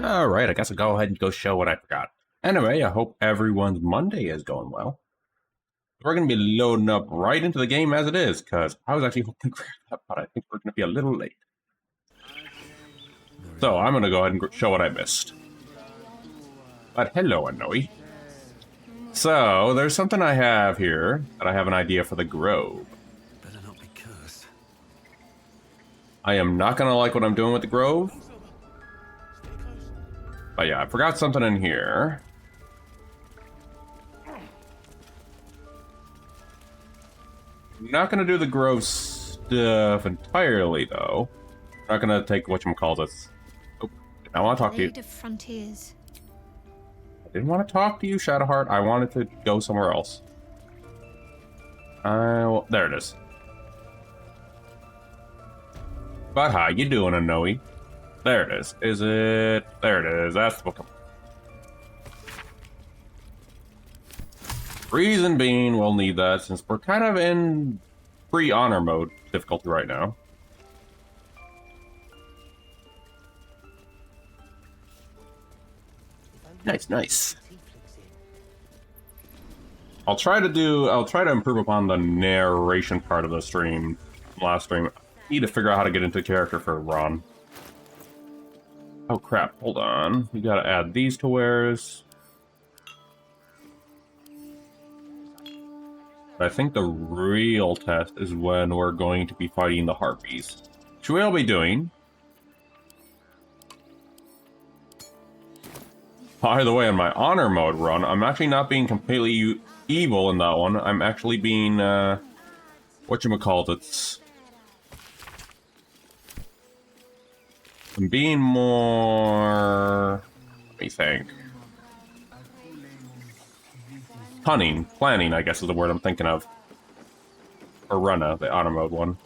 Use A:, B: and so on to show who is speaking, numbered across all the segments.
A: Alright, I guess I'll go ahead and go show what I forgot. Anyway, I hope everyone's Monday is going well. We're going to be loading up right into the game as it is, because I was actually hoping to grab that, but I think we're going to be a little late. So, I'm going to go ahead and show what I missed. But hello, Anoi. So, there's something I have here, that I have an idea for the grove.
B: Better not be cursed.
A: I am not going to like what I'm doing with the grove. But yeah, I forgot something in here. I'm not going to do the grove stuff entirely, though. I'm not going to take whatchamacallit. Oh, I want to talk to you.
C: Frontiers.
A: I didn't want to talk to you, Shadowheart. I wanted to go somewhere else. There it is. But how you doing, Anoi? There it is. Is it? There it is. That's the book. Reason being, we'll need that since we're kind of in pre-honor mode difficulty right now. Nice, nice. I'll try to improve upon the narration part of the stream. Last stream. I need to figure out how to get into character for Ron. Oh crap, hold on. We gotta add these to wares. I think the real test is when we're going to be fighting the Harpies. Which we'll be doing. By the way, on my honor mode run, I'm actually not being completely evil in that one. I'm actually being, whatchamacallit. I'm being more... Let me think. Cunning. Planning, I guess is the word I'm thinking of. Or Runna, the honor mode one.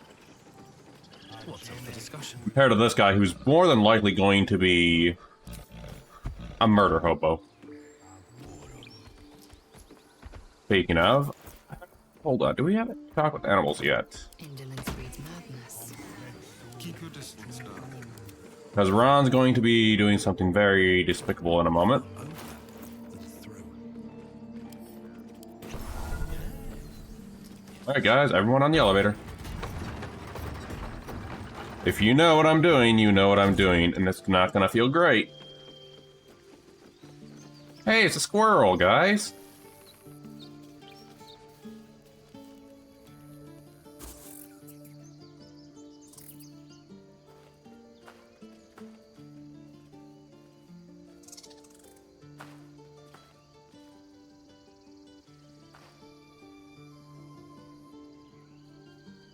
B: What's up for discussion?
A: Compared to this guy who's more than likely going to be a murder hobo. Speaking of... Hold on, do we have to talk with animals yet?
C: Indolence breeds madness.
B: Keep your distance, Doug.
A: Because Ron's going to be doing something very despicable in a moment. Alright guys, everyone on the elevator. If you know what I'm doing, you know what I'm doing, and it's not gonna feel great. Hey, it's a squirrel, guys.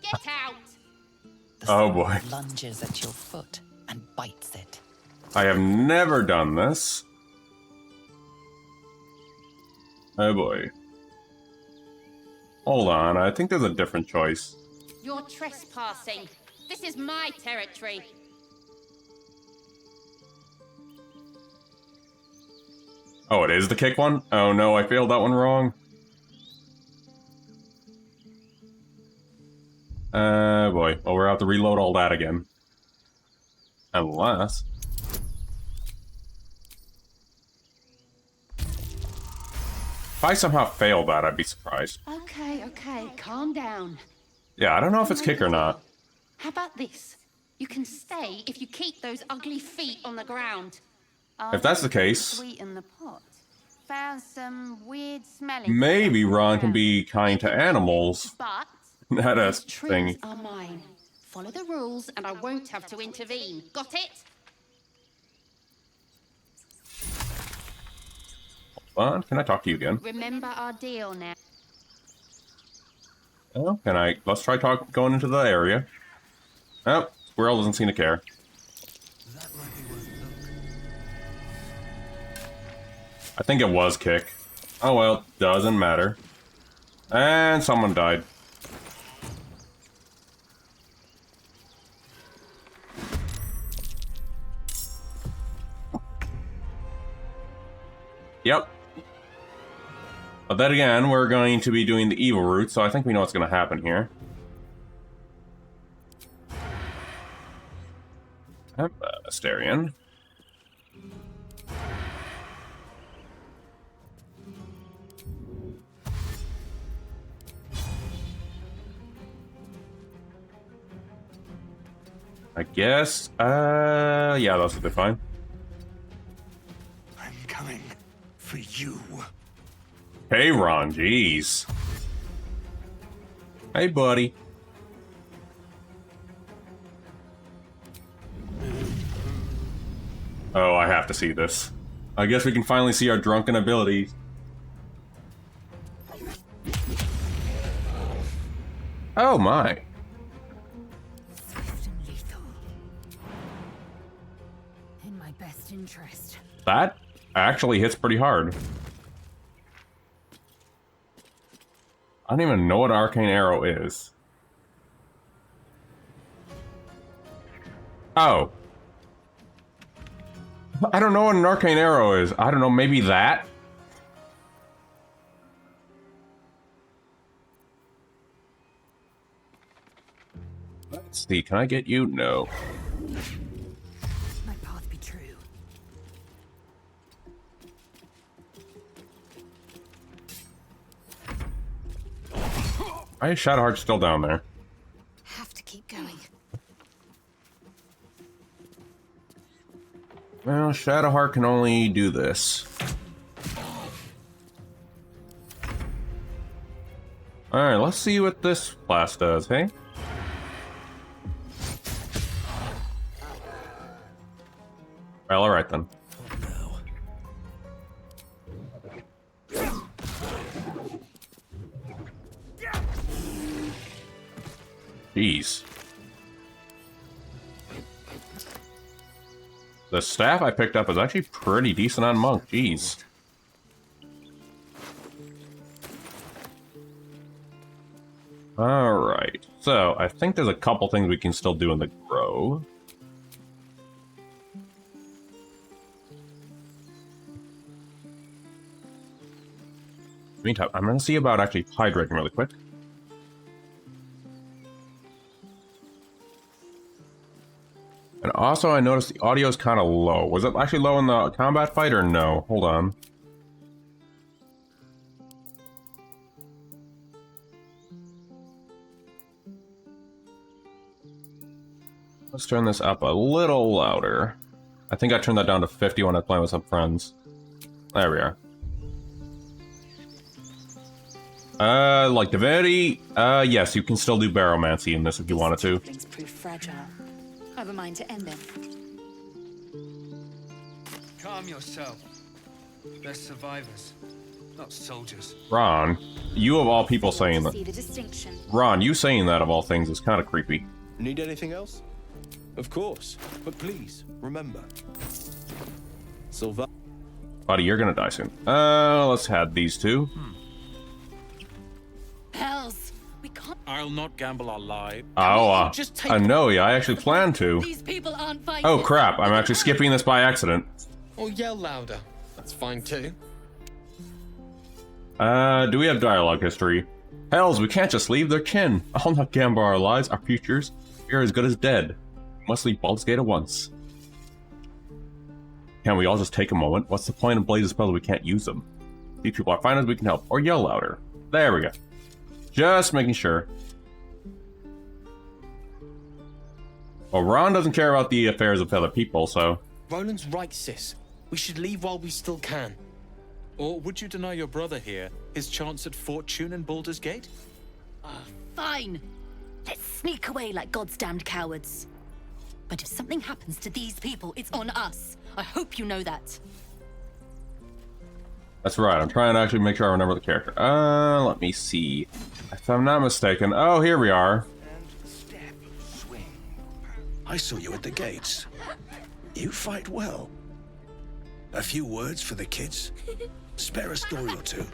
D: Get out!
E: The
A: Oh,
E: squirrel
A: boy.
E: lunges at your foot and bites it.
A: I have never done this. Oh boy. Hold on, I think there's a different choice.
D: You're trespassing. This is my territory.
A: Oh, it is the kick one? Oh no, I failed that one wrong. Boy. Well, we're gonna have to reload all that again. Unless... If I somehow fail that, I'd be surprised.
D: Okay, calm down.
A: Yeah, I don't know if it's kick or not.
D: How about this? You can stay if you keep those ugly feet on the ground.
A: If that's the case,
D: Sweeten the pot. Found some weird smelling.
A: maybe
D: stuff
A: Ron
D: around.
A: can be kind to animals.
D: But
A: Not a
D: these trees
A: thing.
D: are mine. Follow the rules and I won't have to intervene. Got it?
A: Hold on, can I talk to you again?
D: Remember our deal now.
A: Oh, can I? Let's try going into the area. Oh, squirrel doesn't seem to care.
B: That likely won't look.
A: I think it was kick. Oh well, doesn't matter. And someone died. Yep. But then again, we're going to be doing the evil route, so I think we know what's going to happen here. Asterion. I guess, yeah, those will be fine.
B: I'm coming for you.
A: Hey, Ron, jeez. Hey, buddy. Oh, I have to see this. I guess we can finally see our drunken abilities. Oh my.
C: Swift and lethal. In my best interest.
A: That actually hits pretty hard. I don't even know what arcane arrow is. Oh. I don't know what an arcane arrow is. I don't know, maybe that? Let's see, can I get you? No.
C: My path be true.
A: Why is Shadowheart still down there?
C: Have to keep going.
A: Well, Shadowheart can only do this. Alright, let's see what this class does, hey? Well, alright then. Jeez. The staff I picked up is actually pretty decent on Monk, jeez. Alright, so I think there's a couple things we can still do in the Grove. Meantime, I'm gonna see about actually hydrating really quick. And also, I noticed the audio is kind of low. Was it actually low in the combat fight or no? Hold on. Let's turn this up a little louder. I think I turned that down to 50 when I was playing with some friends. There we are. Like Divinity, yes, you can still do Baromancy in this if you wanted to.
F: Things prove fragile. I've a mind to end them.
G: Calm yourself. They're survivors, not soldiers.
A: Ron, you of all people saying that.
F: See the distinction.
A: Ron, you saying that of all things is kind of creepy.
H: Need anything else? Of course, but please, remember. Silva.
A: Buddy, you're gonna die soon. Let's add these two.
F: Hells, we can't.
I: I'll not gamble our lives.
A: Oh,
F: Just take
A: I know, yeah, I actually planned to.
F: These people aren't fighting.
A: Oh crap, I'm actually skipping this by accident.
I: Or yell louder. That's fine too.
A: Do we have dialogue history? Hells, we can't just leave their kin. I'll not gamble our lives, our futures. We're as good as dead. We must leave Baldur's Gate at once. Can we all just take a moment? What's the point of Blaze's spells if we can't use them? These people are fine as we can help. Or yell louder. There we go. Just making sure. Well, Ron doesn't care about the affairs of other people, so...
I: Roland's right, sis. We should leave while we still can. Or would you deny your brother here his chance at fortune in Baldur's Gate?
F: Fine. Let's sneak away like God's damned cowards. But if something happens to these people, it's on us. I hope you know that.
A: That's right, I'm trying to actually make sure I remember the character. Let me see. If I'm not mistaken... Oh, here we are.
B: Step, swing. I saw you at the gates. You fight well. A few words for the kids? Spare a story or two.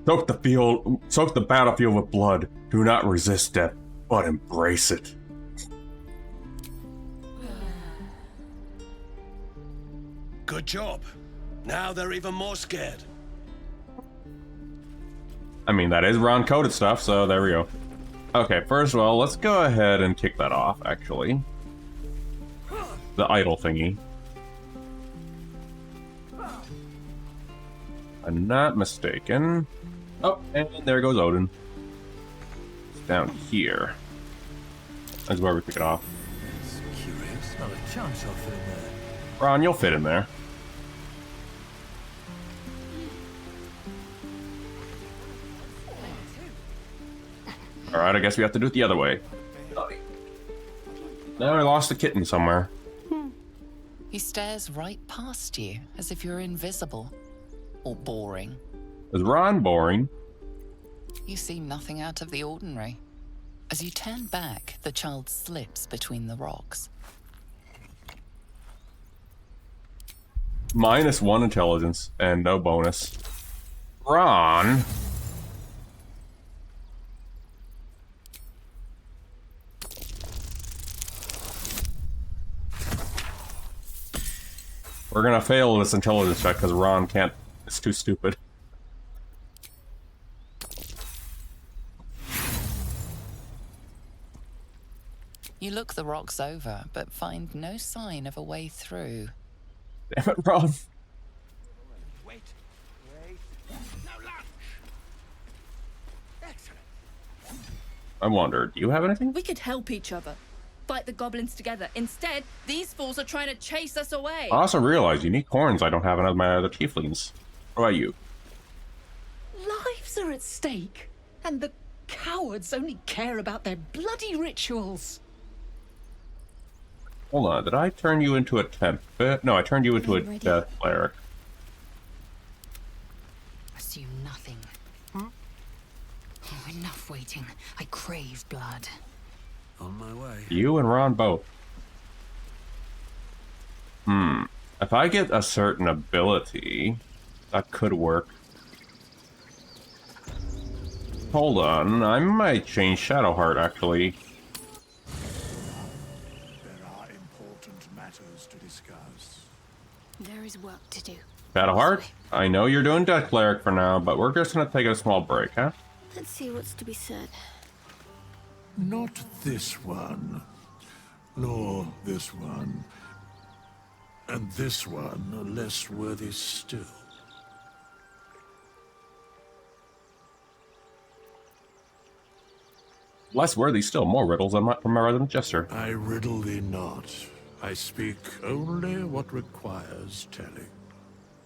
A: Soak the battlefield with blood. Do not resist death, but embrace it.
B: Good job. Now they're even more scared.
A: I mean, that is Ron-coded stuff, so there we go. Okay, first of all, let's go ahead and kick that off, actually. The idol thingy. I'm not mistaken. Oh, and there goes Odin. It's down here. That's where we pick it off.
B: Curious. Not a chance I'll fit in there.
A: Ron, you'll fit in there. Alright, I guess we have to do it the other way. Now I lost the kitten somewhere.
E: He stares right past you, as if you're invisible. Or boring.
A: Is Ron boring?
E: You see nothing out of the ordinary. As you turn back, the child slips between the rocks.
A: -1 intelligence, and no bonus. Ron! We're gonna fail this intelligence check because Ron can't. It's too stupid.
E: You look the rocks over, but find no sign of a way through.
A: Damn it, Ron.
B: Wait. Now lunge. Excellent.
A: I wonder, do you have anything?
J: We could help each other. Fight the goblins together. Instead, these fools are trying to chase us away.
A: I also realized unique horns I don't have in my other tieflings. What about you?
K: Lives are at stake, and the cowards only care about their bloody rituals.
A: Hold on, did I turn you into a tempest? No, I turned you into a death cleric.
C: Assume nothing. Oh, enough waiting. I crave blood.
B: On my way.
A: You and Ron both. If I get a certain ability, that could work. Hold on, I might change Shadowheart, actually.
B: There are important matters to discuss.
C: There is work to do.
A: Shadowheart, I know you're doing Death Cleric for now, but we're just gonna take a small break, huh?
C: Let's see what's to be said.
B: Not this one. Nor this one. And this one are less worthy still.
A: Less worthy still, more riddles from my resident jester.
L: I riddle thee not. I speak only what requires telling.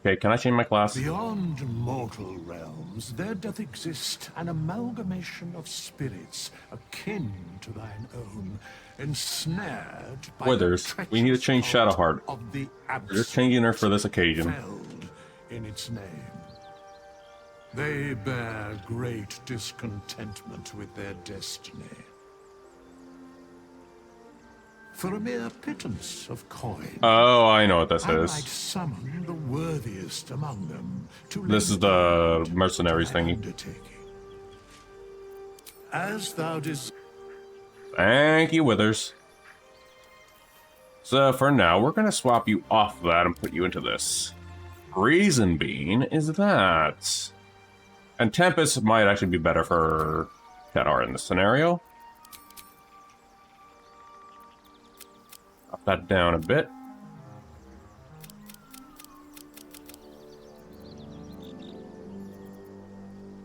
A: Okay, can I change my class?
L: Beyond mortal realms, there doth exist an amalgamation of spirits akin to thine own, ensnared by
A: Withers, we need to change Shadowheart.
L: of the
A: You're changing her for this occasion.
L: felled in its name. They bear great discontentment with their destiny. For a mere pittance of coin,
A: Oh, I know what this
L: I might
A: is.
L: summon the worthiest among them to
A: This is
L: lend
A: the mercenaries
L: thy
A: thingy.
L: undertaking. As thou desires.
A: Thank you, Withers. So for now, we're gonna swap you off that and put you into this. Reason being is that... And Tempest might actually be better for Kedar in this scenario. Up that down a bit.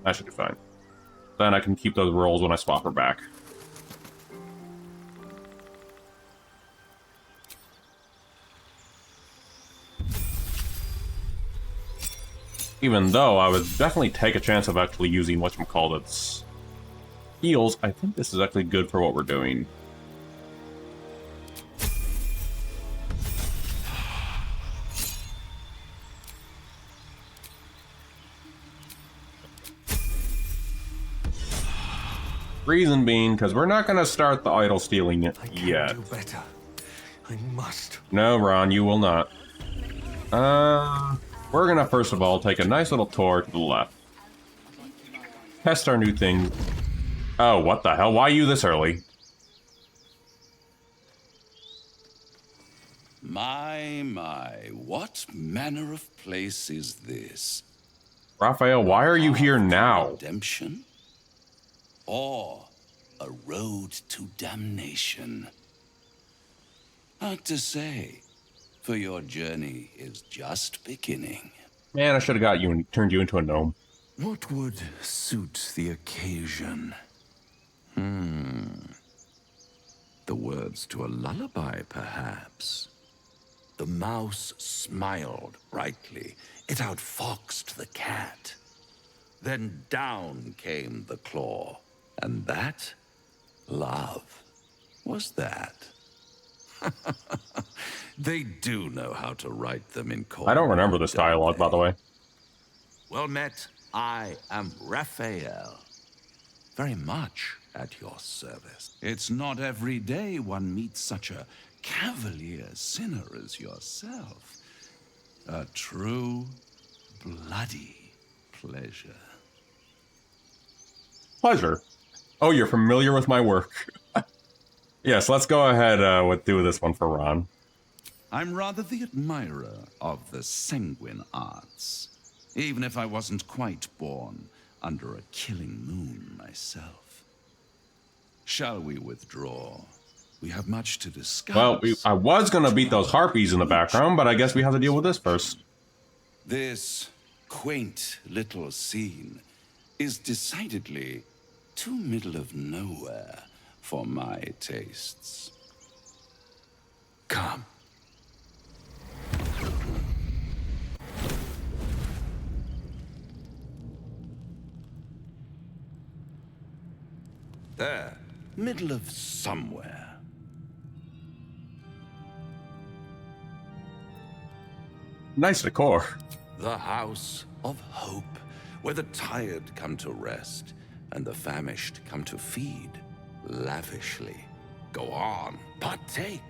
A: That should be fine. Then I can keep those rolls when I swap her back. Even though I would definitely take a chance of actually using whatchamacallit's heals, I think this is actually good for what we're doing. Reason being, because we're not going to start the idol stealing it yet.
B: Do better. I must.
A: No, Ron, you will not. We're gonna first of all take a nice little tour to the left. Test our new thing. Oh, what the hell? Why you this early?
M: My, what manner of place is this?
A: Raphael, why are you here now?
M: Redemption? Or a road to damnation? Hard to say, for your journey is just beginning.
A: Man, I should have got you and turned you into a gnome.
M: What would suit the occasion? The words to a lullaby, perhaps. The mouse smiled brightly. It outfoxed the cat. Then down came the claw. And that, love, was that. They do know how to write them in cold.
A: I don't remember this dialogue, by the way.
M: Well met, I am Raphael. Very much at your service. It's not every day one meets such a cavalier sinner as yourself. A true, bloody pleasure.
A: Pleasure. Oh, you're familiar with my work. Yes, let's go ahead with do this one for Ron.
M: I'm rather the admirer of the sanguine arts, even if I wasn't quite born under a killing moon myself. Shall we withdraw? We have much to discuss.
A: Well, I was going to beat those harpies in the background, but I guess we have to deal with this first.
M: This quaint little scene is decidedly too middle of nowhere for my tastes. Come. There, middle of somewhere.
A: Nice decor.
M: The House of Hope, where the tired come to rest and the famished come to feed lavishly. Go on, partake,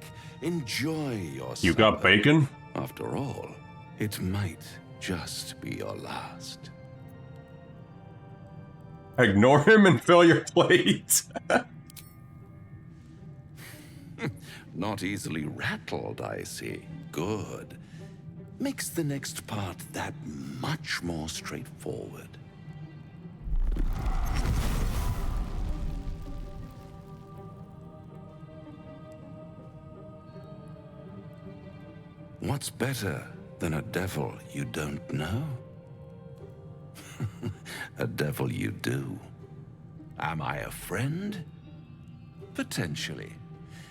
M: enjoy your
A: You got
M: supper.
A: bacon?
M: After all, it might just be your last.
A: Ignore him and fill your plate.
M: Not easily rattled, I see. Good. Makes the next part that much more straightforward. What's better than a devil you don't know? A devil you do. Am I a friend
B: Potentially.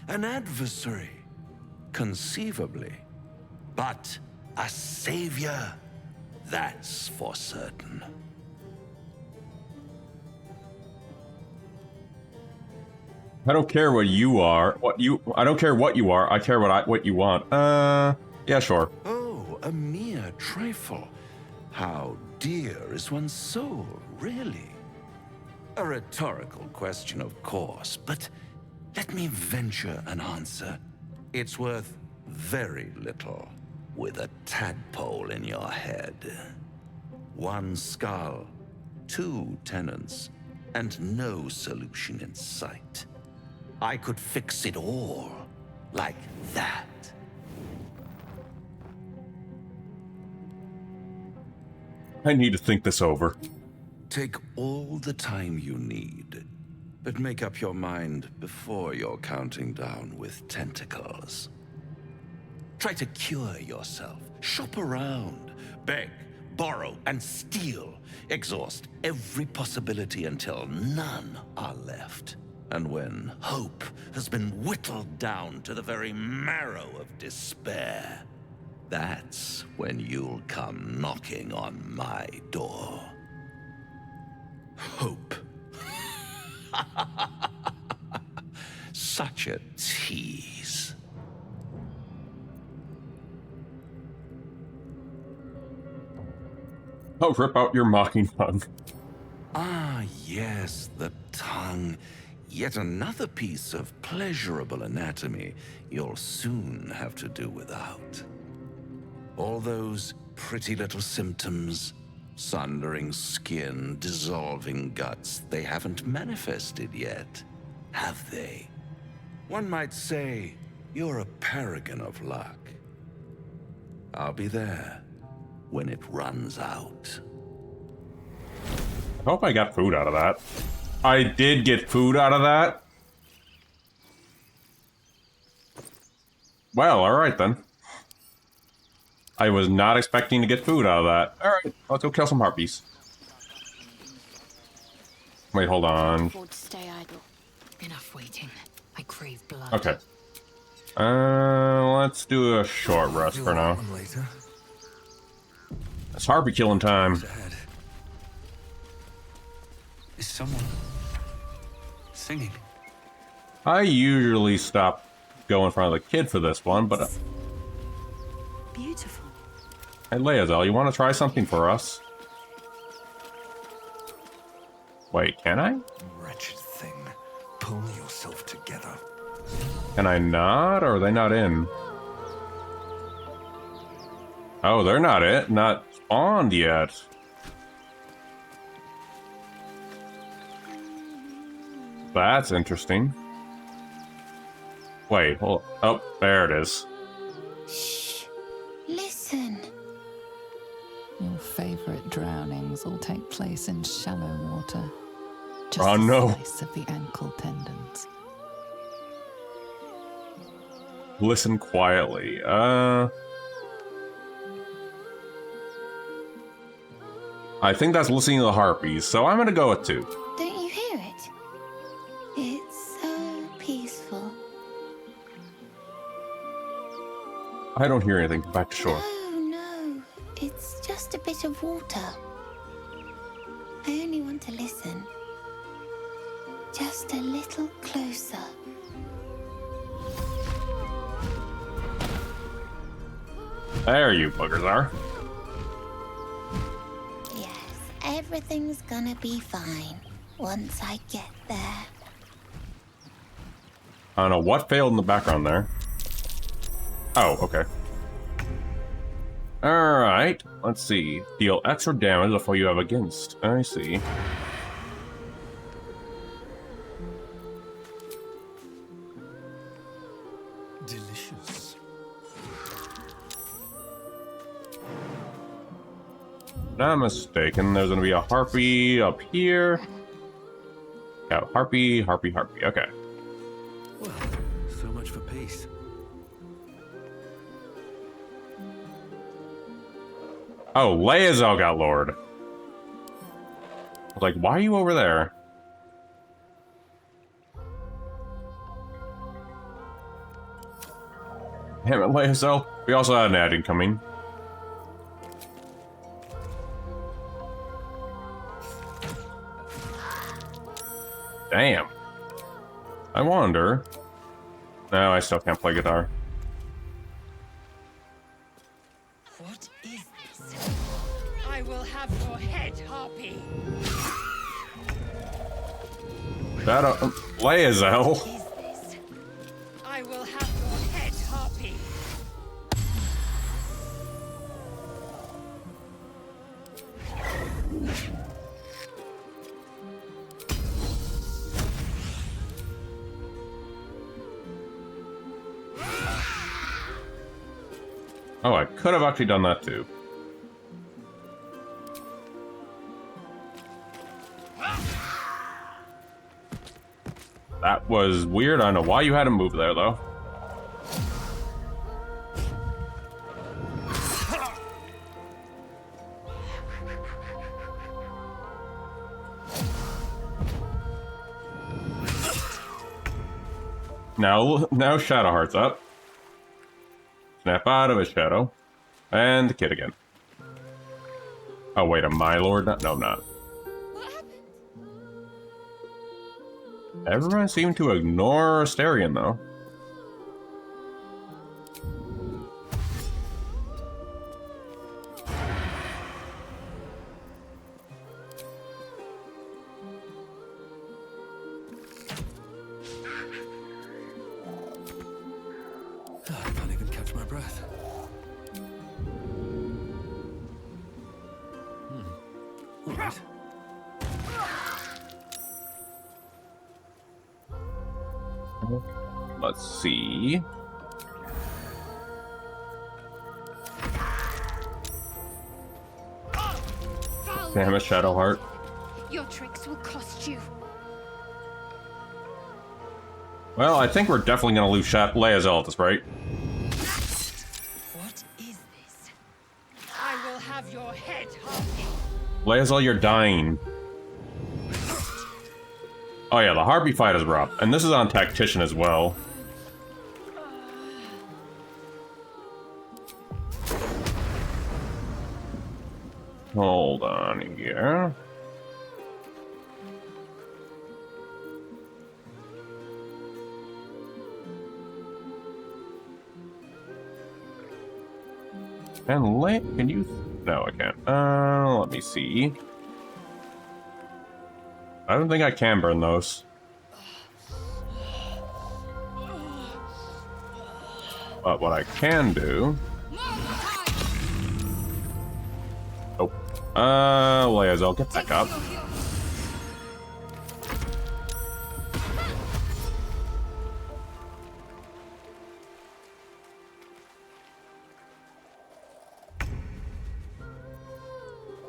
B: An adversary. Conceivably. But a savior, that's for certain.
A: I don't care what you are. I don't care what you are. I care what you want. Yeah, sure.
B: Oh, a mere trifle. How dear is one's soul, really? A rhetorical question, of course, but let me venture an answer. It's worth very little with a tadpole in your head. One skull, two tenants, and no solution in sight. I could fix it all, like that.
A: I need to think this over.
B: Take all the time you need, but make up your mind before you're counting down with tentacles. Try to cure yourself, shop around, beg, borrow, and steal. Exhaust every possibility until none are left. And when hope has been whittled down to the very marrow of despair, that's when you'll come knocking on my door. Hope. Such a tease.
A: Oh, rip out your mocking tongue.
B: Ah, yes, the tongue. Yet another piece of pleasurable anatomy you'll soon have to do without. All those pretty little symptoms, sundering skin, dissolving guts, they haven't manifested yet, have they? One might say you're a paragon of luck. I'll be there when it runs out.
A: I hope I got food out of that. I did get food out of that? Well, alright then. I was not expecting to get food out of that. Alright, let's go kill some harpies. Wait, hold on.
C: Afford to stay idle.
F: Enough waiting. I crave blood.
A: Okay. Let's do a short rest for now.
B: Later.
A: It's harpy killing time.
G: Is someone singing?
A: I usually stop go in front of the kid for this one, but...
C: Beautiful.
A: Hey, Leazel, you want to try something for us? Wait, can I?
B: Wretched thing. Pull yourself together.
A: Can I not, or are they not in? Oh, they're not spawned yet. That's interesting. Wait, hold. Oh, there it is.
C: Shh. Listen.
E: Your favorite drownings all take place in shallow water. Just
A: Oh, no.
E: a slice of the ankle tendons.
A: Listen quietly. I think that's listening to the harpies, so I'm gonna go with 2.
C: Don't you hear it? It's so peaceful.
A: I don't hear anything. Back to shore.
C: No. It's just a bit of water. I only want to listen. Just a little closer.
A: There you buggers are.
C: Yes, everything's gonna be fine once I get there.
A: I don't know what failed in the background there. Oh, okay. Alright, let's see. Deal extra damage before you have against. I see.
B: Delicious.
A: Not mistaken, there's gonna be a harpy up here. Yeah, harpy. Okay.
B: Well, so much for peace.
A: Oh, Leazel got lured. I was like, why are you over there? Damn it, Lae'zel. We also had an ad incoming. Damn. I wonder. No, I still can't play guitar.
N: What is this? I will have your head, Harpy.
A: Shadow... Lae'zel.
N: I will have your head, Harpy.
A: Oh, I could have actually done that too. That was weird. I don't know why you had to move there, though. Now Shadowheart's up. Snap out of his shadow. And the kid again. Oh, wait, am I Lord? No, I'm not. Everyone seemed to ignore Asterion, though.
G: I can't even catch my breath. All right.
A: Let's see. Damn it, Shadowheart.
D: Your tricks will cost you.
A: Well, I think we're definitely gonna lose Lae'zel at this rate.
N: What is this? I will have your head, Harpy.
A: Lae'zel, you're dying. Oh yeah, the Harpy fight is rough. And this is on Tactician as well. Hold on here. Can you? No, I can't. Let me see. I don't think I can burn those. But what I can do... Oh. Lae'zel, get back up.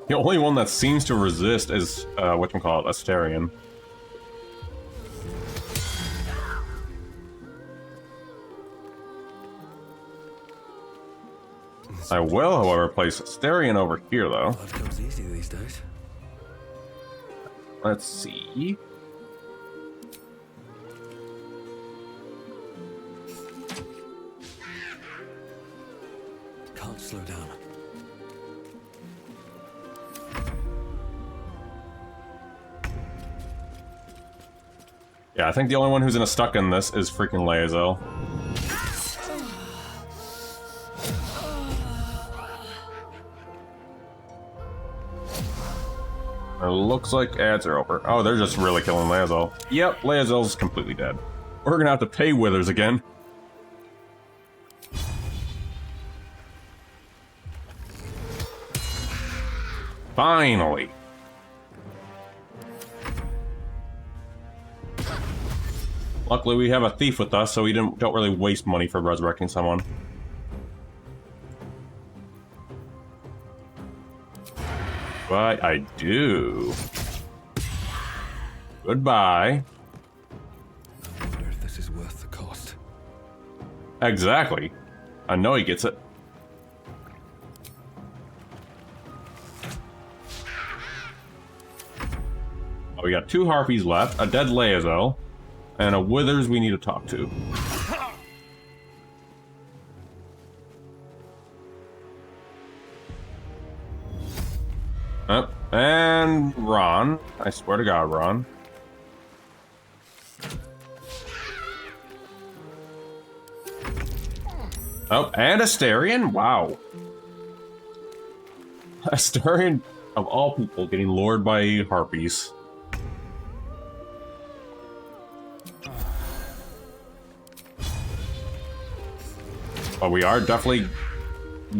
A: The only one that seems to resist is, whatchamacallit, Asterion. I will, however, place Asterion over here, though.
G: Life comes easy these days.
A: Let's see.
G: Can't slow down.
A: Yeah, I think the only one who's stuck in this is freaking Lae'zel. It looks like ads are over. Oh, they're just really killing Lae'zel. Yep, Lae'zel's completely dead. We're gonna have to pay Withers again. Finally. Luckily, we have a thief with us, so we don't really waste money for resurrecting someone. But I do. Goodbye.
G: I wonder if this is worth the cost.
A: Exactly. I know he gets it. Oh, we got 2 Harpies left, a dead Lae'zel, and a Withers we need to talk to. Oh, and Ron. I swear to God, Ron. Oh, and Astarion? Wow. Astarion, of all people, getting lured by harpies. But we are definitely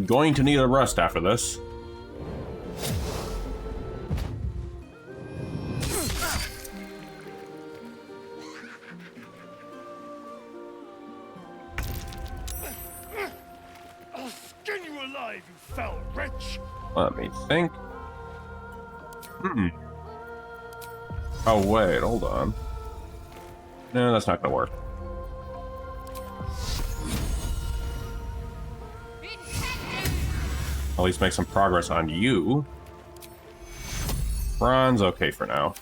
A: going to need a rest after this.
L: I'll skin you alive, you foul wretch!
A: Let me think. Oh, wait, hold on. No, that's not gonna work. At least make some progress on you. Bronze, okay for now.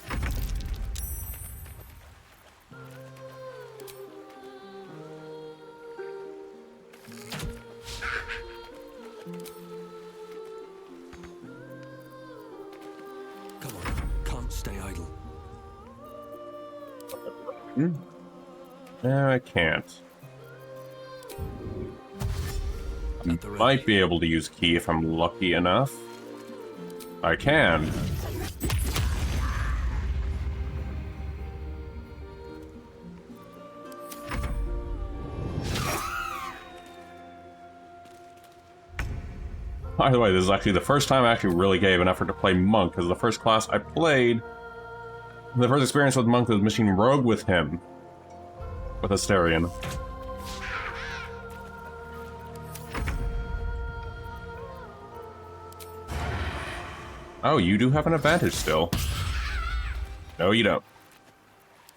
G: Come on, can't stay idle.
A: No, I can't. Might be able to use key if I'm lucky enough. I can. By the way, this is actually the first time I actually really gave an effort to play Monk, because the first class I played, the first experience with Monk was Machine Rogue with him. With Astarion. Oh, you do have an advantage still. No, you don't.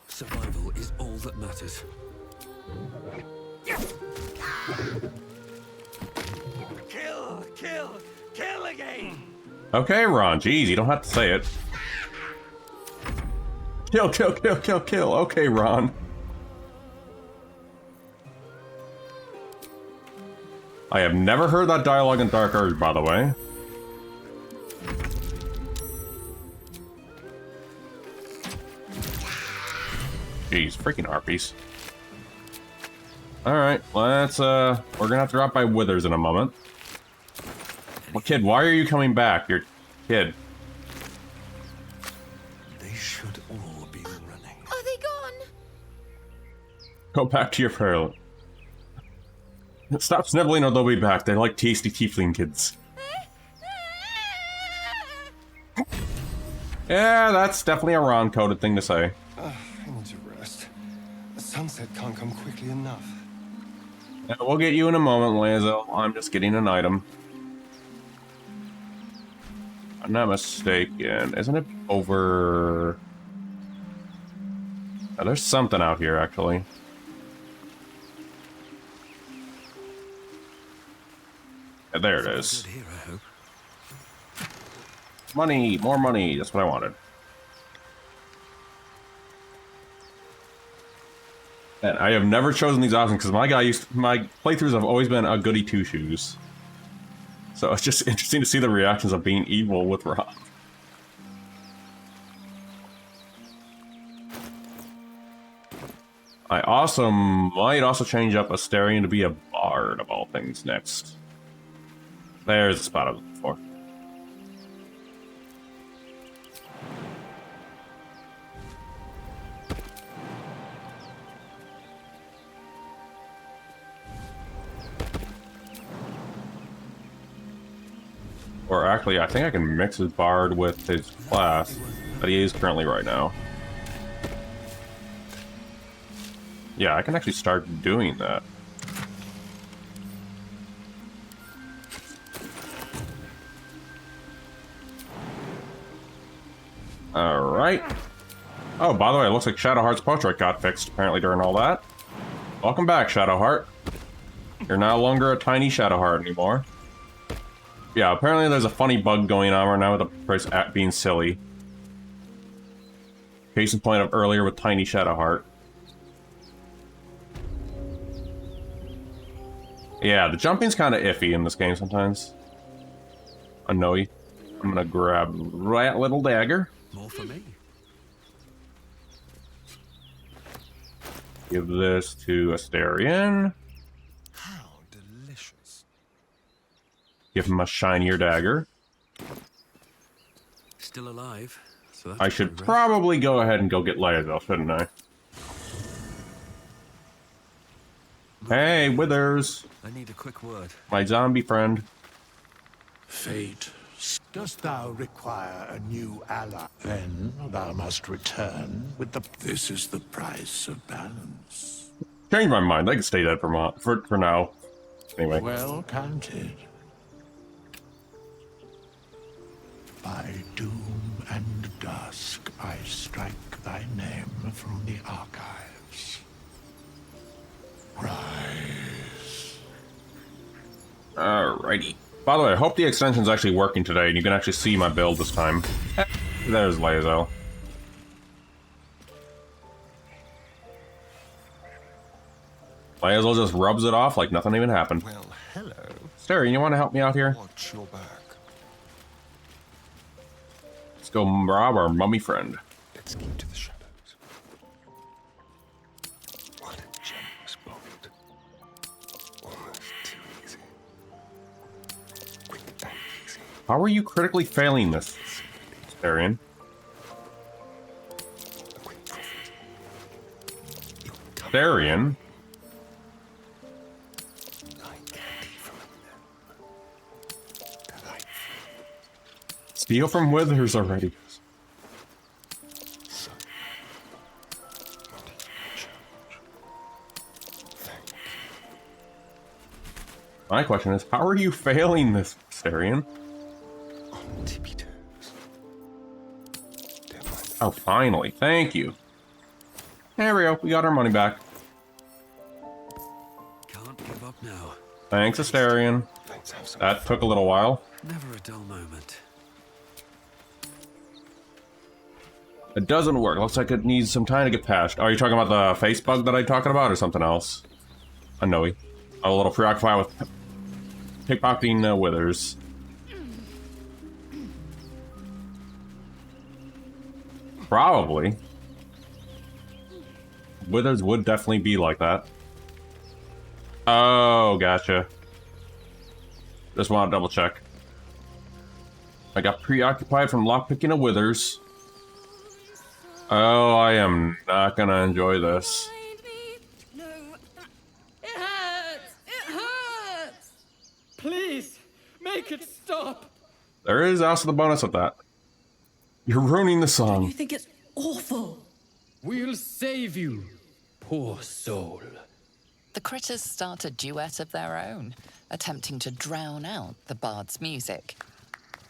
G: Survival is all that matters.
L: Kill, kill, kill again!
A: Okay, Ron, jeez, you don't have to say it. Kill, kill, kill, kill, kill. Okay, Ron. I have never heard that dialogue in Dark Urge, by the way. Jeez, freaking harpies. Alright, let's, we're gonna have to drop by Withers in a moment. Well, kid, why are you coming back? You're... kid.
G: They should all be running.
C: Are they gone?
A: Go back to your parent. Stop sniveling or they'll be back. They're like tasty tiefling kids. Yeah, that's definitely a Ron-coded thing to say.
O: I need to rest. The sunset can't come quickly enough.
A: Yeah, we'll get you in a moment, Lazo. I'm just getting an item. I'm not mistaken. Isn't it over... Oh, there's something out here, actually. Yeah, there it is. Money! More money! That's what I wanted. And I have never chosen these options because my playthroughs have always been a goody two-shoes. So it's just interesting to see the reactions of being evil with Rob. I also might also change up Astarion to be a bard of all things next. There's the spot I was looking for. Or actually, I think I can mix his bard with his class that he is currently right now. Yeah, I can actually start doing that. Alright. Oh, by the way, it looks like Shadowheart's portrait got fixed apparently during all that. Welcome back, Shadowheart. You're no longer a tiny Shadowheart anymore. Yeah, apparently there's a funny bug going on right now with the price app being silly. Case in point of earlier with Tiny Shadowheart. Yeah, the jumping's kind of iffy in this game sometimes. Unknowy. I'm gonna grab that little dagger.
G: More for me.
A: Give this to Asterion.
O: How delicious.
A: Give him a shinier dagger.
G: Still alive. So that's
A: I should
G: progress.
A: probably go ahead and go get Lae'zel, shouldn't I? Hey, Withers.
G: I need a quick word.
A: My zombie friend.
L: Fate, dost thou require a new ally? Then thou must return with the... This is the price of balance.
A: Change my mind. I can stay dead for now. Anyway.
L: Well counted. By doom and dusk, I strike thy name from the archives. Rise.
A: Alrighty. By the way, I hope the extension's actually working today and you can actually see my build this time. There's Lae'zel. Lae'zel just rubs it off like nothing even happened.
O: Well, hello.
A: Asterion, you want to help me out here?
O: Watch your back.
A: Let's go rob our mummy friend.
O: Let's keep to the shadows. What a generous bolt. Almost too easy. Quick and easy.
A: How are you critically failing this, Asterion? Asterion? Steal from Withers already. My question is, how are you failing this, Asterion? Oh, finally. Thank you. There we go. We got our money back.
G: Can't give up now.
A: Thanks, Asterion. That took a little while.
G: Never a dull moment.
A: It doesn't work. Looks like it needs some time to get patched. Are you talking about the face bug that I'm talking about or something else? I know I'm a little preoccupied with pickpocketing Withers. Probably. Withers would definitely be like that. Oh, gotcha. Just want to double check. I got preoccupied from lockpicking a Withers. Oh, I am not gonna enjoy this.
J: No. It hurts! It hurts!
K: Please, make it stop.
A: There is also the bonus of that. You're ruining the song.
K: You think it's awful?
P: We'll save you, poor soul.
E: The critters start a duet of their own, attempting to drown out the bard's music.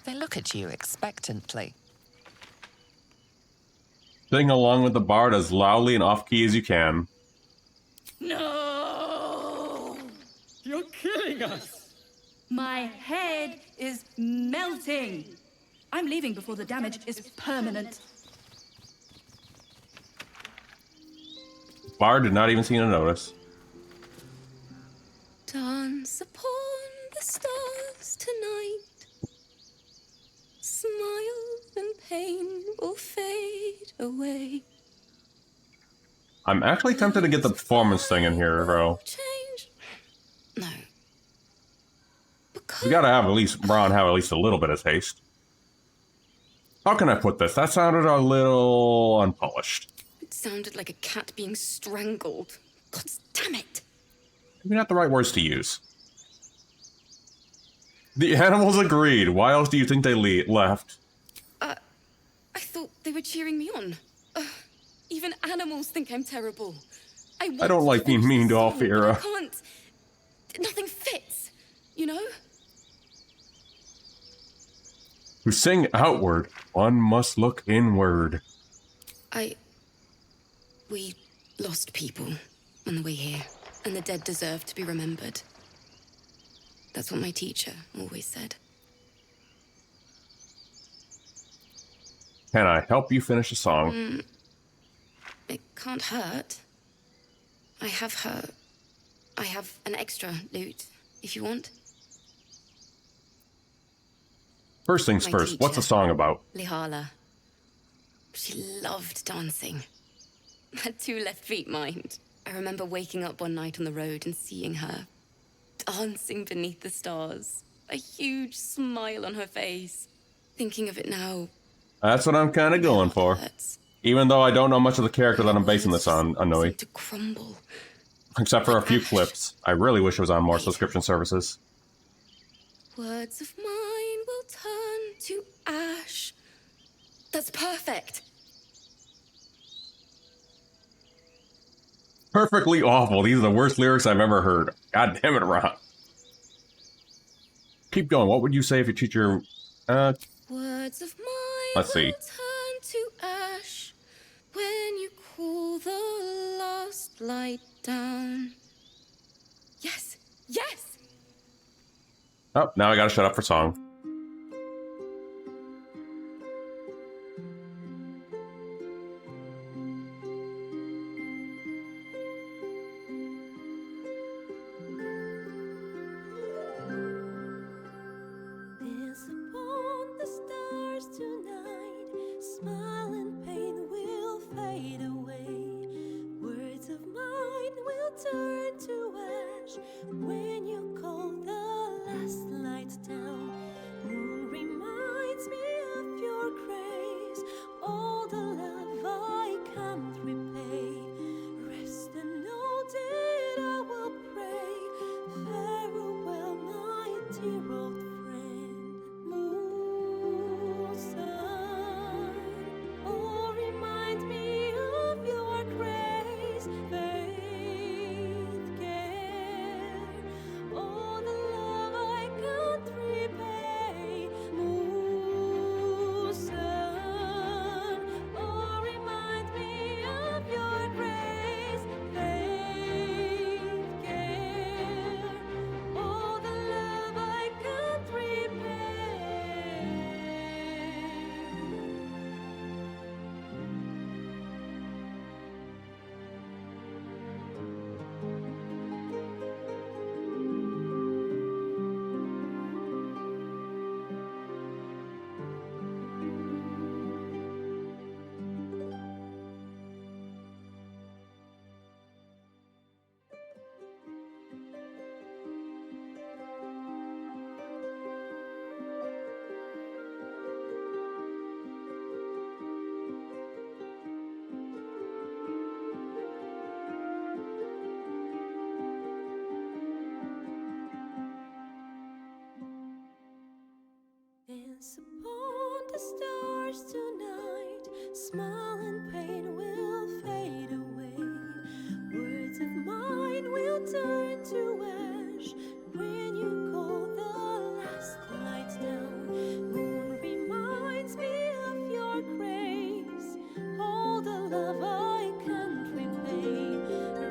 E: They look at you expectantly.
A: Sing along with the bard as loudly and off-key as you can.
K: No! You're killing us!
J: My head is melting. I'm leaving before the damage is permanent.
A: Bard did not even seem to notice.
C: Dance upon the stars tonight. Smiles and pain will fade away.
A: I'm actually tempted to get the performance thing in here, bro.
C: No.
A: We gotta have at least Ron have at least a little bit of taste. How can I put this? That sounded a little unpolished.
C: It sounded like a cat being strangled. God damn it.
A: Maybe not the right words to use. The animals agreed. Why else do you think they left?
C: I thought they were cheering me on. Even animals think I'm terrible.
A: I don't like being mean to Alfira.
C: I can't. Nothing fits, you know?
A: To sing outward, one must look inward.
C: We lost people on the way here, and the dead deserve to be remembered. That's what my teacher always said.
A: Can I help you finish a song?
C: It can't hurt. I have an extra lute, if you want.
A: First things
C: My
A: first, what's the
C: teacher,
A: song about?
C: Lihala. She loved dancing. Had two left feet, mind. I remember waking up one night on the road and seeing her dancing beneath the stars. A huge smile on her face. Thinking of it now.
A: That's what I'm kind of going for. Even though I don't know much of the character that I'm basing this on, Anui.
C: To crumble.
A: Except for a few clips. I really wish it was on more subscription services.
C: Words of mine will turn to ash. That's perfect.
A: Perfectly awful. These are the worst lyrics I've ever heard. God damn it, Ron. Keep going. What would you say if your teacher...
C: Words of mine
A: let's see.
C: will turn to ash when you cool the last light down. Yes, yes!
A: Oh, now I gotta shut up for song.
Q: Dance upon the stars tonight. Smile and pain will fade away. Words of mine will turn to ash when you call the last light down. Moon reminds me of your grace. All the love I can't repay. Rest and know that I will pray. Farewell, my dear old friend. Moon, sun, oh, remind me of your grace. Faith, care, all the love I can't repay. Moon, sun, oh, remind me of your grace. Faith, care, all the love I can't repay. Dance upon the stars tonight. Smile and pain will fade away. Words of mine will turn to ash when you call the last light down. Moon reminds me of your grace. All the love I can't repay.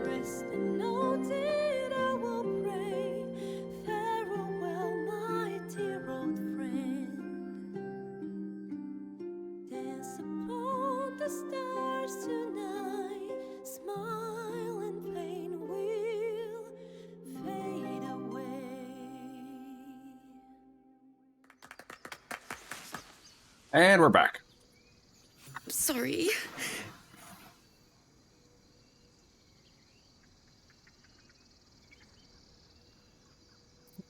Q: Rest and know that I will pray. Farewell, my dear old friend. Dance upon the stars tonight. Smile and pain will fade away.
A: And we're back.
C: Sorry.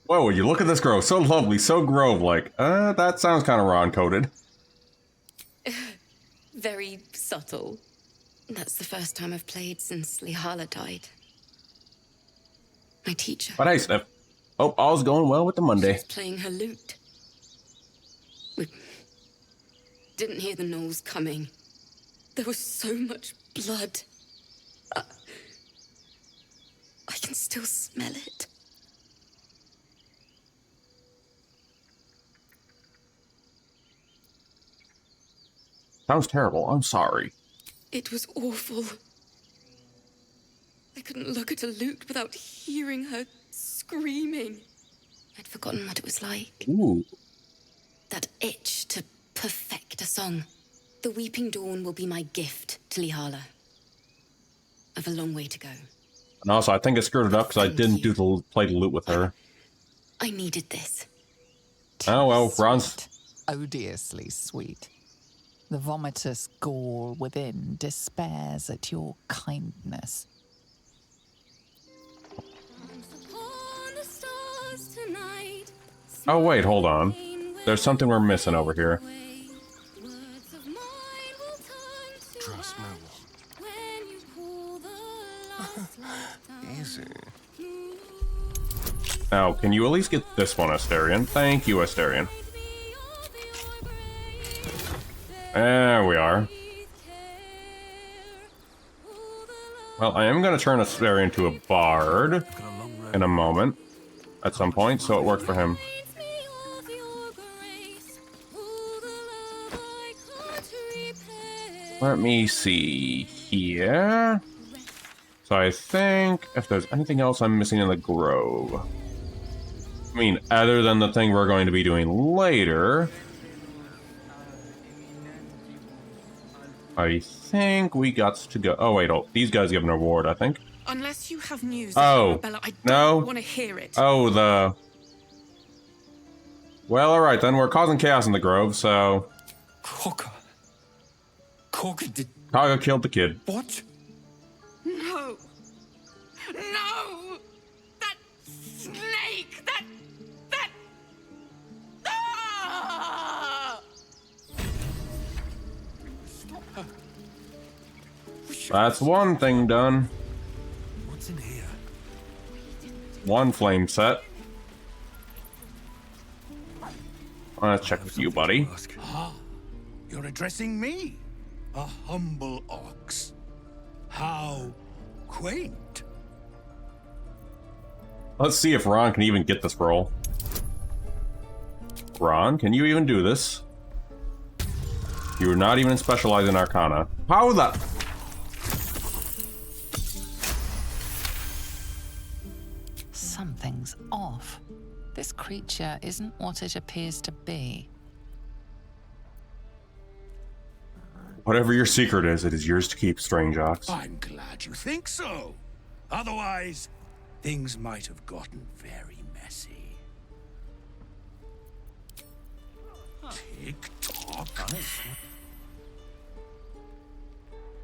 A: Whoa, would you look at this girl? So lovely, so grove-like. That sounds kind of Ron-coded.
C: Very subtle. That's the first time I've played since Lihala died. My teacher.
A: But hey, Steph. Hope all's going well with the Monday.
C: Playing her lute. We didn't hear the gnolls coming. There was so much blood. I can still smell it.
A: Sounds terrible. I'm sorry.
C: It was awful. I couldn't look at a lute without hearing her screaming. I'd forgotten what it was like.
A: Ooh.
C: That itch to perfect a song. The Weeping Dawn will be my gift to Lihala. I've a long way to go.
A: And also, I think I screwed it up because I didn't play the lute with her.
C: I needed this.
A: Oh well, Ron's
E: odiously sweet. The vomitous gall within despairs at your kindness.
A: Oh, wait, hold on. There's something we're missing over here.
O: Trust no one. Easy.
A: Now, can you at least get this one, Asterion? Thank you, Asterion. There we are. Well, I am going to turn Asterion to a bard in a moment, at some point, so it works for him. Let me see here. So I think if there's anything else I'm missing in the grove. I mean, other than the thing we're going to be doing later. I think we got to go. Oh, wait, these guys give an award, I think.
R: Unless you have news,
A: Oh,
R: Arabella, I
A: no.
R: don't want to hear it.
A: Oh, the... Well, alright then, we're causing chaos in the grove, so...
L: Korga did...
A: Kaga killed the kid.
L: What?
R: No! No! That snake! That... Ah!
L: Stop her.
A: That's one thing done.
L: What's in here?
A: One flame set. Let's check with you, buddy.
L: You're addressing me? A humble ox. How quaint.
A: Let's see if Ron can even get this roll. Ron, can you even do this? You're not even specialized in Arcana. How the...
E: Something's off. This creature isn't what it appears to be.
A: Whatever your secret is, it is yours to keep, Strange Ox.
L: I'm glad you think so. Otherwise, things might have gotten very messy. Tick-tock.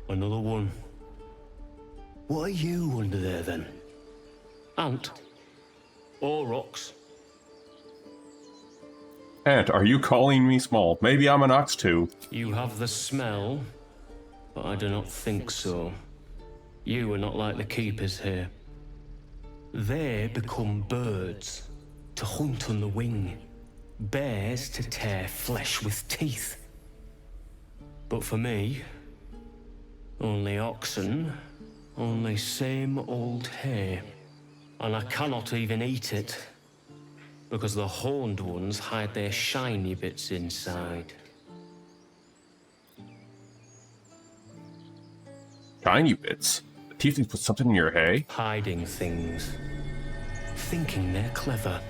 S: Another one. What are you under there, then? Ant? Or ox?
A: Ant, are you calling me small? Maybe I'm an ox too.
S: You have the smell, but I do not think so. You are not like the keepers here. They become birds, to hunt on the wing. Bears to tear flesh with teeth. But for me, only oxen, only same old hay. And I cannot even eat it, because the horned ones hide their shiny bits inside.
A: Shiny bits? The tieflings put something in your hay?
S: Hiding things. Thinking they're clever.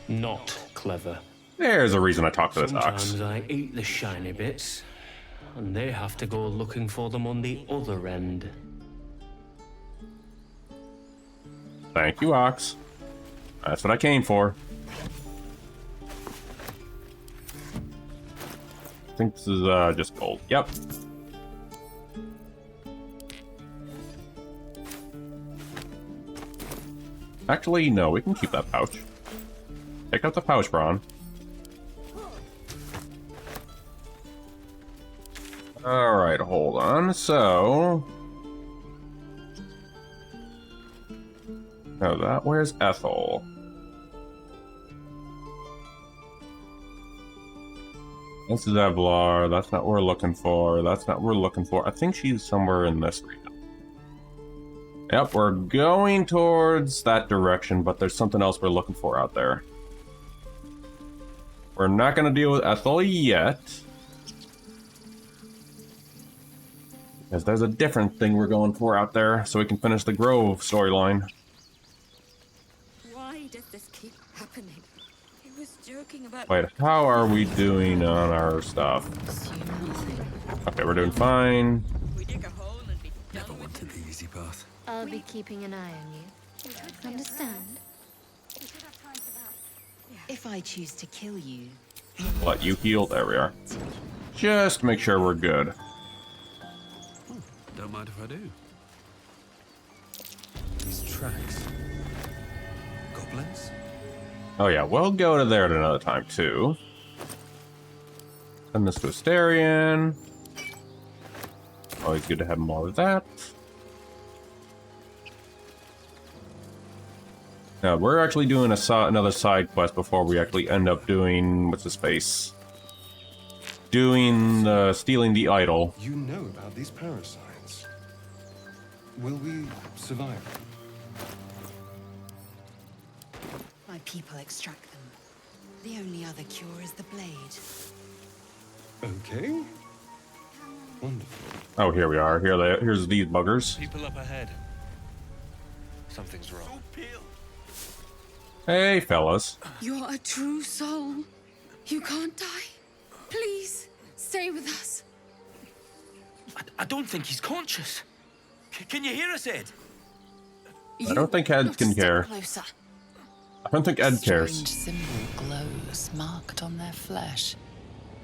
S: Not clever.
A: There's a reason I talk to this ox.
S: Sometimes I eat the shiny bits, and they have to go looking for them on the other end.
A: Thank you, ox. That's what I came for. I think this is just gold. Yep. Actually, no, we can keep that pouch. Take out the pouch, Braun. Alright, hold on. So... No, that... Where's Ethel? That's Zevlar. That's not what we're looking for. That's not what we're looking for. I think she's somewhere in this region. Yep, we're going towards that direction, but there's something else we're looking for out there. We're not going to deal with Ethel yet. Because there's a different thing we're going for out there, so we can finish the Grove storyline.
Q: Why does this keep happening? He was joking about...
A: Wait, how are we doing on our stuff? Okay, we're doing fine.
G: Never wanted the easy path.
F: I'll be keeping an eye on you. Understand?
T: If I choose to kill you,
A: Let you heal. There we are. Just make sure we're good.
G: Don't mind if I do. These tracks. Goblins?
A: Oh yeah, we'll go to there at another time too. Send this to Asterion. Always good to have more of that. Now, we're actually doing another side quest before we actually end up doing... what's his face? Doing stealing the idol.
O: You know about these parasites. Will we survive?
C: My people extract them. The only other cure is the blade.
O: Okay. Wonderful.
A: Oh, here we are. Here's these buggers.
H: People up ahead. Something's wrong.
A: Hey, fellas.
C: You're a true soul. You can't die. Please, stay with us.
T: I don't think he's conscious. Can you hear us, Ed?
A: I don't think Ed can care.
C: Closer.
A: I don't think Ed cares.
E: Strange symbol glows marked on their flesh,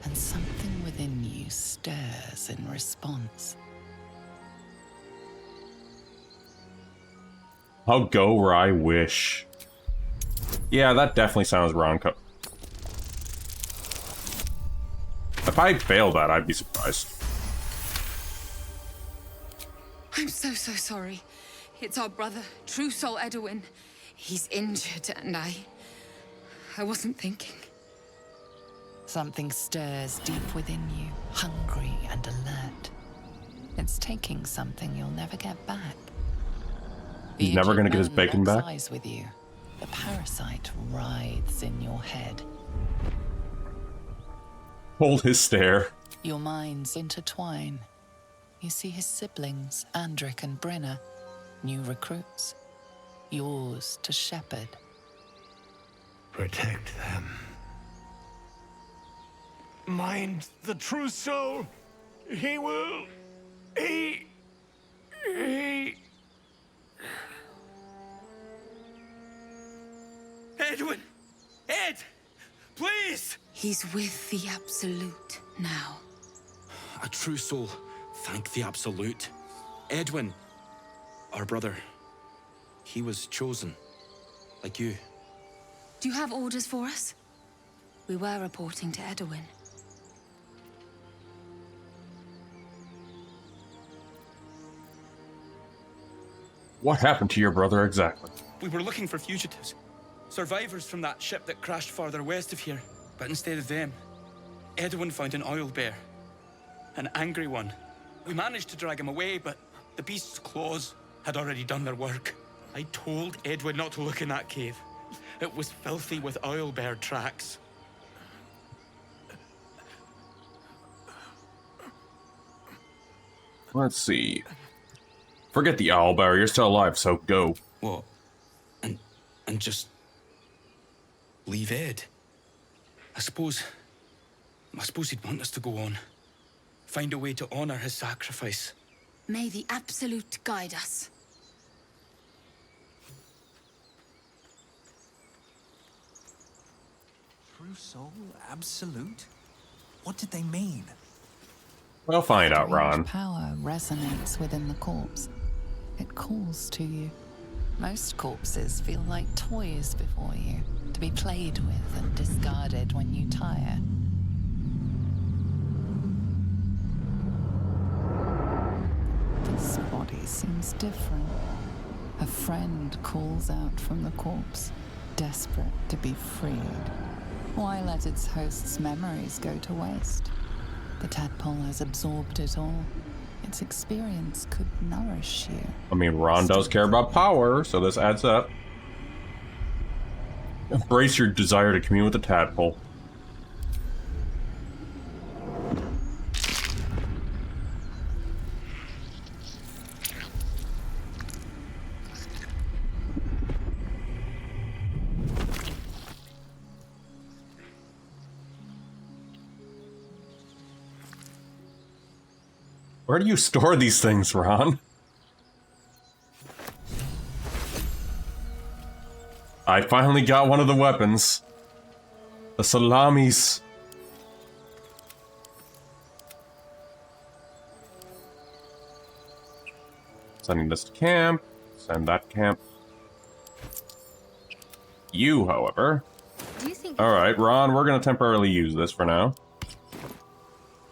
E: and something within you stirs in response.
A: I'll go where I wish. Yeah, that definitely sounds wrong. If I fail that, I'd be surprised.
J: I'm so sorry. It's our brother, True Soul Edwin. He's injured and I wasn't thinking.
E: Something stirs deep within you, hungry and alert. It's taking something you'll never get back.
A: He's never gonna get his bacon back?
E: Eyes with you. The parasite writhes in your head.
A: Hold his stare.
E: Your minds intertwine. You see his siblings, Andric and Brenna, new recruits. Yours to shepherd.
L: Protect them. Mind the true soul. He will. He.
T: Edwin! Ed! Please!
C: He's with the Absolute now.
T: A true soul. Thank the Absolute. Edwin, our brother, he was chosen. Like you.
C: Do you have orders for us? We were reporting to Edwin.
A: What happened to your brother exactly?
T: We were looking for fugitives. Survivors from that ship that crashed farther west of here. But instead of them, Edwin found an oil bear. An angry one. We managed to drag him away, but the beast's claws had already done their work. I told Edwin not to look in that cave. It was filthy with oil bear tracks.
A: Let's see. Forget the owlbear, you're still alive, so go.
T: What? And just leave Ed? I suppose he'd want us to go on. Find a way to honor his sacrifice.
C: May the Absolute guide us.
U: True soul, absolute? What did they mean?
A: We'll find out, Ron.
E: Power resonates within the corpse. It calls to you. Most corpses feel like toys before you, to be played with and discarded when you tire. This body seems different. A friend calls out from the corpse, desperate to be freed. Why let its host's memories go to waste? The tadpole has absorbed it all. Its experience could nourish you.
A: I mean, Ron does care about power, so this adds up. Embrace your desire to commune with the tadpole. Where do you store these things, Ron? I finally got one of the weapons. The salamis. Sending this to camp. Send that to camp. You, however.
Q: Do you think?
A: Alright, Ron, we're gonna temporarily use this for now.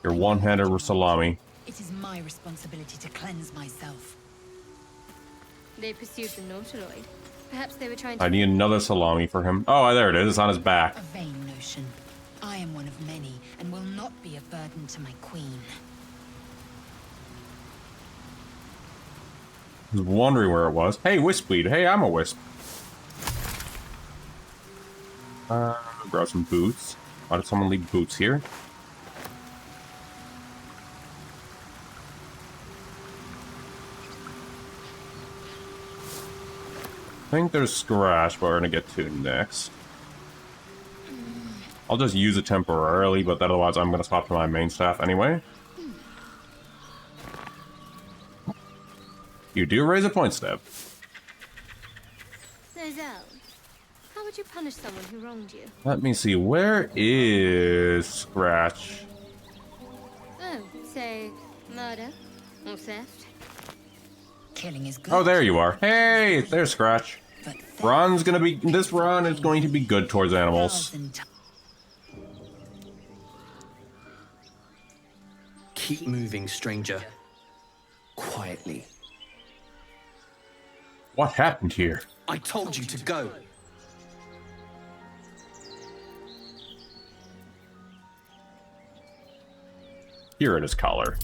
A: Your one-handed salami.
F: It is my responsibility to cleanse myself.
Q: They pursued the Nautiloid. Perhaps they were trying to.
A: I need another salami for him. Oh, there it is. It's on his back.
F: A vain notion. I am one of many, and will not be a burden to my queen.
A: I was wondering where it was. Hey, Wispweed. Hey, I'm a wisp. Grab some boots. Why did someone leave boots here? I think there's Scratch, but we're gonna get to next. I'll just use it temporarily, but otherwise I'm gonna swap to my main staff anyway. You do raise a point step.
Q: So, Zell, how would you punish someone who wronged you?
A: Let me see, where is Scratch?
Q: Oh, say, murder or theft?
F: Killing is good.
A: Oh, there you are. Hey, there's Scratch. This Ron is going to be good towards animals.
I: Keep moving, stranger. Quietly.
A: What happened here?
I: I told you to go.
A: Here it is, collar.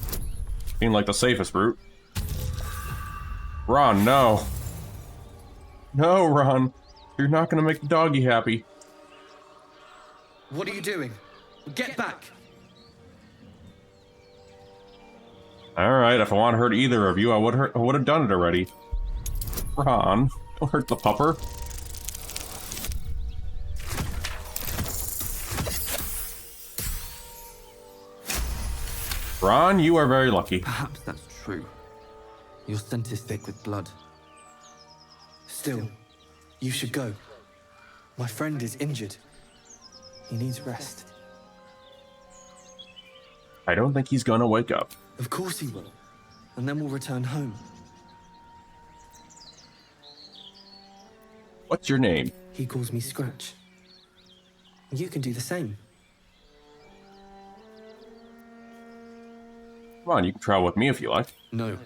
A: Seemed like the safest route. Ron, no. No, Ron. You're not gonna make the doggy happy.
I: What are you doing? Get back!
A: Alright, if I want to hurt either of you, I would have done it already. Ron, don't hurt the pupper. Ron, you are very lucky.
I: Perhaps that's true. Your scent is thick with blood. Still, you should go. My friend is injured. He needs rest.
A: I don't think he's gonna wake up.
I: Of course he will. And then we'll return home.
A: What's your name?
I: He calls me Scratch. You can do the same.
A: Come on, you can travel with me if you like.
I: No,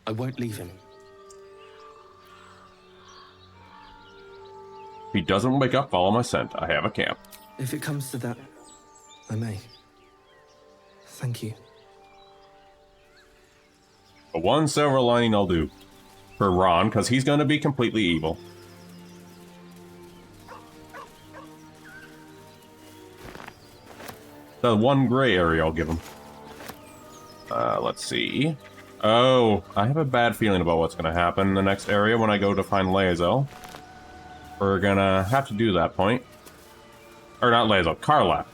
I: I won't leave him.
A: If he doesn't wake up, follow my scent. I have a camp.
I: If it comes to that, I may. Thank you.
A: But one silver lining I'll do. For Ron, because he's gonna be completely evil. The one gray area I'll give him. Let's see. Oh, I have a bad feeling about what's gonna happen in the next area when I go to find Lae'zel. We're gonna have to do that point. Or not Lae'zel, Karlach.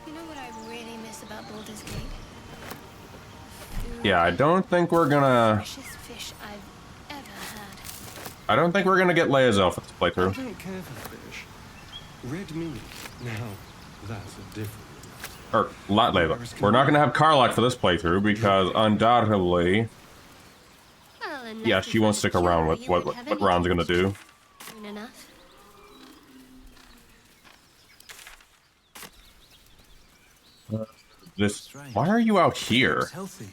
Q: You know what I really miss about Baldur's Gate?
A: Yeah, I don't think we're gonna...
Q: Freshest fish I've ever had.
A: I don't think we're gonna get Lae'zel for this playthrough.
O: I don't care for fish. Red meat. Now, that's a different...
A: Or, not Lae'zel. We're not gonna have Karlach for this playthrough because undoubtedly... Yeah, she won't stick around with what Ron's gonna do.
Q: Soon enough.
A: Why are you out here?
G: It's healthy,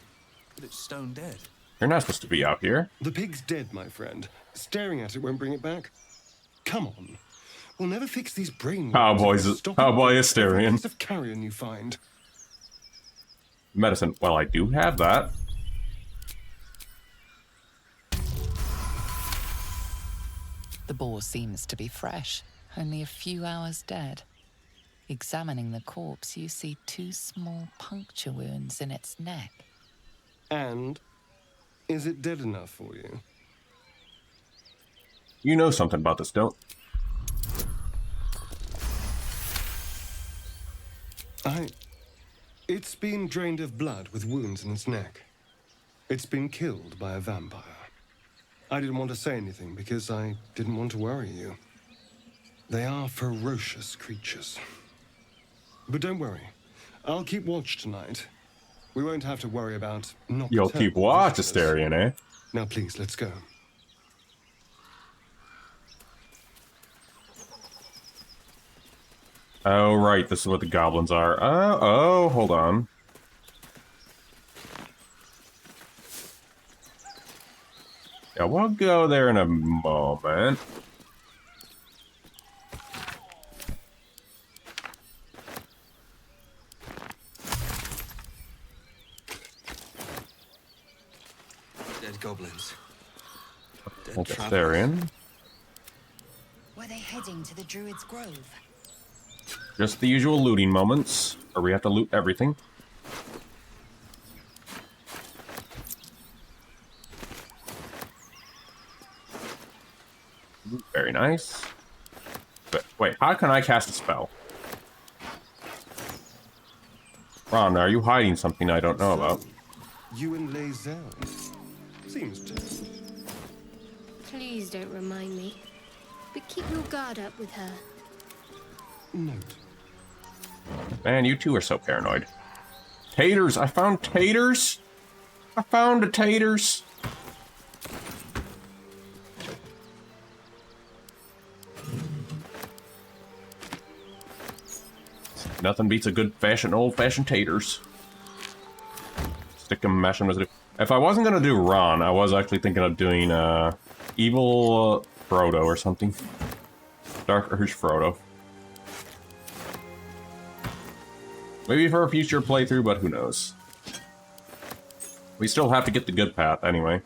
G: but it's stone dead.
A: You're not supposed to be out here.
O: The pig's dead, my friend. Staring at it won't bring it back. Come on. We'll never fix these brain...
A: Cowboy Asterion.
O: Piece of carrion you find.
A: Medicine. Well, I do have that.
E: The boar seems to be fresh, only a few hours dead. Examining the corpse, you see 2 small puncture wounds in its neck.
O: And? Is it dead enough for you?
A: You know something about this, don't?
O: It's been drained of blood with wounds in its neck. It's been killed by a vampire. I didn't want to say anything because I didn't want to worry you. They are ferocious creatures. But don't worry. I'll keep watch tonight. We won't have to worry about nocturnal
A: You'll keep watch,
O: visitors.
A: Asterion, eh?
O: Now, please, let's go.
A: Oh, right, this is what the goblins are. Oh, hold on. Yeah, we'll go there in a moment.
I: Dead goblins. Dead
A: Okay,
I: travelers.
A: Asterion.
F: Were they heading to the Druid's Grove?
A: Just the usual looting moments, where we have to loot everything. Very nice. But wait, how can I cast a spell? Ron, are you hiding something I don't know about?
O: You and Lae'zel. Seems to.
Q: Please don't remind me. But keep your guard up with her.
O: Note.
A: Man, you two are so paranoid. Taters! I found taters! I found the taters! Nothing beats a good fashioned old-fashioned taters. Stick 'em mashing with it. If I wasn't gonna do Ron, I was actually thinking of doing evil Frodo or something. Dark Urge Frodo. Maybe for a future playthrough, but who knows. We still have to get the good path anyway.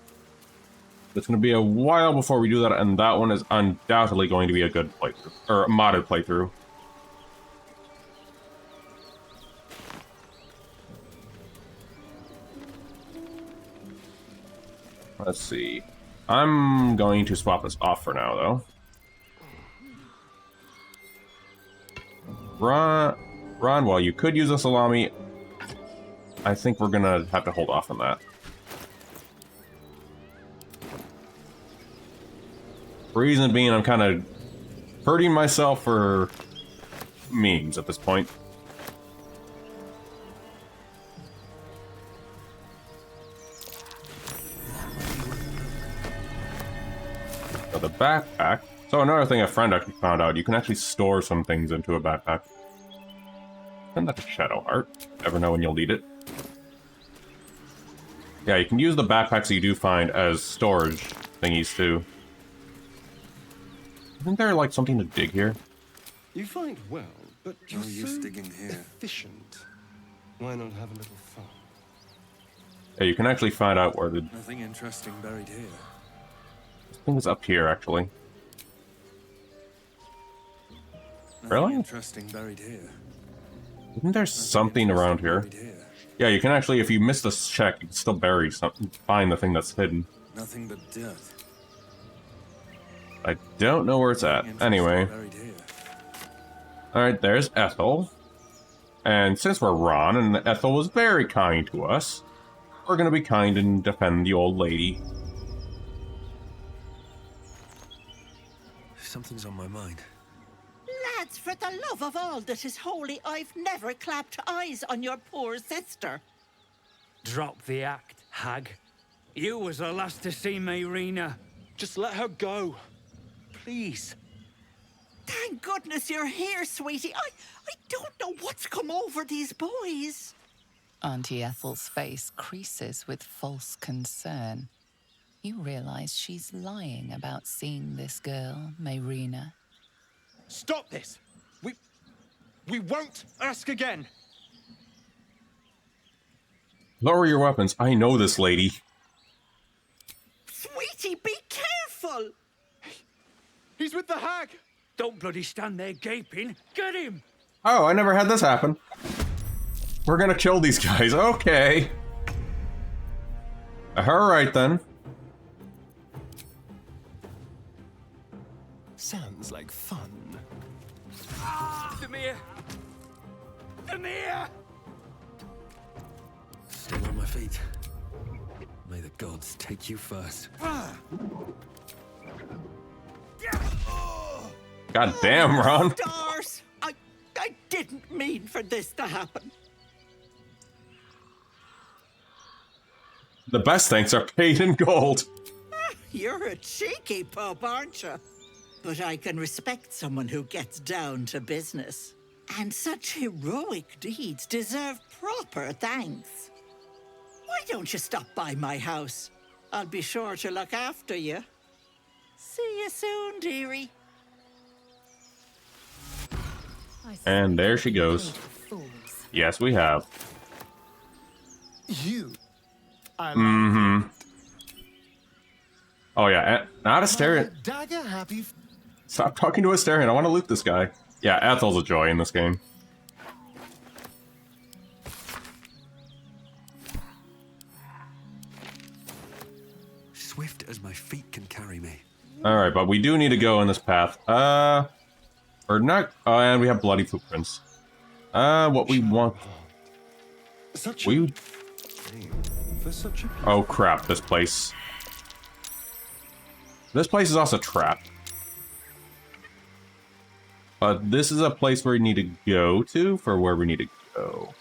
A: It's going to be a while before we do that, and that one is undoubtedly going to be a good playthrough. Or a modded playthrough. Let's see. I'm going to swap this off for now, though. Ron, while you could use a salami, I think we're gonna have to hold off on that. Reason being, I'm kind of hurting myself for memes at this point. So the backpack. So another thing a friend actually found out, you can actually store some things into a backpack. Send that to Shadowheart. Never know when you'll need it. Yeah, you can use the backpacks that you do find as storage thingies too. Isn't there like something to dig here?
O: You find well, but you're
I: No use
O: so
I: digging here.
O: efficient. Why not have a little fun?
A: Yeah, you can actually find out where the
I: Nothing interesting buried here.
A: thing is up here actually.
I: Nothing
A: Really?
I: interesting buried here.
A: Isn't there something around here? Yeah, you can actually, if you miss this check, you can still bury something, find the thing that's hidden.
I: Nothing but dirt.
A: I don't know where it's at. Anyway. Alright, there's Ethel. And since we're Ron, and Ethel was very kind to us, we're gonna be kind and defend the old lady.
I: Something's on my mind.
M: Lads, for the love of all that is holy, I've never clapped eyes on your poor sister.
P: Drop the act, hag. You was the last to see Mayrina.
T: Just let her go. Please.
M: Thank goodness you're here, sweetie. I don't know what's come over these boys.
E: Auntie Ethel's face creases with false concern. You realize she's lying about seeing this girl, Mayrina.
T: Stop this! We won't ask again!
A: Lower your weapons. I know this lady.
M: Sweetie, be careful!
T: He's with the hag!
P: Don't bloody stand there gaping. Get him!
A: Oh, I never had this happen. We're gonna kill these guys. Okay. Alright then.
G: Sounds like fun.
P: Demir! Demir!
G: Still on my feet. May the gods take you first.
A: God damn, Ron.
M: Stars! I didn't mean for this to happen.
A: The best thanks are paid in gold.
M: You're a cheeky pup, aren't you? But I can respect someone who gets down to business. And such heroic deeds deserve proper thanks. Why don't you stop by my house? I'll be sure to look after you. See you soon, dearie.
A: And there she goes. Yes, we have.
L: You.
A: Mm-hmm. Oh yeah, not Asterion.
L: Dagger happy.
A: Stop talking to Asterion. I want to loot this guy. Yeah, Ethel's a joy in this game.
U: Swift as my feet can carry me.
A: Alright, but we do need to go in this path. Or not. Oh, and we have bloody footprints. What we want. Oh crap, this place. This place is also trapped. But this is a place where we need to go to for where we need to go.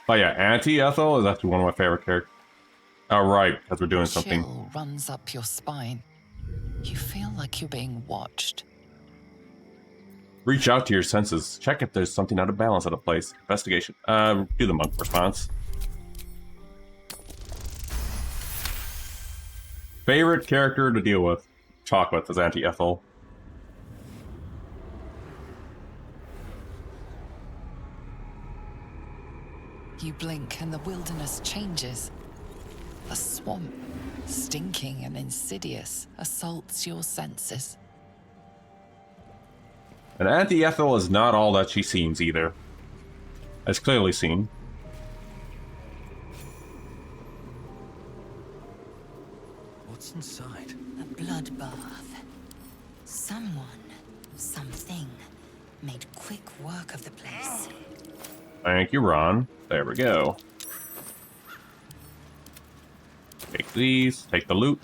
A: Oh yeah, Auntie Ethel is actually one of my favorite characters. Oh right, because we're doing something.
E: Chill runs up your spine. You feel like you're being watched.
A: Reach out to your senses. Check if there's something out of balance at a place. Investigation. Do the monk response. Favorite character to deal with, talk with, is Auntie Ethel.
E: You blink and the wilderness changes. A swamp, stinking and insidious, assaults your senses.
A: And Auntie Ethel is not all that she seems either. As clearly seen.
U: What's inside?
F: A bloodbath. Someone, something, made quick work of the place.
A: Thank you, Ron. There we go. Take these. Take the loot.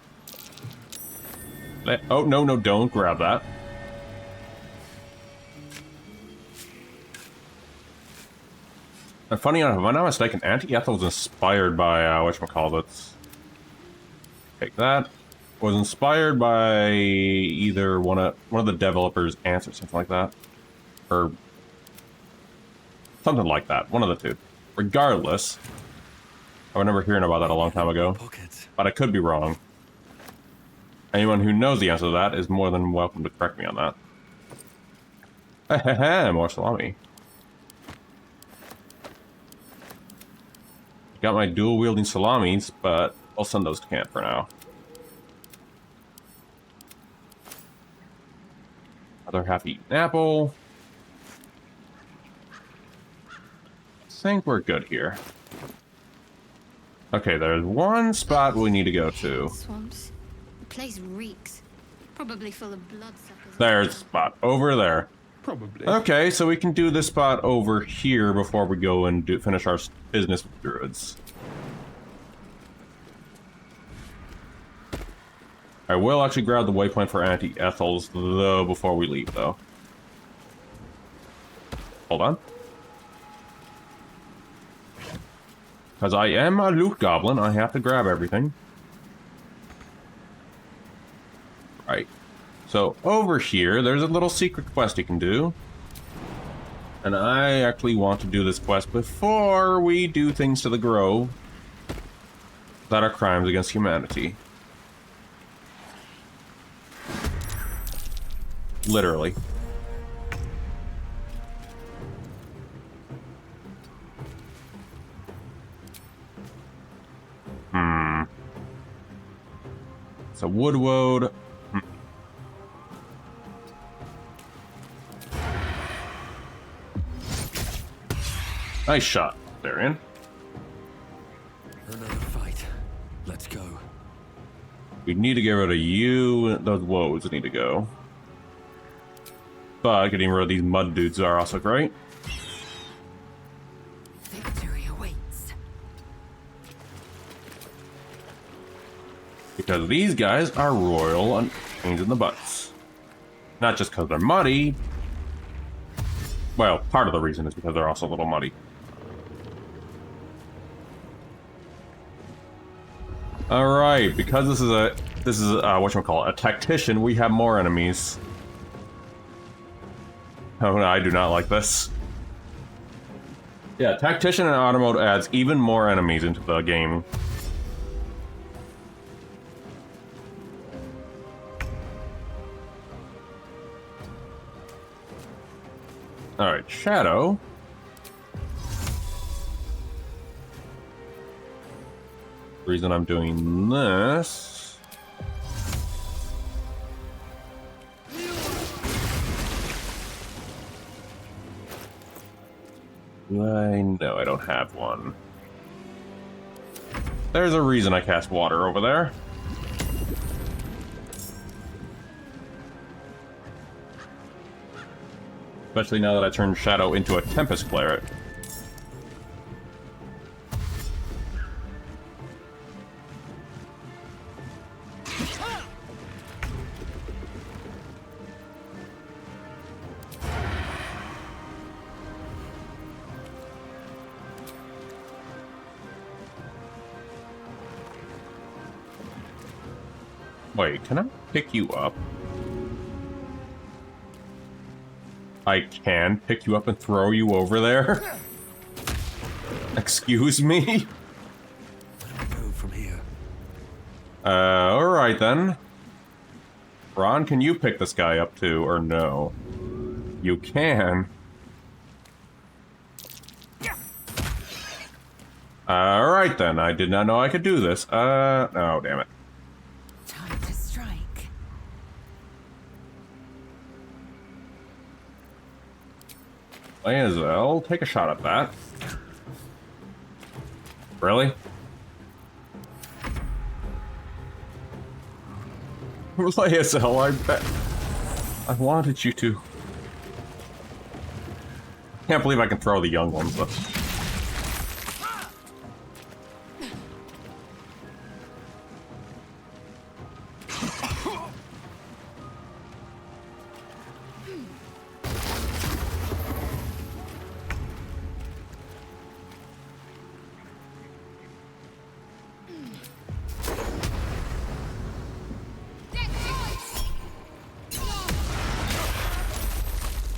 A: Oh, no, no, don't grab that. And funny enough, if I'm not mistaken, Auntie Ethel was inspired by, whatchamacallit. Take that. Was inspired by either one of the developers' ants or something like that. Or something like that. One of the two. Regardless, I remember hearing about that a long time ago. But I could be wrong. Anyone who knows the answer to that is more than welcome to correct me on that. Hehehe, more salami. Got my dual-wielding salamis, but I'll send those to camp for now. Another half-eaten apple. I think we're good here. Okay, there's one spot we need to go to.
D: Swamps. The place reeks. Probably full of bloodsuckers.
A: There's a spot over there.
O: Probably.
A: Okay, so we can do this spot over here before we go and finish our business with druids. I will actually grab the waypoint for Auntie Ethel's, though, before we leave, though. Hold on. Because I am a loot goblin, I have to grab everything. Right. So, over here, there's a little secret quest you can do. And I actually want to do this quest before we do things to the grove that are crimes against humanity. Literally. It's a wood. Nice shot, Darian.
U: Another fight. Let's go.
A: We need to get rid of you. Those woes need to go. But getting rid of these mud dudes are also great.
F: Victory awaits.
A: Because these guys are royal and pains in the butts. Not just because they're muddy. Well, part of the reason is because they're also a little muddy. Alright, because this is whatchamacallit, a tactician, we have more enemies. Oh no, I do not like this. Yeah, tactician and auto mode adds even more enemies into the game. Alright, Shadow. Reason I'm doing this. No, I don't have one. There's a reason I cast water over there. Especially now that I turned Shadow into a Tempest Cleric. Wait, can I pick you up? I can pick you up and throw you over there? Excuse me?
G: Where do we go from here?
A: Alright then. Ron, can you pick this guy up too, or no? You can. Alright then, I did not know I could do this. Oh, damn it.
F: Time to strike.
A: May as well take a shot at that. Really? May as well, I bet. I wanted you to. Can't believe I can throw the young ones, though.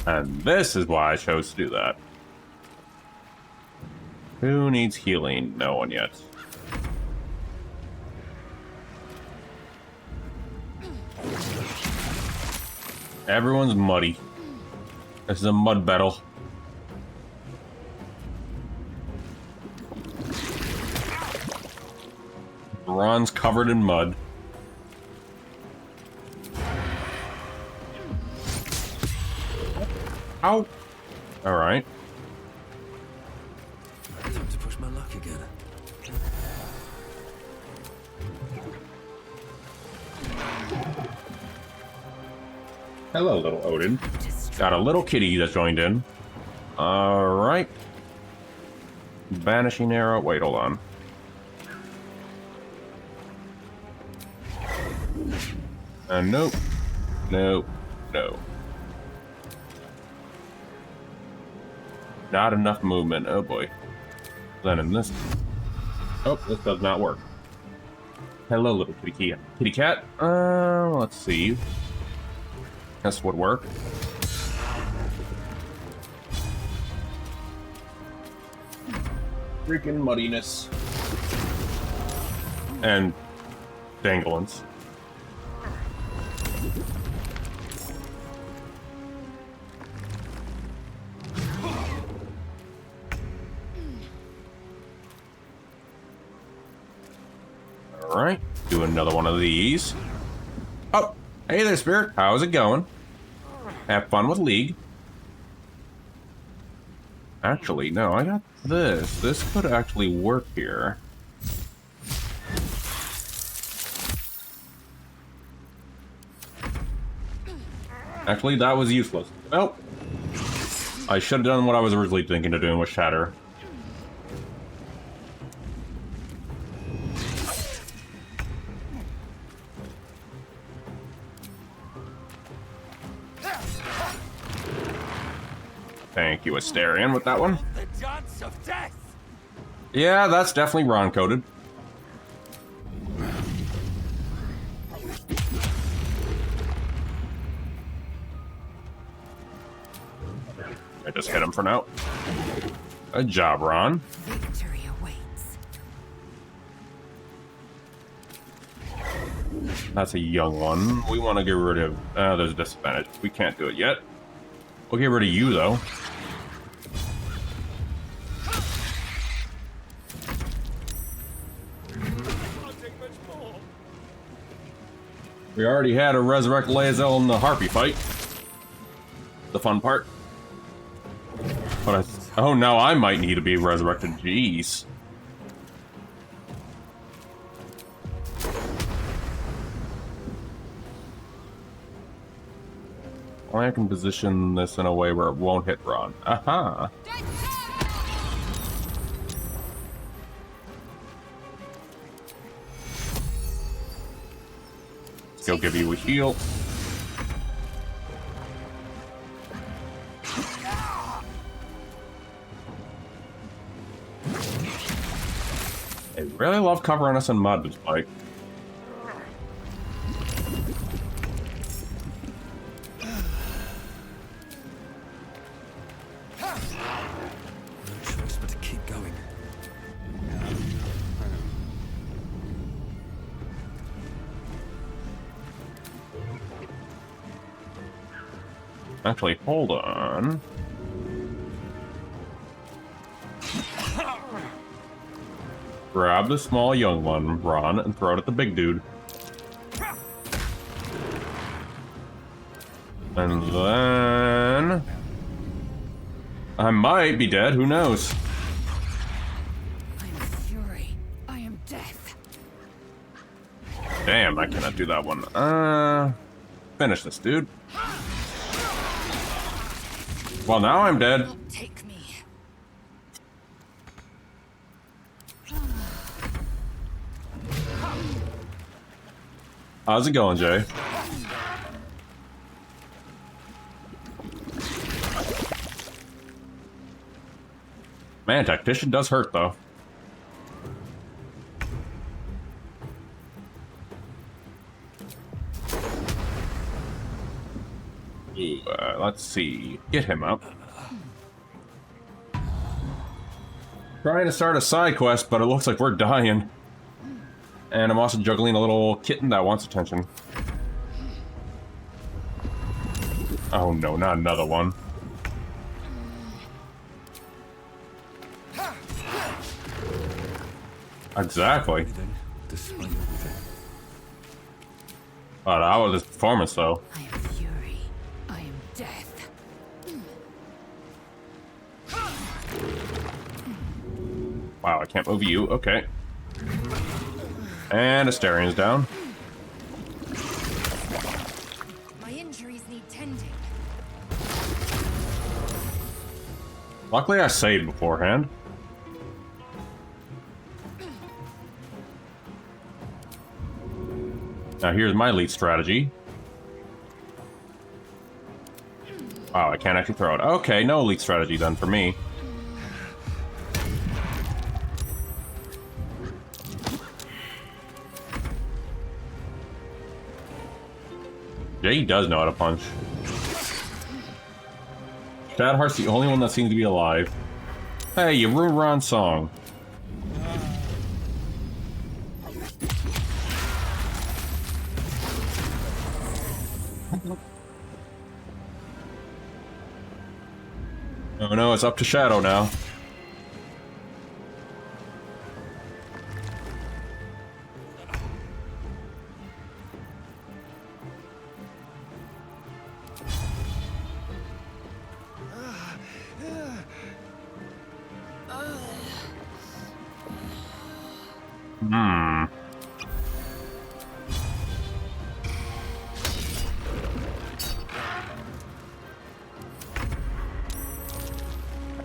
A: And this is why I chose to do that. Who needs healing? No one yet. Everyone's muddy. This is a mud battle. Ron's covered in mud. Ow! Alright.
G: Time to push my luck again.
A: Hello, little Odin. Got a little kitty that joined in. Alright. Vanishing arrow. Wait, hold on. Nope. Nope. No. Not enough movement. Oh boy. Then in this. Oh, this does not work. Hello, little kitty cat. Let's see. This would work. Freaking muddiness. And danglance. Alright, do another one of these. Oh, hey there, Spirit. How's it going? Have fun with League. Actually, no, I got this. This could actually work here. Actually, that was useless. Oh! I should have done what I was originally thinking of doing with Shatter. Thank you, Asterion, with that one.
R: The dance of death.
A: Yeah, that's definitely Ron coded. just hit him for now. Good job, Ron.
F: Victory awaits.
A: That's a young one. We want to get rid of... there's a disadvantage. We can't do it yet. We'll get rid of you, though. We already had a resurrect Lae'zel in the Harpy fight. The fun part. But oh, now I might need to be resurrected. Jeez. I can position this in a way where it won't hit Ron. Aha! He'll give you a heal. They really love covering us in mud, this bike. Actually, hold on. Grab the small young one, Ron, and throw it at the big dude. And then... I might be dead, who knows?
F: I am fury. I am death.
A: Damn, I cannot do that one. Finish this, dude. Well, now I'm dead.
F: Take me.
A: How's it going, Jay? Man, Tactician does hurt, though. Ooh, let's see. Get him up. Trying to start a side quest, but it looks like we're dying. And I'm also juggling a little kitten that wants attention. Oh no, not another one. Exactly. Wow, that was his performance, though.
F: I am fury. I am death.
A: Wow, I can't move you. Okay. And Asterian's down.
F: My injuries need tending.
A: Luckily, I saved beforehand. Now here's my lead strategy. Wow, I can't actually throw it. Okay, no lead strategy then for me. Jay does know how to punch. Shadheart's the only one that seems to be alive. Hey, you ruined Ron's song. Oh no, it's up to Shadow now.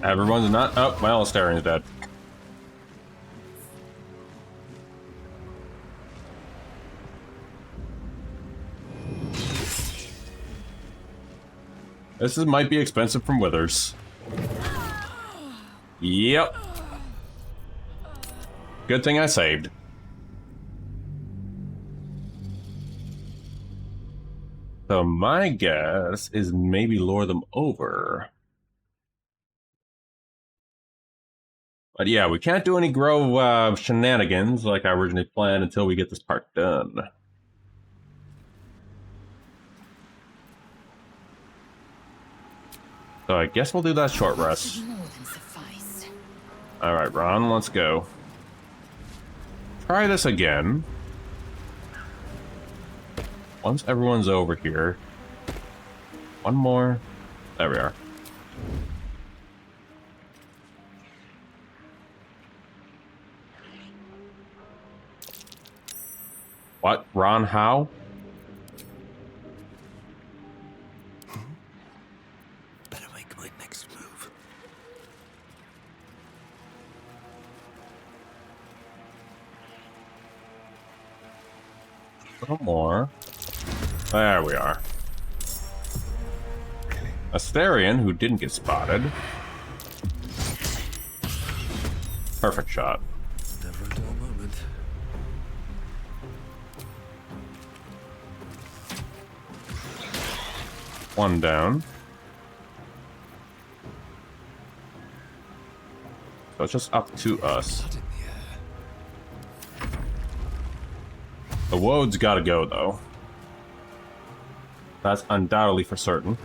A: Everyone's not... Oh, well, Asterian's dead. Might be expensive from Withers. Yep. Good thing I saved. So my guess is maybe lure them over. But yeah, we can't do any Grove shenanigans like I originally planned until we get this part done. So I guess we'll do that short rest. Alright, Ron, let's go. Try this again. Once everyone's over here. One more. There we are. What? Ron, how?
L: Better make my next move.
A: A little more. There we are. Asterion, who didn't get spotted. Perfect shot.
L: Never a dull moment.
A: One down. So it's just up to us. The Woad's gotta go, though. That's undoubtedly for certain.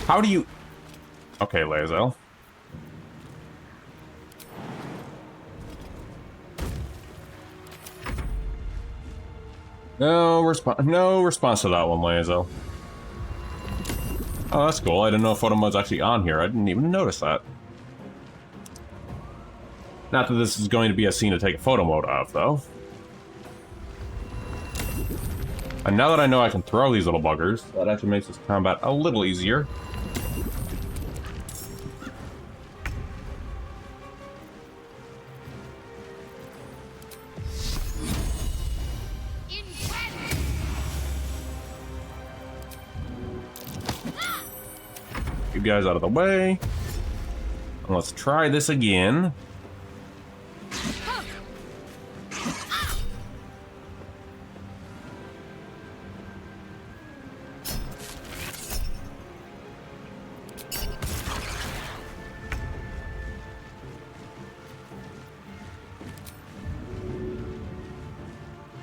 A: How do you... Okay, Lae'zel. No response to that one, Lae'zel. Oh, that's cool. I didn't know photo mode's actually on here. I didn't even notice that. Not that this is going to be a scene to take a photo mode of, though. And now that I know I can throw these little buggers, that actually makes this combat a little easier. You guys out of the way. And let's try this again.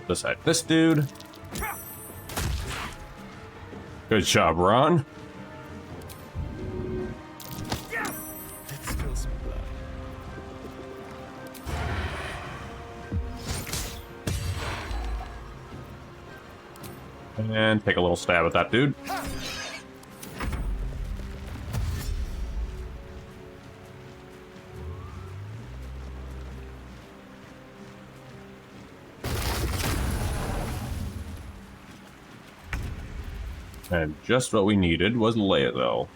A: Let's hit this dude. Good job, Ron. And take a little stab at that dude. And just what we needed was Lae'zel.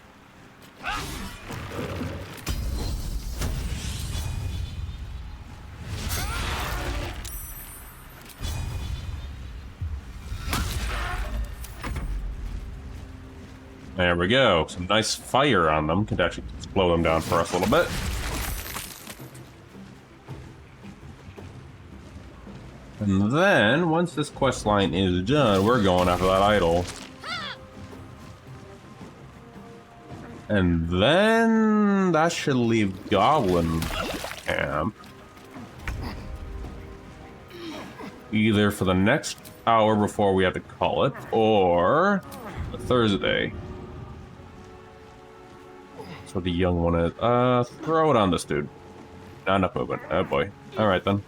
A: There we go. Some nice fire on them. Could actually slow them down for us a little bit. And then, once this quest line is done, we're going after that idol. And then that should leave Goblin Camp either for the next hour before we have to call it, or Thursday. That's what the young one is. Throw it on this dude. Not enough movement. Oh boy. Alright then.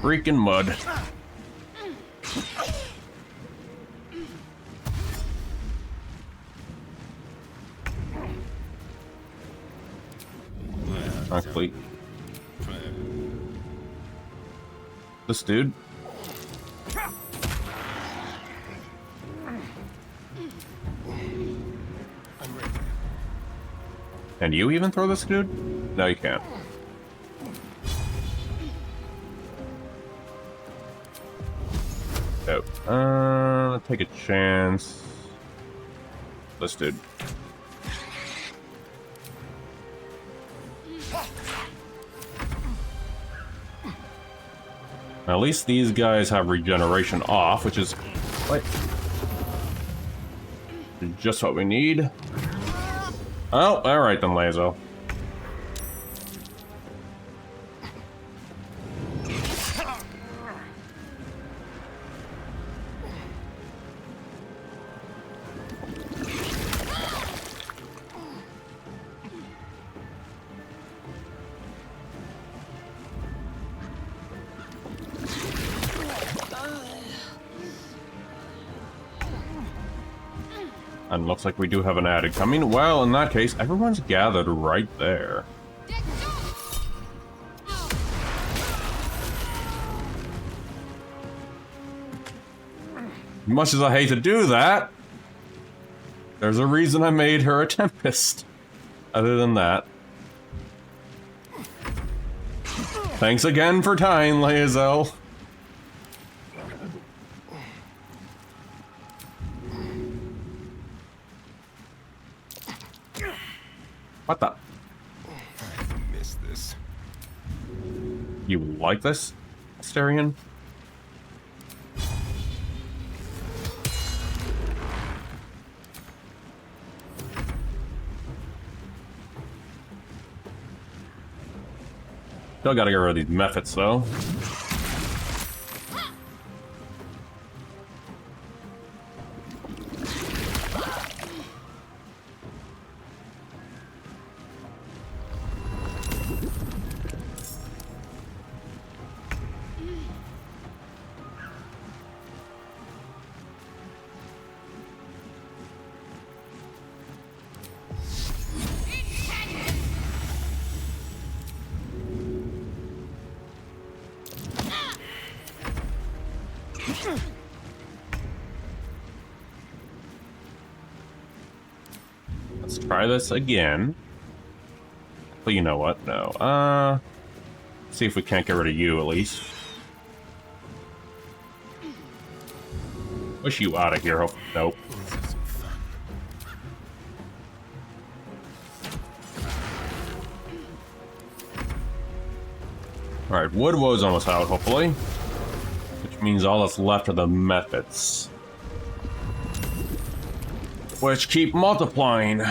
A: Freaking mud. Actually, this dude. Can you even throw this dude? No, you can't. Oh, take a chance. This dude. At least these guys have regeneration off, which is like just what we need. Oh, alright then, Lazo. And looks like we do have an addict coming. Well, in that case, everyone's gathered right there. Much as I hate to do that, there's a reason I made her a Tempest. Other than that. Thanks again for tying, Lae'zel. What the?
O: I missed this.
A: You like this, Asterion? Still gotta get rid of these methods, though. Let's try this again. But you know what? No. See if we can't get rid of you at least. Wish you out of here. Nope. Alright, Wood Woe's almost out, hopefully. Which means all that's left are the methods. Which keep multiplying.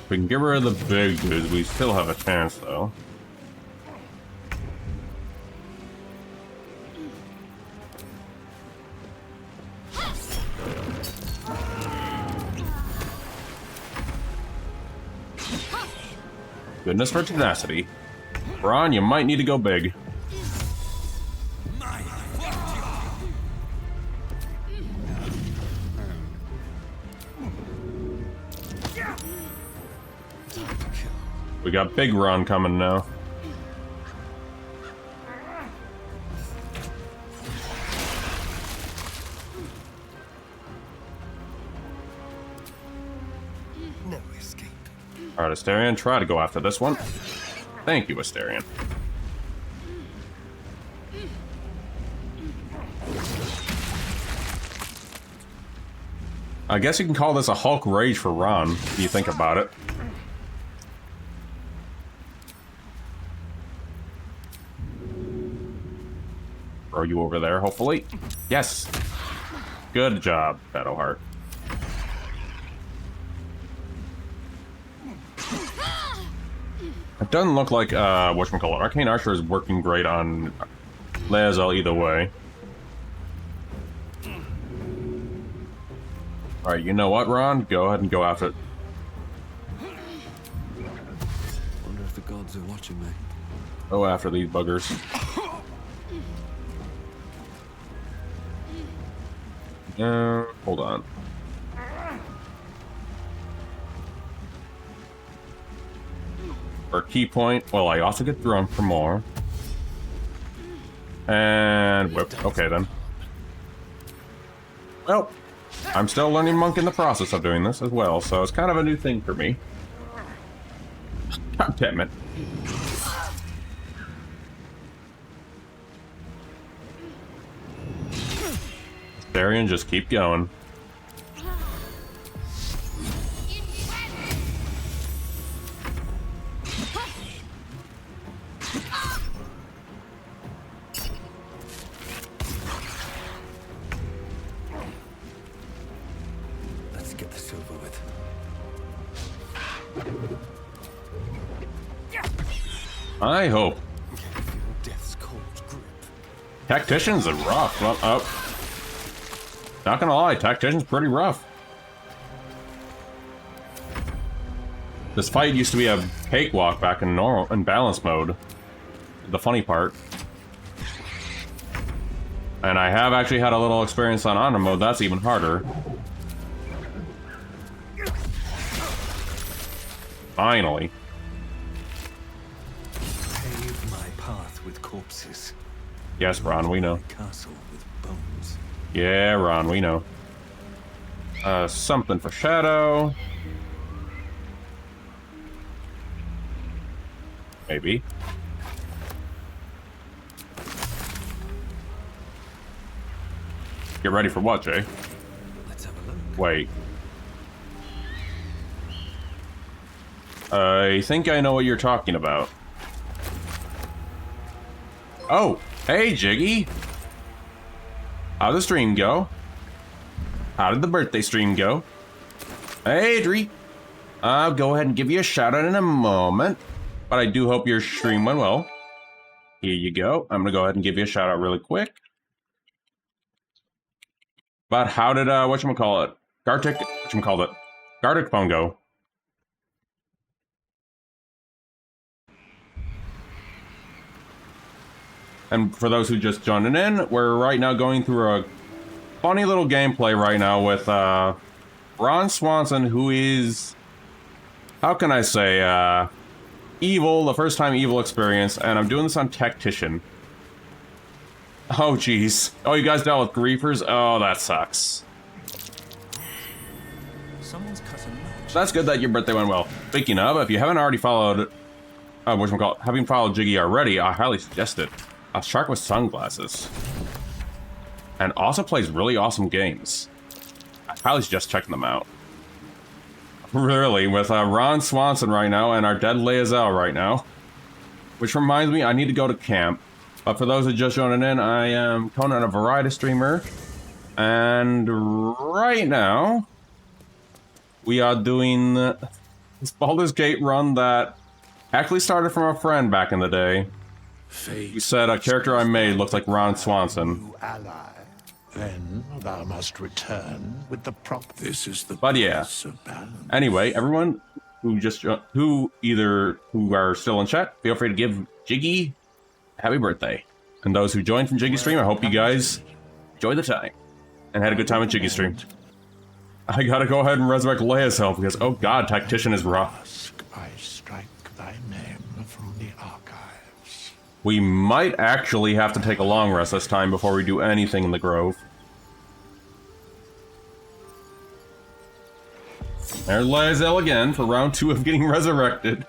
A: We can get rid of the big dudes, we still have a chance though. Goodness for tenacity. Ron, you might need to go big. We got big Ron coming now.
O: No escape.
A: Alright, Asterion, try to go after this one. Thank you, Asterion. I guess you can call this a Hulk Rage for Ron, if you think about it. Throw you over there, hopefully. Yes! Good job, Shadowheart. It doesn't look like, whatchamacallit, Arcane Archer is working great on Lae'zel either way. Alright, you know what, Ron? Go ahead and go after it.
G: Wonder if the gods are watching me.
A: Go after these buggers. Hold on. For a key point, well, I also get thrown for more. And whip. Okay, then. Well, I'm still learning Monk in the process of doing this as well, so it's kind of a new thing for me. God damn it. Astarion, just keep going.
G: Let's get this over with.
A: I hope.
G: Death's cold grip.
A: Tacticians are rough. Well, not gonna lie, Tactician's pretty rough. This fight used to be a cakewalk back in normal and balance mode. The funny part. And I have actually had a little experience on honor mode. That's even harder. Finally.
G: Pave my path with corpses.
A: Yes, Ron, we know.
G: Castle with bones.
A: Yeah, Ron, we know. Something for Shadow. Maybe. Get ready for what, Jay?
G: Let's have a look.
A: Wait. I think I know what you're talking about. Oh, hey, Jiggy. How'd the stream go? How did the birthday stream go? Hey, Dree. I'll go ahead and give you a shout out in a moment, but I do hope your stream went well. Here you go. I'm gonna go ahead and give you a shout out really quick. But how did whatchamacallit? Gartic phone go? And for those who just joining in, we're right now going through a funny little gameplay right now with Ron Swanson, who is, how can I say, evil, the first time evil experience, and I'm doing this on Tactician. Oh jeez. Oh, you guys dealt with griefers? Oh, that sucks.
G: Someone's cut a notch.
A: That's good that your birthday went well. Speaking of, if you haven't already followed, having followed Jiggy already, I highly suggest it. A shark with sunglasses. And also plays really awesome games. I highly suggest checking them out. Really, with Ron Swanson right now and our dead Lae'zel right now. Which reminds me, I need to go to camp. But for those who just joining in, I am Conan, a variety streamer. And right now, we are doing this Baldur's Gate run that actually started from a friend back in the day. He said a character I made looked like Ron Swanson.
L: Ally. Then thou must return with the prop. This is the
A: But yeah.
L: price of balance.
A: Anyway, everyone who who are still in chat, feel free to give Jiggy happy birthday. And those who joined from Jiggy Stream, I hope you guys enjoyed the time and had a good time at Jiggy Stream. I gotta go ahead and resurrect Lae'zel because, oh god, Tactician is rough.
L: I strike thy name from the archives.
A: We might actually have to take a long rest this time before we do anything in the Grove. There's Lae'zel again for round 2 of getting resurrected.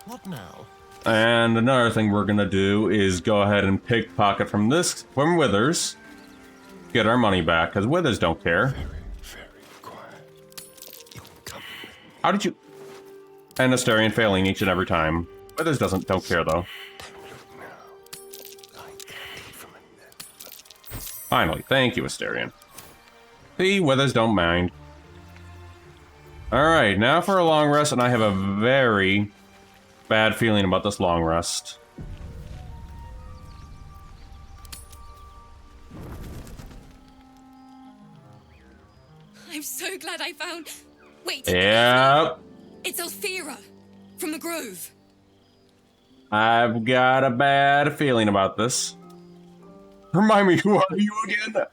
G: What now?
A: And another thing we're gonna do is go ahead and pickpocket from Withers. Get our money back, because Withers don't care. How did you... And Astarion failing each and every time. Withers don't care, though. Finally, thank you, Astarion. See, Withers don't mind. Alright, now for a long rest, and I have a very bad feeling about this long rest.
C: I'm so glad I found... Wait.
A: Yep.
C: It's Althera from the Grove.
A: I've got a bad feeling about this. Remind me, who are you again?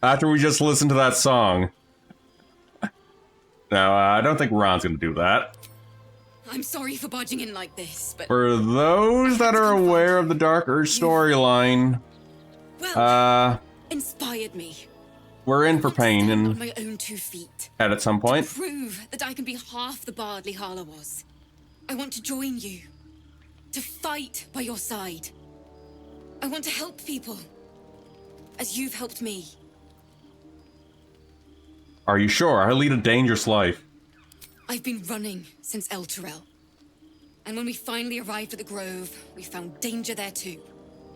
A: After we just listened to that song. No, I don't think Ron's gonna do that.
C: I'm sorry for barging in like this, but...
A: For those that are aware of the Dark Urge storyline,
C: inspired me.
A: We're in for pain
C: On
A: and
C: my own 2 feet.
A: at some point.
C: Prove that I can be half the bard Lihala was. I want to join you. To fight by your side. I want to help people. as you've helped me.
A: Are you sure? I lead a dangerous life.
C: I've been running since El Terrell. And when we finally arrived at the Grove, we found danger there too.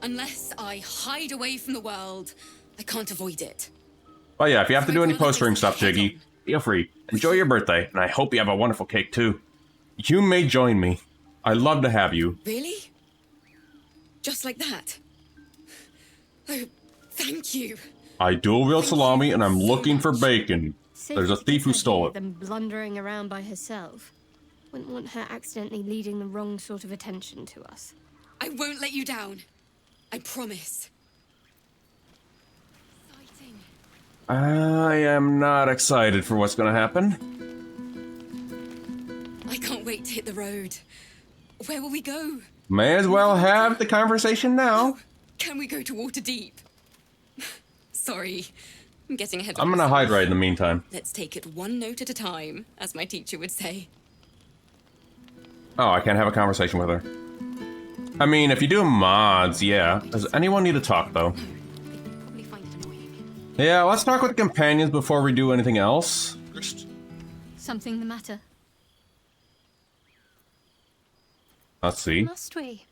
C: Unless I hide away from the world, I can't avoid it.
A: Well, yeah, if you have to do any post-ring stuff, Jiggy, feel free. Enjoy your birthday, and I hope you have a wonderful cake too. You may join me. I'd love to have you.
C: Really? Just like that? Oh, thank you.
A: I dual-wield salami, and I'm looking for bacon. There's a thief who stole it.
B: Than blundering around by herself. Wouldn't want her accidentally leading the wrong sort of attention to us.
C: I won't let you down. I promise.
A: I am not excited for what's going to happen.
C: I can't wait to hit the road. Where will we go?
A: May as well have the conversation now.
C: Can we go to Waterdeep? Sorry, I'm getting ahead of
A: I'm going to hide right in the meantime.
C: Let's take it one note at a time, as my teacher would say.
A: Oh, I can't have a conversation with her. I mean, if you do mods, yeah. Does anyone need to talk, though? Yeah, let's talk with the companions before we do anything else.
B: Something the matter?
A: Let's see.
B: Must we?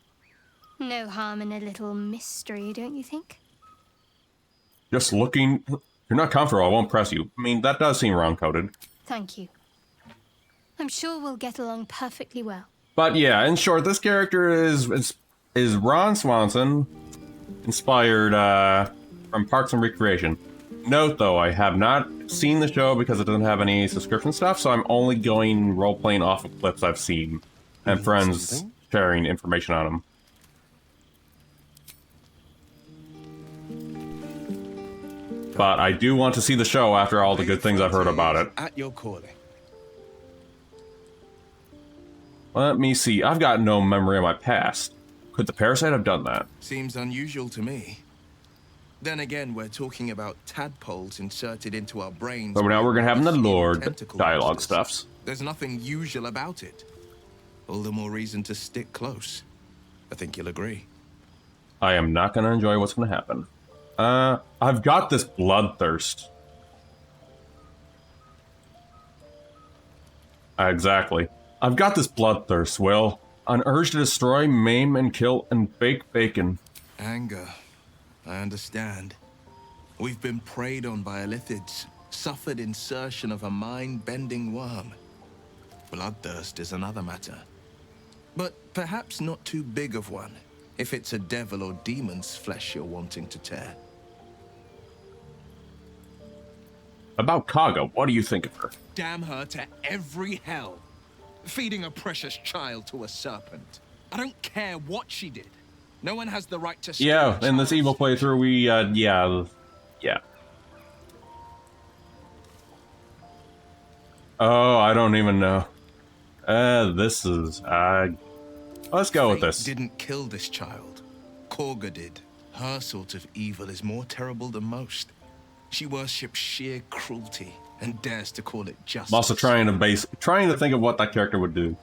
B: No harm in a little mystery, don't you think?
A: Just looking... If you're not comfortable, I won't press you. I mean, that does seem wrong-coded.
B: Thank you. I'm sure we'll get along perfectly well.
A: But yeah, in short, this character is Ron Swanson, inspired from Parks and Recreation. Note, though, I have not seen the show because it doesn't have any subscription stuff, so I'm only going role-playing off of clips I've seen and friends sharing information on them. But I do want to see the show after all the good things I've heard about it.
H: At your calling.
A: Let me see. I've got no memory of my past. Could the parasite have done that?
G: Seems unusual to me. Then again, we're talking about tadpoles inserted into our brains.
A: So now we're gonna have the Lord dialogue stuffs.
G: There's nothing usual about it. All the more reason to stick close. I think you'll agree.
A: I am not gonna enjoy what's gonna happen. I've got this bloodthirst. Exactly. I've got this bloodthirst, Will. An urge to destroy, maim, and kill, and bake bacon.
G: Anger. I understand. We've been preyed on by illithids, suffered insertion of a mind-bending worm. Bloodthirst is another matter. But perhaps not too big of one, if it's a devil or demon's flesh you're wanting to tear.
A: About Kaga, what do you think of her?
G: Damn her to every hell. Feeding a precious child to a serpent. I don't care what she did. No one has the right to...
A: Yeah, in this evil playthrough, we, yeah. Oh, I don't even know. This is, let's go with this.
G: Didn't kill this child. Korga did. Her sort of evil is more terrible than most. She worships sheer cruelty and dares to call it justice.
A: I'm also trying to think of what that character would do.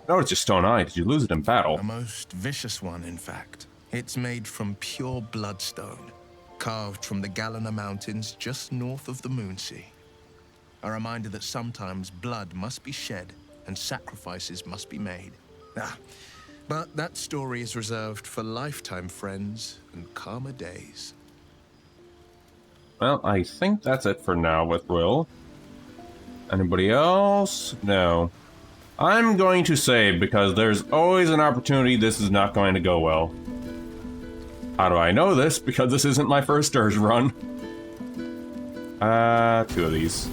A: No, it's your stone eye. Did you lose it in battle?
G: A most vicious one, in fact. It's made from pure bloodstone, carved from the Galena Mountains just north of the Moonsea. A reminder that sometimes blood must be shed and sacrifices must be made. But that story is reserved for lifetime friends and calmer days.
A: Well, I think that's it for now with Will. Anybody else? No. I'm going to save because there's always an opportunity this is not going to go well. How do I know this? Because this isn't my first Dirge run. 2 of these.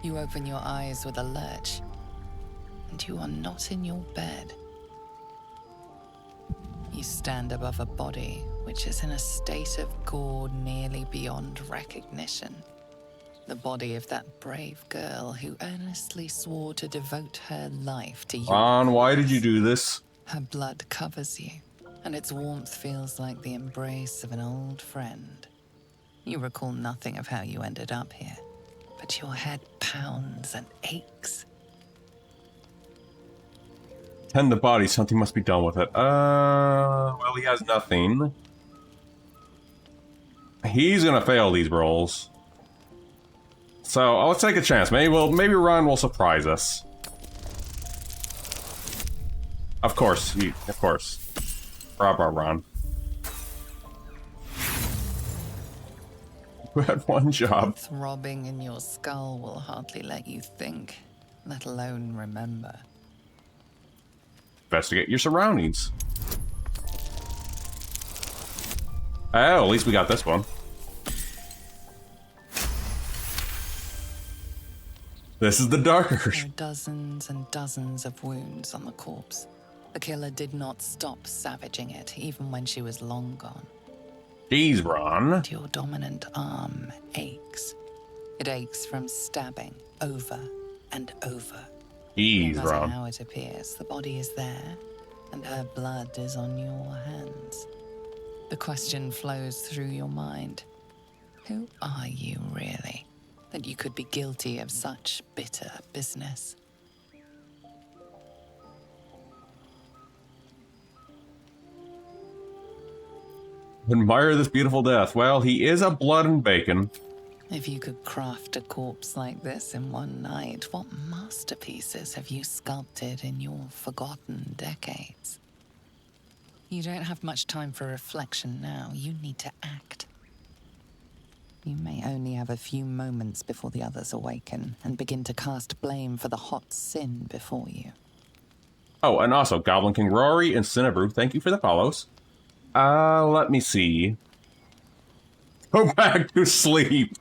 E: You open your eyes with a lurch, and you are not in your bed. You stand above a body which is in a state of gore nearly beyond recognition. The body of that brave girl who earnestly swore to devote her life to you.
A: Ron, why did you do this?
E: Her blood covers you, and its warmth feels like the embrace of an old friend. You recall nothing of how you ended up here, but your head pounds and aches.
A: Tend the body, something must be done with it. Well, he has nothing. He's gonna fail these rolls. So, let's take a chance. Maybe Ron will surprise us. Of course, of course. Bravo, Ron. You had one job.
E: Throbbing in your skull will hardly let you think, let alone remember.
A: Investigate your surroundings. Oh, at least we got this one. This is the darker.
E: There are dozens and dozens of wounds on the corpse. The killer did not stop savaging it, even when she was long gone.
A: Jeez, Ron.
E: And your dominant arm aches. It aches from stabbing over and over.
A: Jeez,
E: No matter
A: Ron.
E: how it appears, the body is there, and her blood is on your hands. The question flows through your mind. Who are you, really, that you could be guilty of such bitter business?
A: Admire this beautiful death. Well, he is a blood and bacon.
E: If you could craft a corpse like this in one night, what masterpieces have you sculpted in your forgotten decades? You don't have much time for reflection now. You need to act. You may only have a few moments before the others awaken and begin to cast blame for the hot sin before you.
A: Oh, and also, Goblin King Rory and Cinnabrew, thank you for the follows. Let me see. Go back to sleep.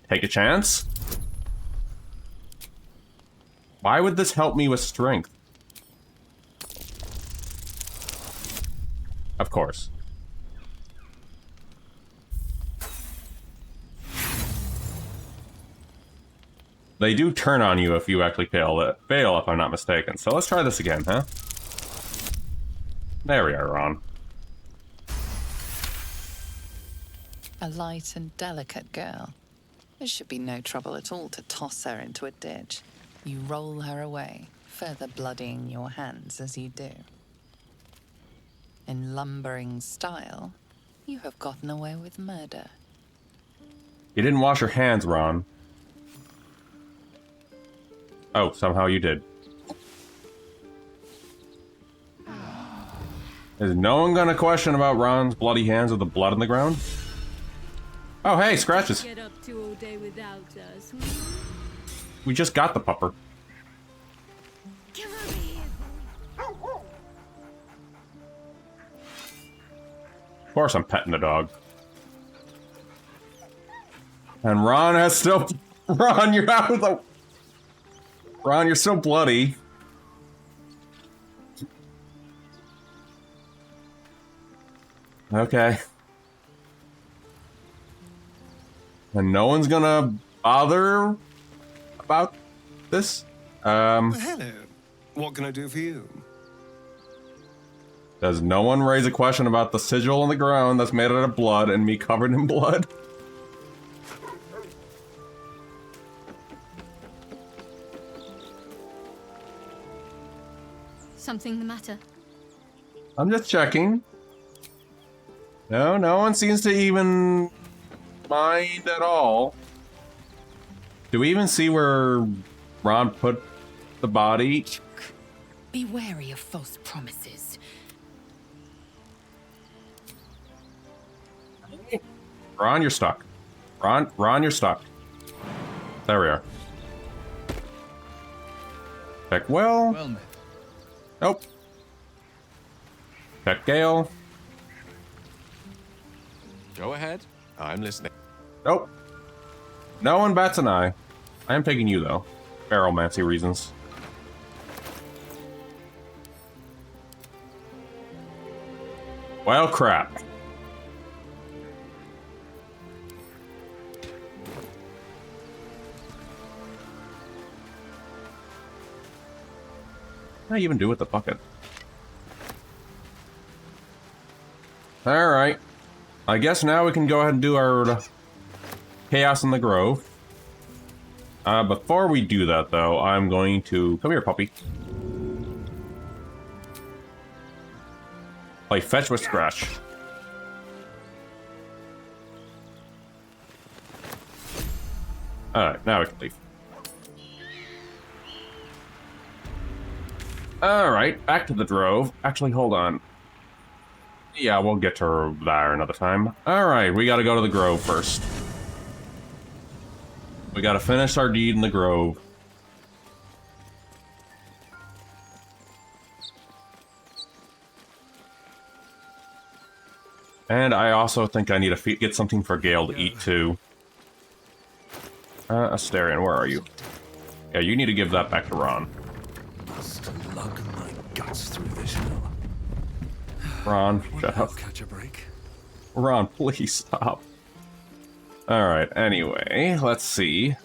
A: Take a chance? Why would this help me with strength? Of course. They do turn on you if you actually fail, if I'm not mistaken. So let's try this again, huh? There we are, Ron.
E: A light and delicate girl. It should be no trouble at all to toss her into a ditch. You roll her away, further bloodying your hands as you do. In lumbering style, you have gotten away with murder.
A: You didn't wash your hands, Ron. Oh, somehow you did. Is no one gonna question about Ron's bloody hands with the blood on the ground? Oh, hey, scratches.
Q: Get up to all day without us.
A: We just got the pupper.
Q: Come over here.
A: Of course I'm petting the dog. And Ron has still... Ron, you're out of the... Ron, you're so bloody. Okay. And no one's gonna bother about this?
O: Hello. What can I do for you?
A: Does no one raise a question about the sigil on the ground that's made out of blood and me covered in blood?
B: Something the matter?
A: I'm just checking. No, no one seems to even mind at all. Do we even see where Ron put the body?
F: Be wary of false promises.
A: Ron, you're stuck. Ron, you're stuck. There we are. Check well.
N: Well met.
A: Nope. Check Gale.
N: Go ahead. I'm listening.
A: Nope. No one bats an eye. I am taking you, though. Baromancy reasons. Well, crap. What do I even do with the bucket? Alright. I guess now we can go ahead and do our Chaos in the Grove. Before we do that, though, I'm going to... Come here, puppy. Play fetch with Scratch. Alright, now we can leave. Alright, back to the drove. Actually, hold on. Yeah, we'll get to there another time. Alright, we gotta go to the grove first. We gotta finish our deed in the grove. And I also think I need to get something for Gale to eat, too. Asterion, where are you? Yeah, you need to give that back to Ron.
L: Must lug my guts through this hell.
A: Ron, shut up.
L: Catch a break.
A: Ron, please stop. Alright, anyway, let's see.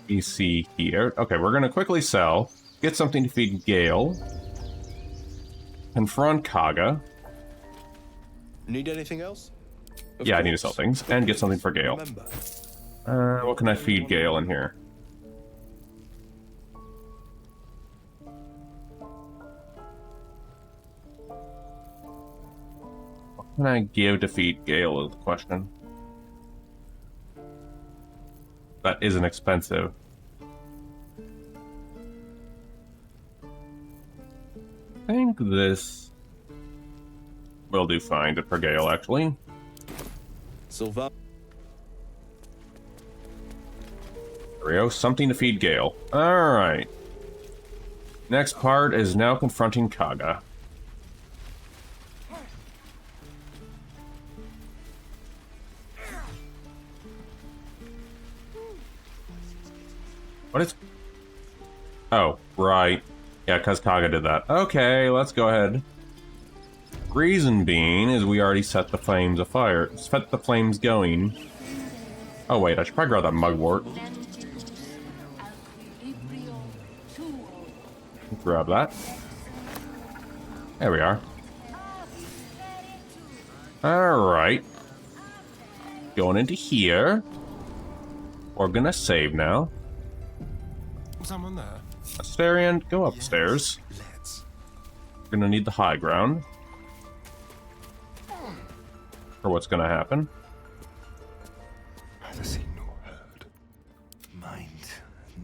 A: You see here. Okay, we're gonna quickly sell. Get something to feed Gale. Confront Kaga.
H: Need anything else?
A: I need to sell things. And get something for Gale. What can I feed Gale in here? What can I give to feed Gale is the question. That isn't expensive. I think this will do fine for Gale, actually.
H: Silva.
A: There we go. Something to feed Gale. Alright. Next part is now confronting Kaga. What is... Oh, right. Yeah, because Kaga did that. Okay, let's go ahead. Reason being is we already set the flames afire. Set the flames going. Oh wait, I should probably grab that mugwort. Grab that. There we are. Alright. Going into here. We're gonna save now.
H: Someone there.
A: Asterion, go upstairs. We're gonna need the high ground. For what's gonna happen.
L: Neither seen nor heard. Mind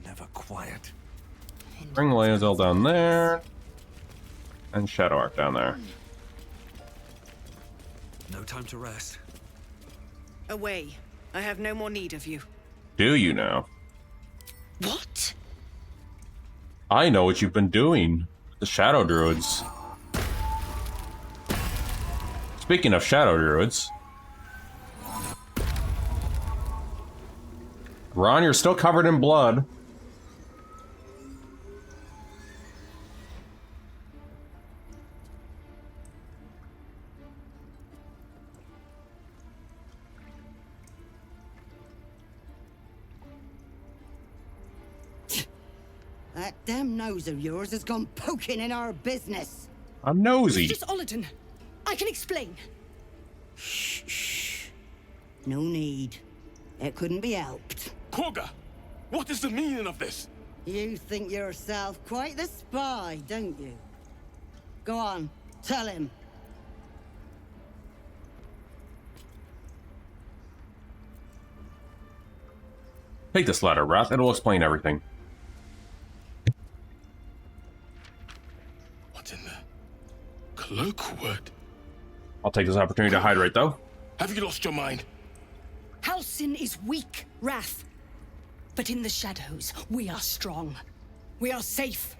L: never quiet.
A: Bring Laezel down there. And Shadow Arc down there.
U: No time to rest.
R: Away. I have no more need of you.
A: Do you now?
R: What?
A: I know what you've been doing. The Shadow Druids. Speaking of Shadow Druids. Ron, you're still covered in blood.
K: That damn nose of yours has gone poking in our business.
A: I'm nosy.
R: Just Olladin. I can explain.
K: Shh. No need. It couldn't be helped.
L: Koga, what is the meaning of this?
K: You think yourself quite the spy, don't you? Go on, tell him.
A: Take this letter, Wrath. It'll explain everything.
L: What's in the cloakwood?
A: I'll take this opportunity to hydrate, though.
L: Have you lost your mind?
R: Halsin is weak, Wrath. But in the shadows, we are strong. We are safe.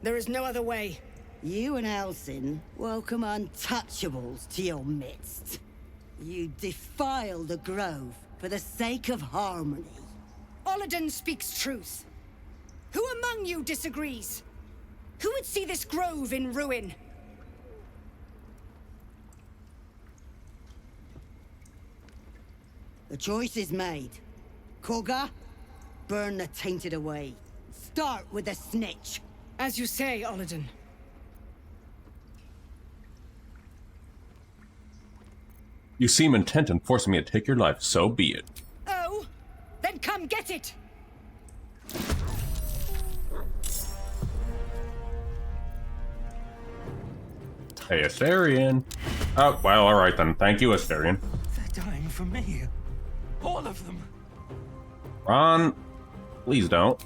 R: There is no other way.
K: You and Halsin welcome untouchables to your midst. You defile the grove for the sake of harmony.
R: Olladin speaks truth. Who among you disagrees? Who would see this grove in ruin?
K: The choice is made. Koga, burn the tainted away. Start with the snitch.
R: As you say, Olladin.
A: You seem intent on forcing me to take your life, so be it.
R: Oh, then come get it!
A: Hey, Astarion. Oh, well, alright then. Thank you, Astarion.
U: They're dying for me. All of them.
A: Ron, please don't.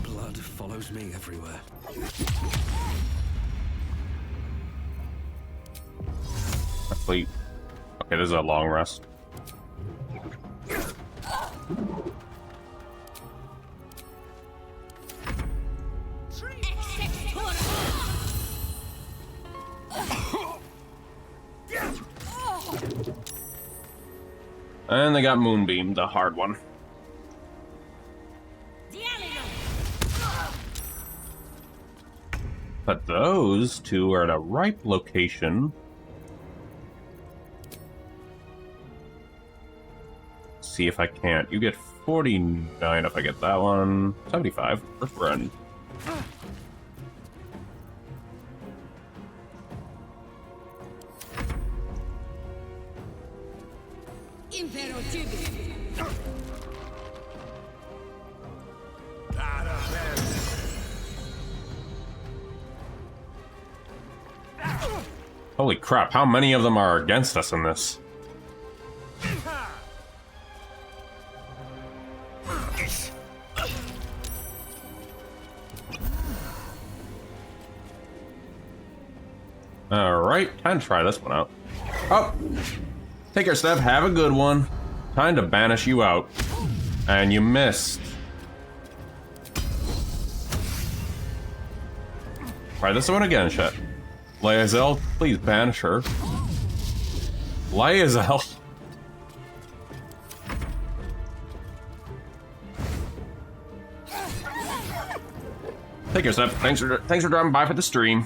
U: Blood follows me everywhere.
A: Sleep. Okay, this is a long rest. And they got Moonbeam, the hard one. But those two are at a ripe location. See if I can't. You get 49 if I get that one. 75 for friend. Holy crap, how many of them are against us in this? Alright, time to try this one out. Oh! Take your step, have a good one. Time to banish you out. And you missed. Try this one again, Chet. Lae'zel, please banish her. Lae'zel. Take your step. Thanks for dropping by for the stream.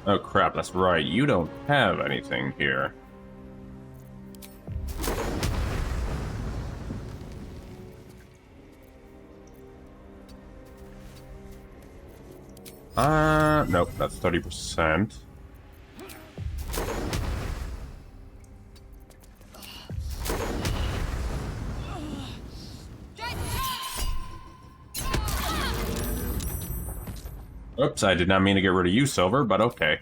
A: Oh crap, that's right. You don't have anything here. Nope, that's 30%. Oops, I did not mean to get rid of you, Silver, but okay.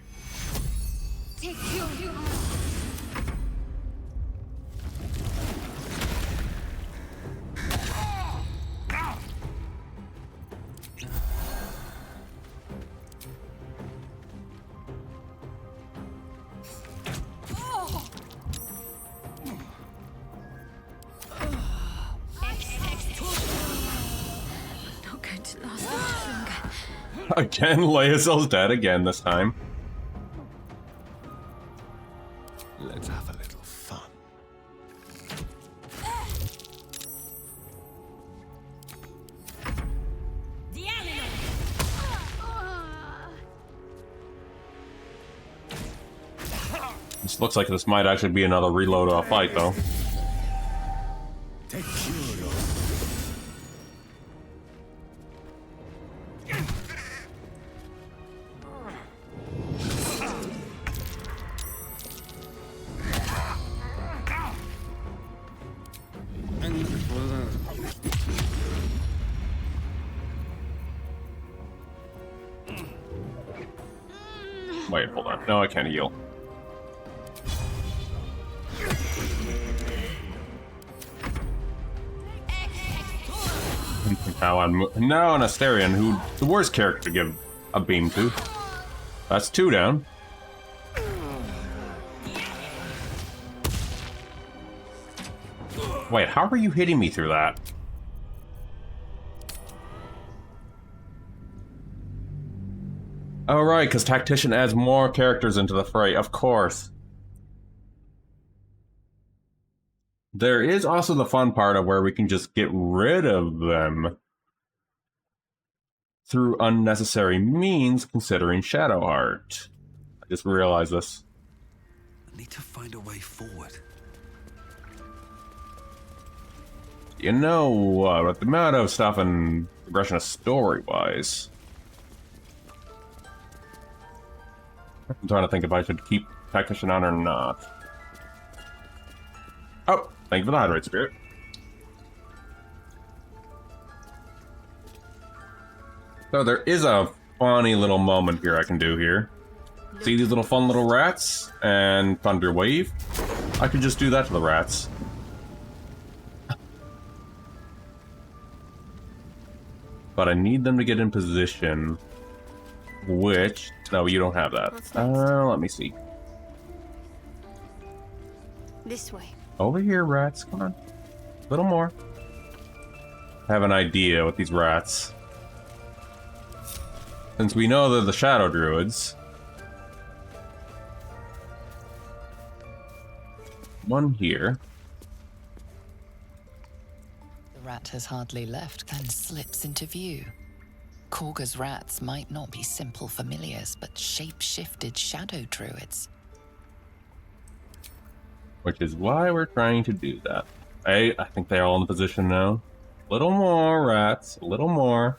A: Again, Lae'zel's dead again this time.
L: Let's have a little fun.
A: This looks like this might actually be another reload of a fight, though. Wait, hold on. No, I can't heal. Now an Astarion, who the worst character to give a beam to. That's 2 down. Wait, how are you hitting me through that? Oh, right, because Tactician adds more characters into the fray, of course. There is also the fun part of where we can just get rid of them through unnecessary means, considering Shadow Art. I just realized this.
U: I need to find a way forward.
A: You know, with the amount of stuff and progression of story-wise. I'm trying to think if I should keep Tactician on or not. Oh, thank you for the Hydrate Spirit. So there is a funny little moment here I can do here. See these little fun little rats and Thunder Wave? I could just do that to the rats. But I need them to get in position, which... No, you don't have that. Let me see.
B: This way.
A: Over here, rats. Come on. A little more. I have an idea with these rats. Since we know they're the Shadow Druids. One here.
E: The rat has hardly left, then slips into view. Korga's rats might not be simple familiars, but shape-shifted shadow druids.
A: Which is why we're trying to do that. I think they're all in position now. A little more, rats. A little more.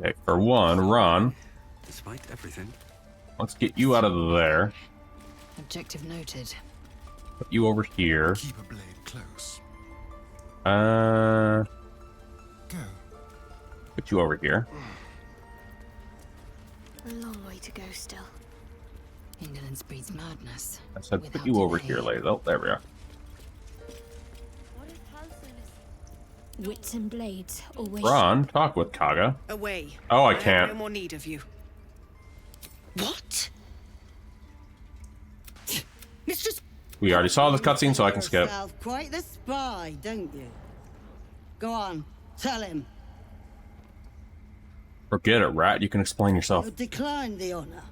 A: Okay, for one, run.
U: Despite everything.
A: Let's get you out of there.
R: Objective noted.
A: Put you over here.
L: Keep a blade close.
A: Go.
L: Go.
A: Put you over here.
B: A long way to go still.
E: Indolence breeds madness.
A: I said put you over here, Lays. Oh, there we are.
B: Wits and blades always.
A: Ron, talk with Kaga.
R: Away.
A: Oh, I
R: have
A: can't.
R: no more need of you. What? Mistress.
A: We already saw this cutscene, so I can skip.
K: Yourself quite the spy, don't you? Go on, tell him.
A: Forget it, rat. You can explain yourself.
K: You declined the honor.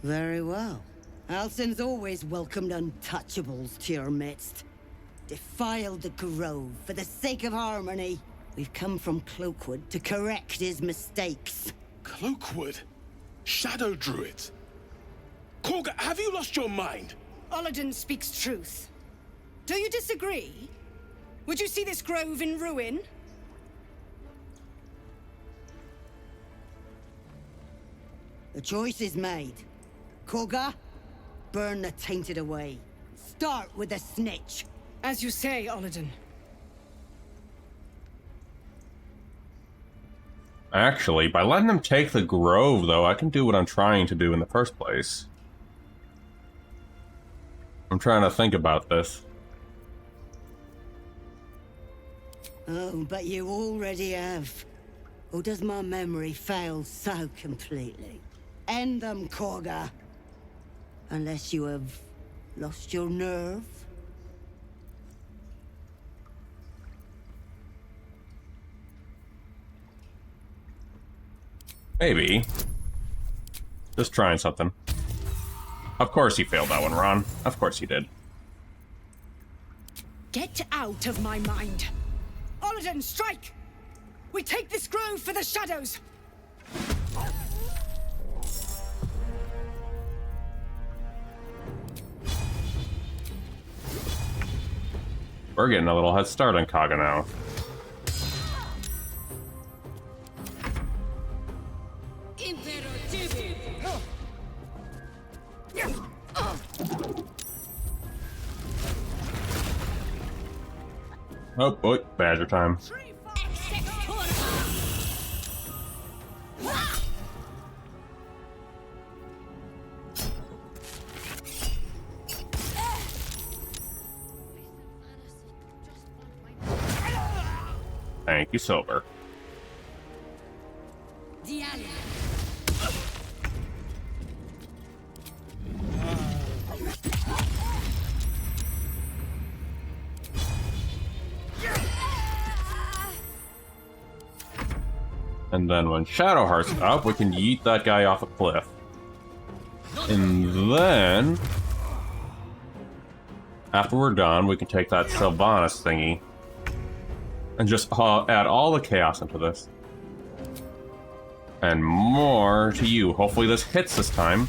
K: Very well. Alcin's always welcomed untouchables to your midst. Defiled the grove for the sake of harmony. We've come from Cloakwood to correct his mistakes.
L: Cloakwood? Shadow Druids? Korga, have you lost your mind?
R: Olladin speaks truth. Do you disagree? Would you see this grove in ruin?
K: The choice is made. Korga, burn the tainted away. Start with the snitch.
R: As you say, Olladin.
A: Actually, by letting them take the grove, though, I can do what I'm trying to do in the first place. I'm trying to think about this.
K: Oh, but you already have. Or does my memory fail so completely? End them, Korga. Unless you have lost your nerve.
A: Maybe. Just trying something. Of course he failed that one, Ron. Of course he did.
R: Get out of my mind. Olladin, strike! We take this grove for the shadows!
A: We're getting a little head start on Kaga now. Oh boy, badger time. Thank you, Silver. And then when Shadowheart's up, we can yeet that guy off a cliff. And then, after we're done, we can take that Sylvanas thingy and just add all the chaos into this. And more to you. Hopefully this hits this time.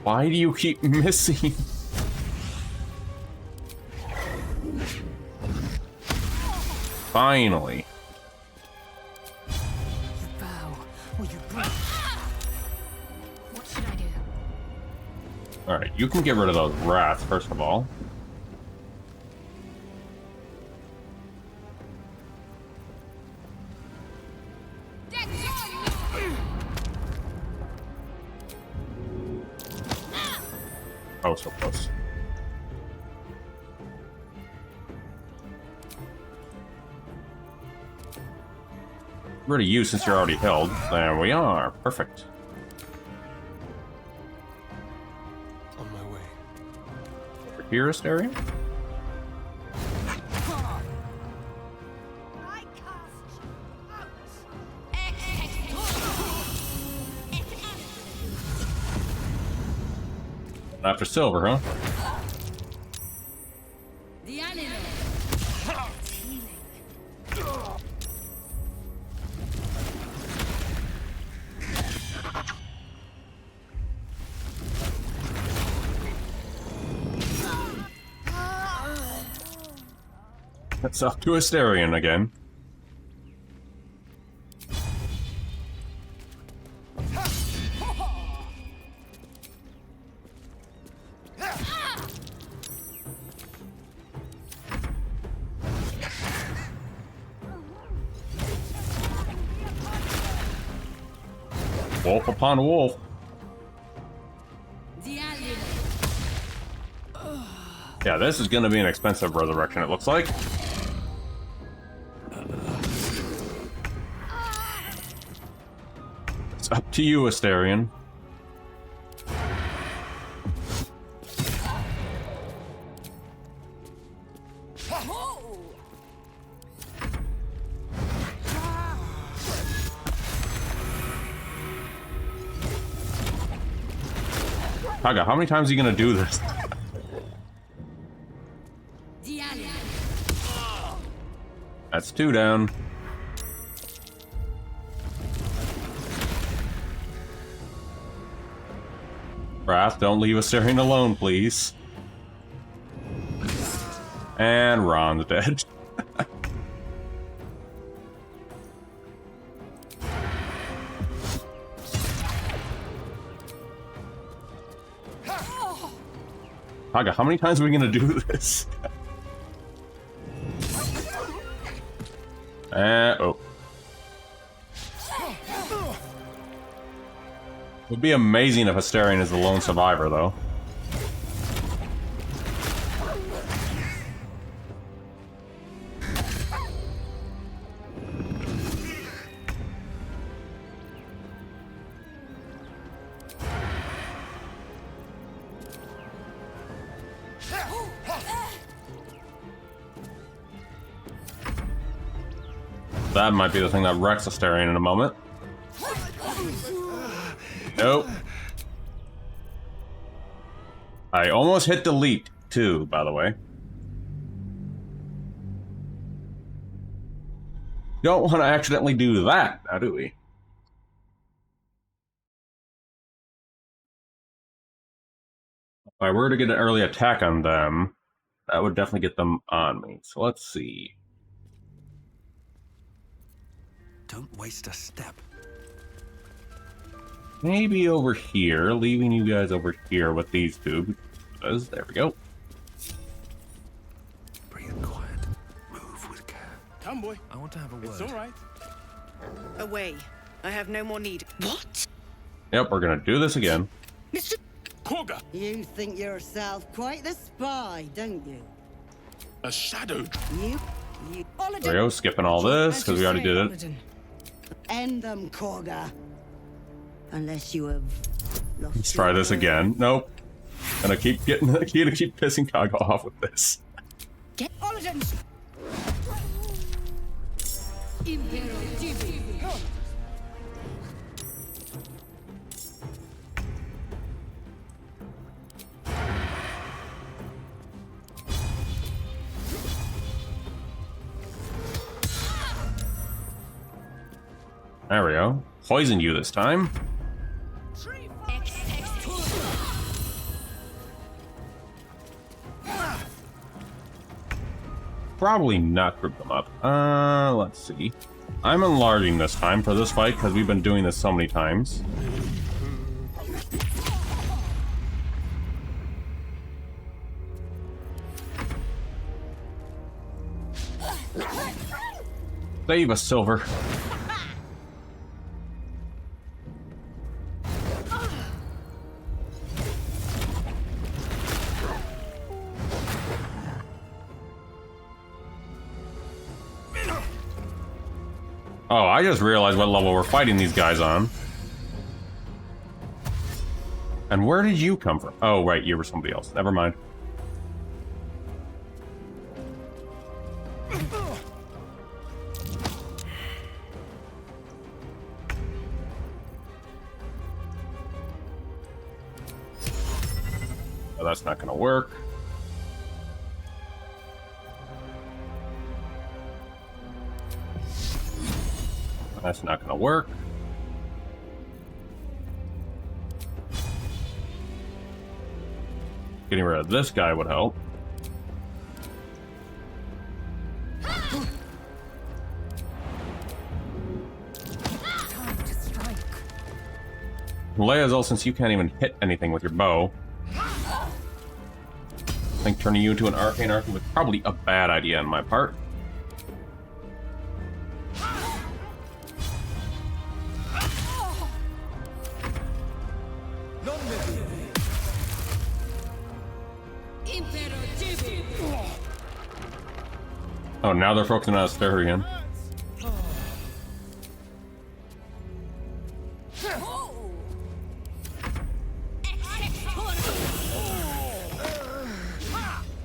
A: Why do you keep missing? Finally.
F: What should I do?
A: Alright, you can get rid of those rats, first of all. Oh, so close. Rid of you since you're already held. There we are. Perfect.
O: On my way.
A: Over here, Asteria? After silver, huh? It's up to Asterion again. Wolf upon wolf. Yeah, this is gonna be an expensive resurrection, it looks like. It's up to you, Asterion. Kaga, how many times are you gonna do this? That's 2 down. Wrath, don't leave Asterion alone, please. And Ron's dead. Kaga, how many times are we gonna do this? Oh. Would be amazing if Asterion is the lone survivor, though. That might be the thing that wrecks Asterion in a moment. Nope. I almost hit delete, too, by the way. Don't want to accidentally do that, now do we? If I were to get an early attack on them, that would definitely get them on me. So let's see.
U: Don't waste a step.
A: Maybe over here, leaving you guys over here with these two. Because, there we go.
L: Bring it quiet. Move with care.
U: Come, boy. I want to have a word.
S: It's all right. Away. I have no more need. What?
A: Yep, we're gonna do this again.
S: Mr.
L: Koga!
K: You think yourself quite the spy, don't you?
L: A shadow.
K: You.
A: There we go, skipping all this, because we already did it.
K: End them, Koga. Unless you have lost.
A: Let's try this again. Nope. Gonna keep pissing Kaga off with this.
R: Get Olidens!
A: There we go. poison you this time. Probably not group them up. Let's see. I'm enlarging this time for this fight because we've been doing this so many times. Save a silver. Oh, I just realized what level we're fighting these guys on. And where did you come from? Oh, right, you were somebody else. Never mind. Oh, that's not gonna work. That's not gonna work. Getting rid of this guy would help. Leazol, since you can't even hit anything with your bow, I think turning you into an arcane archer was probably a bad idea on my part. Oh, now they're focusing on Astarion.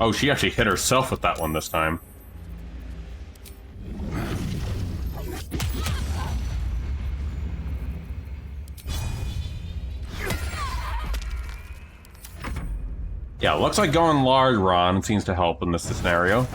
A: Oh, she actually hit herself with that one this time. Yeah, looks like going large, Ron, seems to help in this scenario.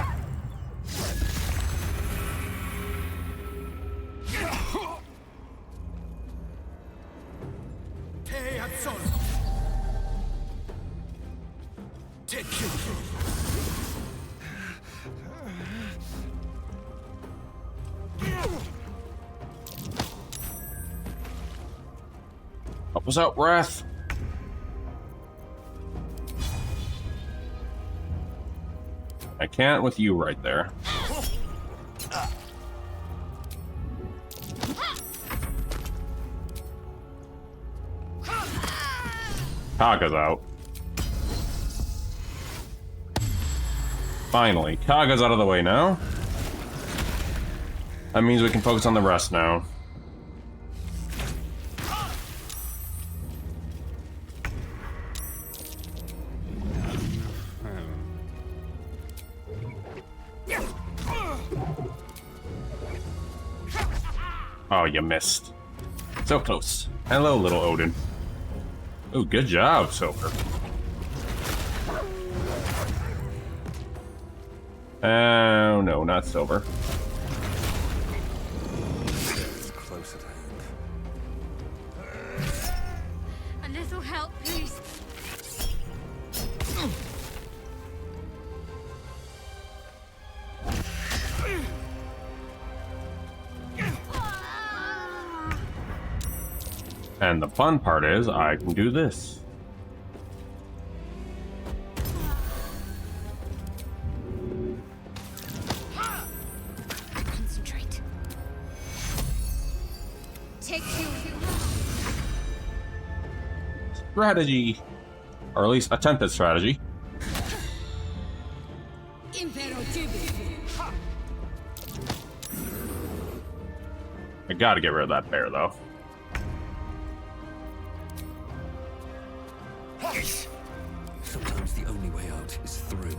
A: Help us out, Wrath. I can't with you right there. Kaga's out. Finally, Kaga's out of the way now. That means we can focus on the rest now. Oh, you missed. So close. Hello, little Odin. Oh, good job, Silver. Oh, no, not Silver.
U: It's close at hand.
D: A little help, please.
A: And the fun part is, I can do this.
D: Concentrate. Take you.
A: Strategy. Or at least attempted strategy. I gotta get rid of that bear, though.
U: Sometimes the only way out is through.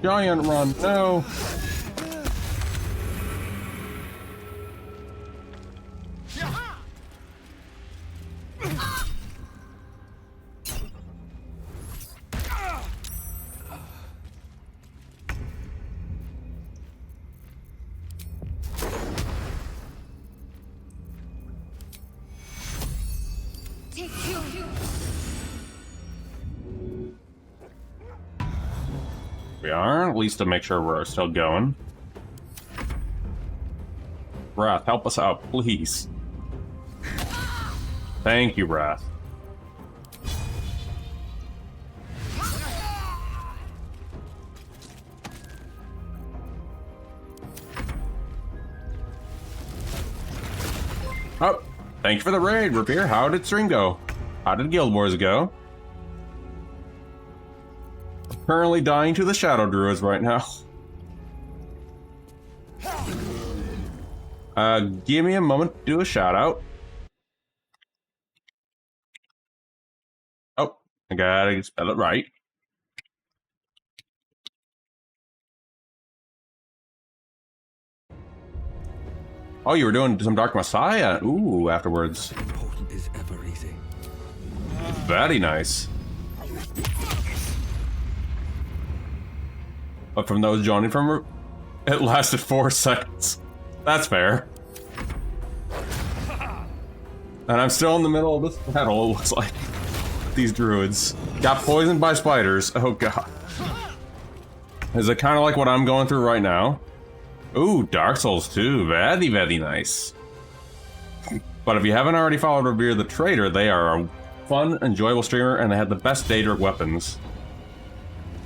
A: Giant run, no! we are, at least to make sure we're still going. Wrath, help us out, please. Thank you, Wrath. Oh, thank you for the raid, Rapier. How did stream go? How did Guild Wars go? I'm currently dying to the Shadow Druids right now. Give me a moment to do a shout out. Oh, I gotta spell it right. Oh, you were doing some Dark Messiah? Ooh, afterwards.
U: Important is ever easy.
A: Very nice. But from those joining from... It lasted 4 seconds. That's fair. And I'm still in the middle of this battle, it looks like. These druids. Got poisoned by spiders. Oh god. Is it kind of like what I'm going through right now? Ooh, Dark Souls 2. Very, very nice. But if you haven't already followed Revere the Trader, they are a fun, enjoyable streamer, and they have the best Daedric weapons.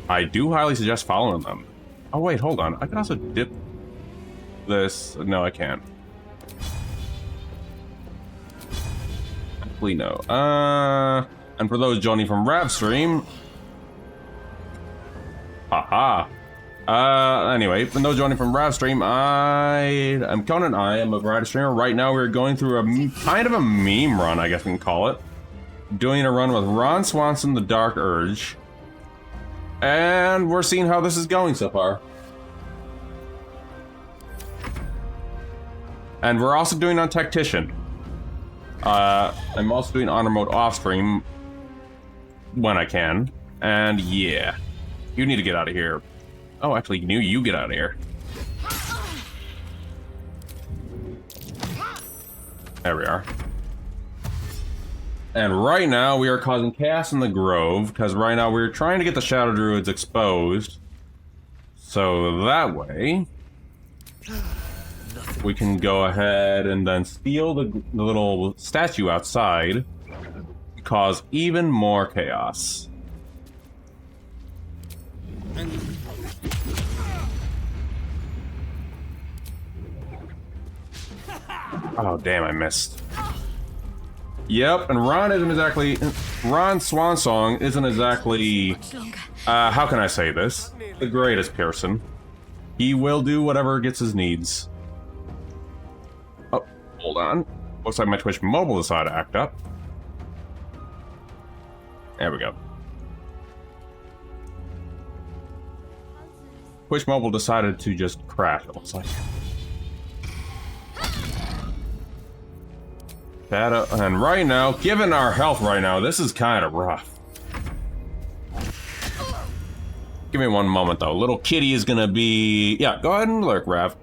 A: I do highly suggest following them. Oh wait, hold on. I can also dip this. No, I can't. Actually, no. And for those joining from Rav stream, haha. Anyway, for those joining from Rav stream, I'm Conan. I am a variety streamer. Right now, we're going through a kind of a meme run, I guess we can call it. Doing a run with Ron Swanson, the Dark Urge. And we're seeing how this is going so far. And we're also doing on Tactician. I'm also doing honor mode off stream when I can. And yeah, you need to get out of here. Oh, actually, you get out of here. There we are. And right now, we are causing chaos in the Grove, because right now we're trying to get the Shadow Druids exposed. So that way, we can go ahead and then steal the little statue outside, cause even more chaos. Oh, damn, I missed. Yep, and Ron Swansong isn't exactly, how can I say this? The greatest person. He will do whatever gets his needs. Oh, hold on. Looks like my Twitch mobile decided to act up. There we go. Twitch mobile decided to just crash, it looks like. And right now, given our health right now, this is kind of rough. Give me one moment, though. Little kitty is gonna be... Yeah, go ahead and lurk, Rav.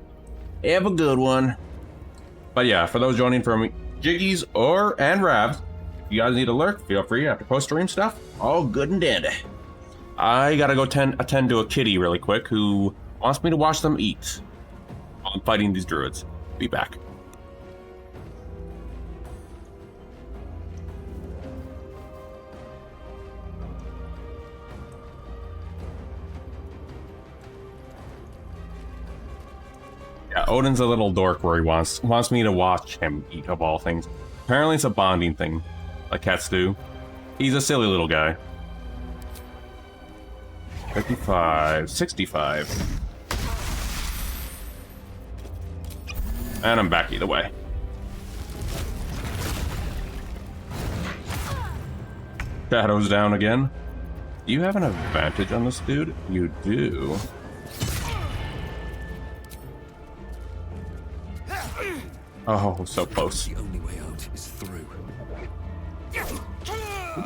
A: Have a good one. But yeah, for those joining from Jiggies and Rav, if you guys need to lurk, feel free after post-stream stuff. All good and dandy. I gotta go attend to a kitty really quick who wants me to watch them eat while I'm fighting these druids. Be back. Yeah, Odin's a little dork where he wants me to watch him eat, of all things. Apparently it's a bonding thing, like cats do. He's a silly little guy. 55, 65. And I'm back either way. Shadow's down again. Do you have an advantage on this dude? You do. Oh, so close.
U: The only way out is through.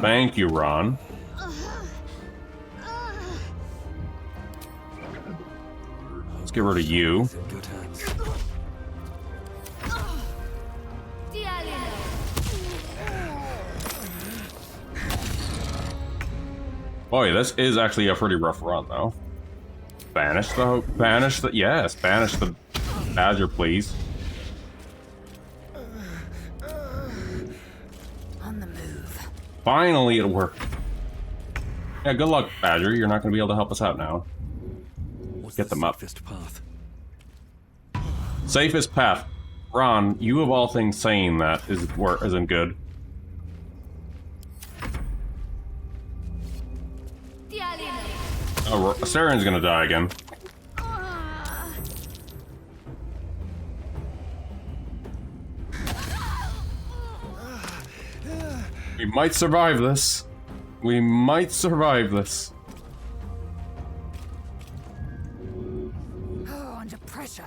A: Thank you, Ron. Let's get rid of you. Boy, this is actually a pretty rough run, though. Banish the, yes, banish the badger, please.
F: On the move.
A: Finally, it worked. Yeah, good luck, badger. You're not going to be able to help us out now. Get them up.
U: Path?
A: Safest path. Ron, you of all things saying that isn't good. Oh, Saren's gonna die again. We might survive this. We might survive this.
F: Oh, under pressure.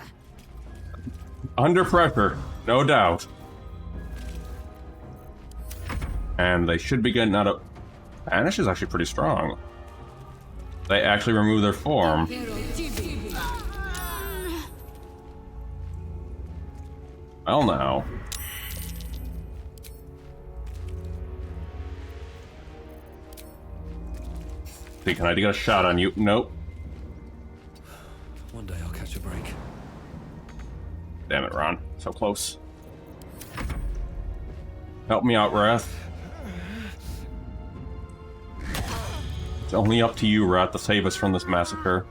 A: Under pressure, no doubt. And they should be getting out of... Banish is actually pretty strong. They actually remove their form. Well, now. See, can I get a shot on you? Nope.
U: One day I'll catch a break.
A: Damn it, Ron. So close. Help me out, Wrath. It's only up to you, Wrath, to save us from this massacre.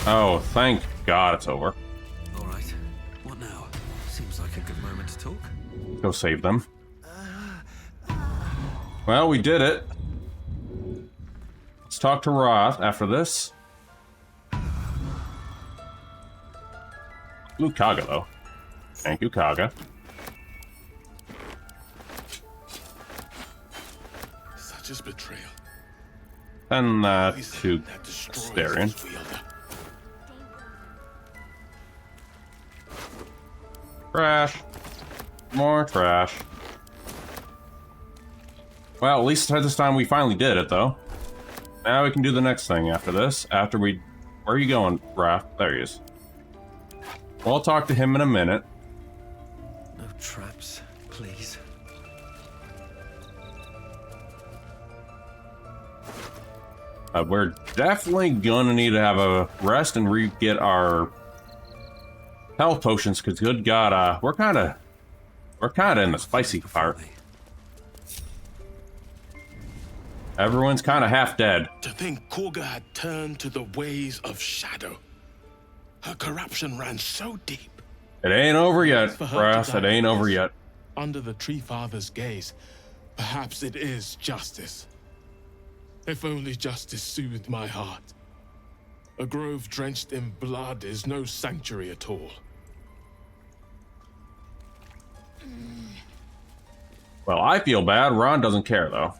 A: Oh, thank God it's over.
U: Alright. What now? Seems like a good moment to talk.
A: Go save them. Well, we did it. Let's talk to Wrath after this. Blue Kaga, though. Thank you, Kaga.
L: Such is betrayal.
A: Send that to Starion. Trash. More trash. Well, at least this time we finally did it, though. Now we can do the next thing after this. After we... Where are you going, Wrath? There he is. We'll talk to him in a minute.
U: No traps, please.
A: We're definitely gonna need to have a rest and re-get our health potions, because good God, we're kind of in the spicy part. Everyone's kind of half dead.
L: To think Korga had turned to the ways of shadow. Her corruption ran so deep.
A: It ain't over yet, Brass. It ain't over yet.
L: Under the Tree Father's gaze, perhaps it is justice. If only justice soothed my heart. A grove drenched in blood is no sanctuary at all.
A: Well, I feel bad. Ron doesn't care, though.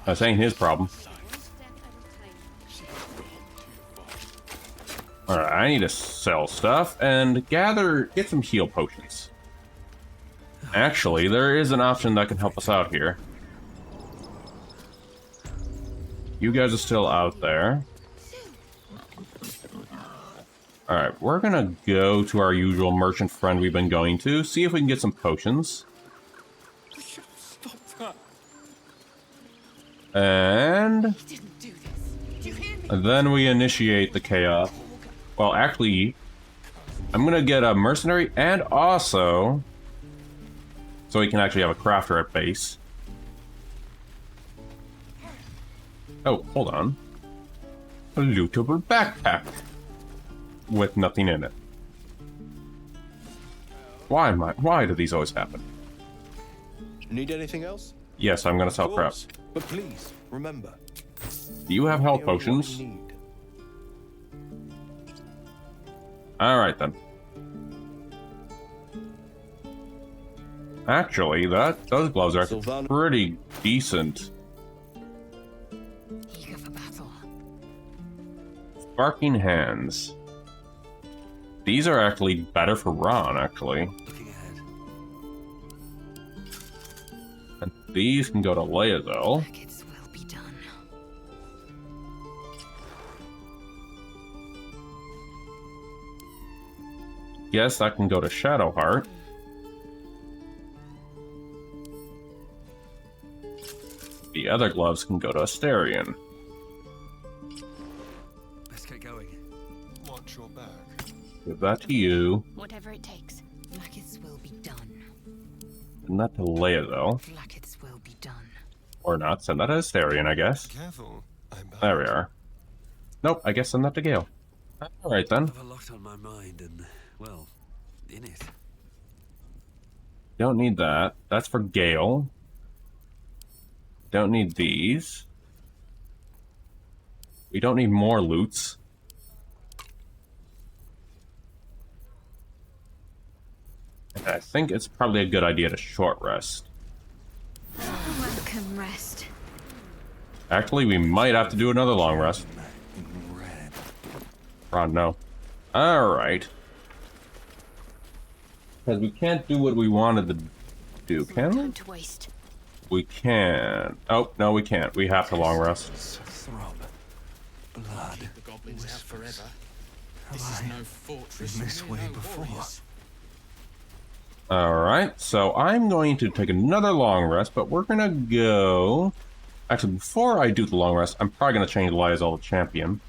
A: That ain't his problem. Alright, I need to sell stuff and get some heal potions. Actually, there is an option that can help us out here. You guys are still out there. Alright, we're gonna go to our usual merchant friend we've been going to, see if we can get some potions. And then we initiate the chaos. Well, actually, I'm gonna get a mercenary and also so we can actually have a crafter at base. Oh, hold on. A lootable backpack with nothing in it. Why do these always happen?
H: Need anything else?
A: Yes, I'm gonna sell crap.
H: But please, remember.
A: Do you have health potions? Alright then. Actually, those gloves are pretty decent.
F: Eager for battle.
A: Sparking hands. These are actually better for Ron, actually. And these can go to Leia, though. Yes, that can go to Shadowheart. other gloves can go to Asterion.
U: Let's get going. Watch your back.
A: Give that to you.
D: Whatever it takes.
F: Blackets will be done.
A: Send that to Leia, though.
F: Blackets will be done.
A: Or not. Send that to Asterion, I guess.
U: Careful.
A: There we are. Nope, I guess send that to Gale. Alright then.
U: I have a lot on my mind and, well, in it.
A: Don't need that. That's for Gale. Don't need these. We don't need more loots. And I think it's probably a good idea to short rest.
B: Welcome rest.
A: Actually, we might have to do another long rest. Ron, no. Alright. Because we can't do what we wanted to do, can we?
D: Time to waste.
A: We can. Oh, no, we can't. We have to long rest.
U: Throb. Blood.
T: The goblins out forever. This is no fortress.
U: Been this way before.
A: Alright, so I'm going to take another long rest, but we're gonna go... Actually, before I do the long rest, I'm probably gonna change Lysol to champion.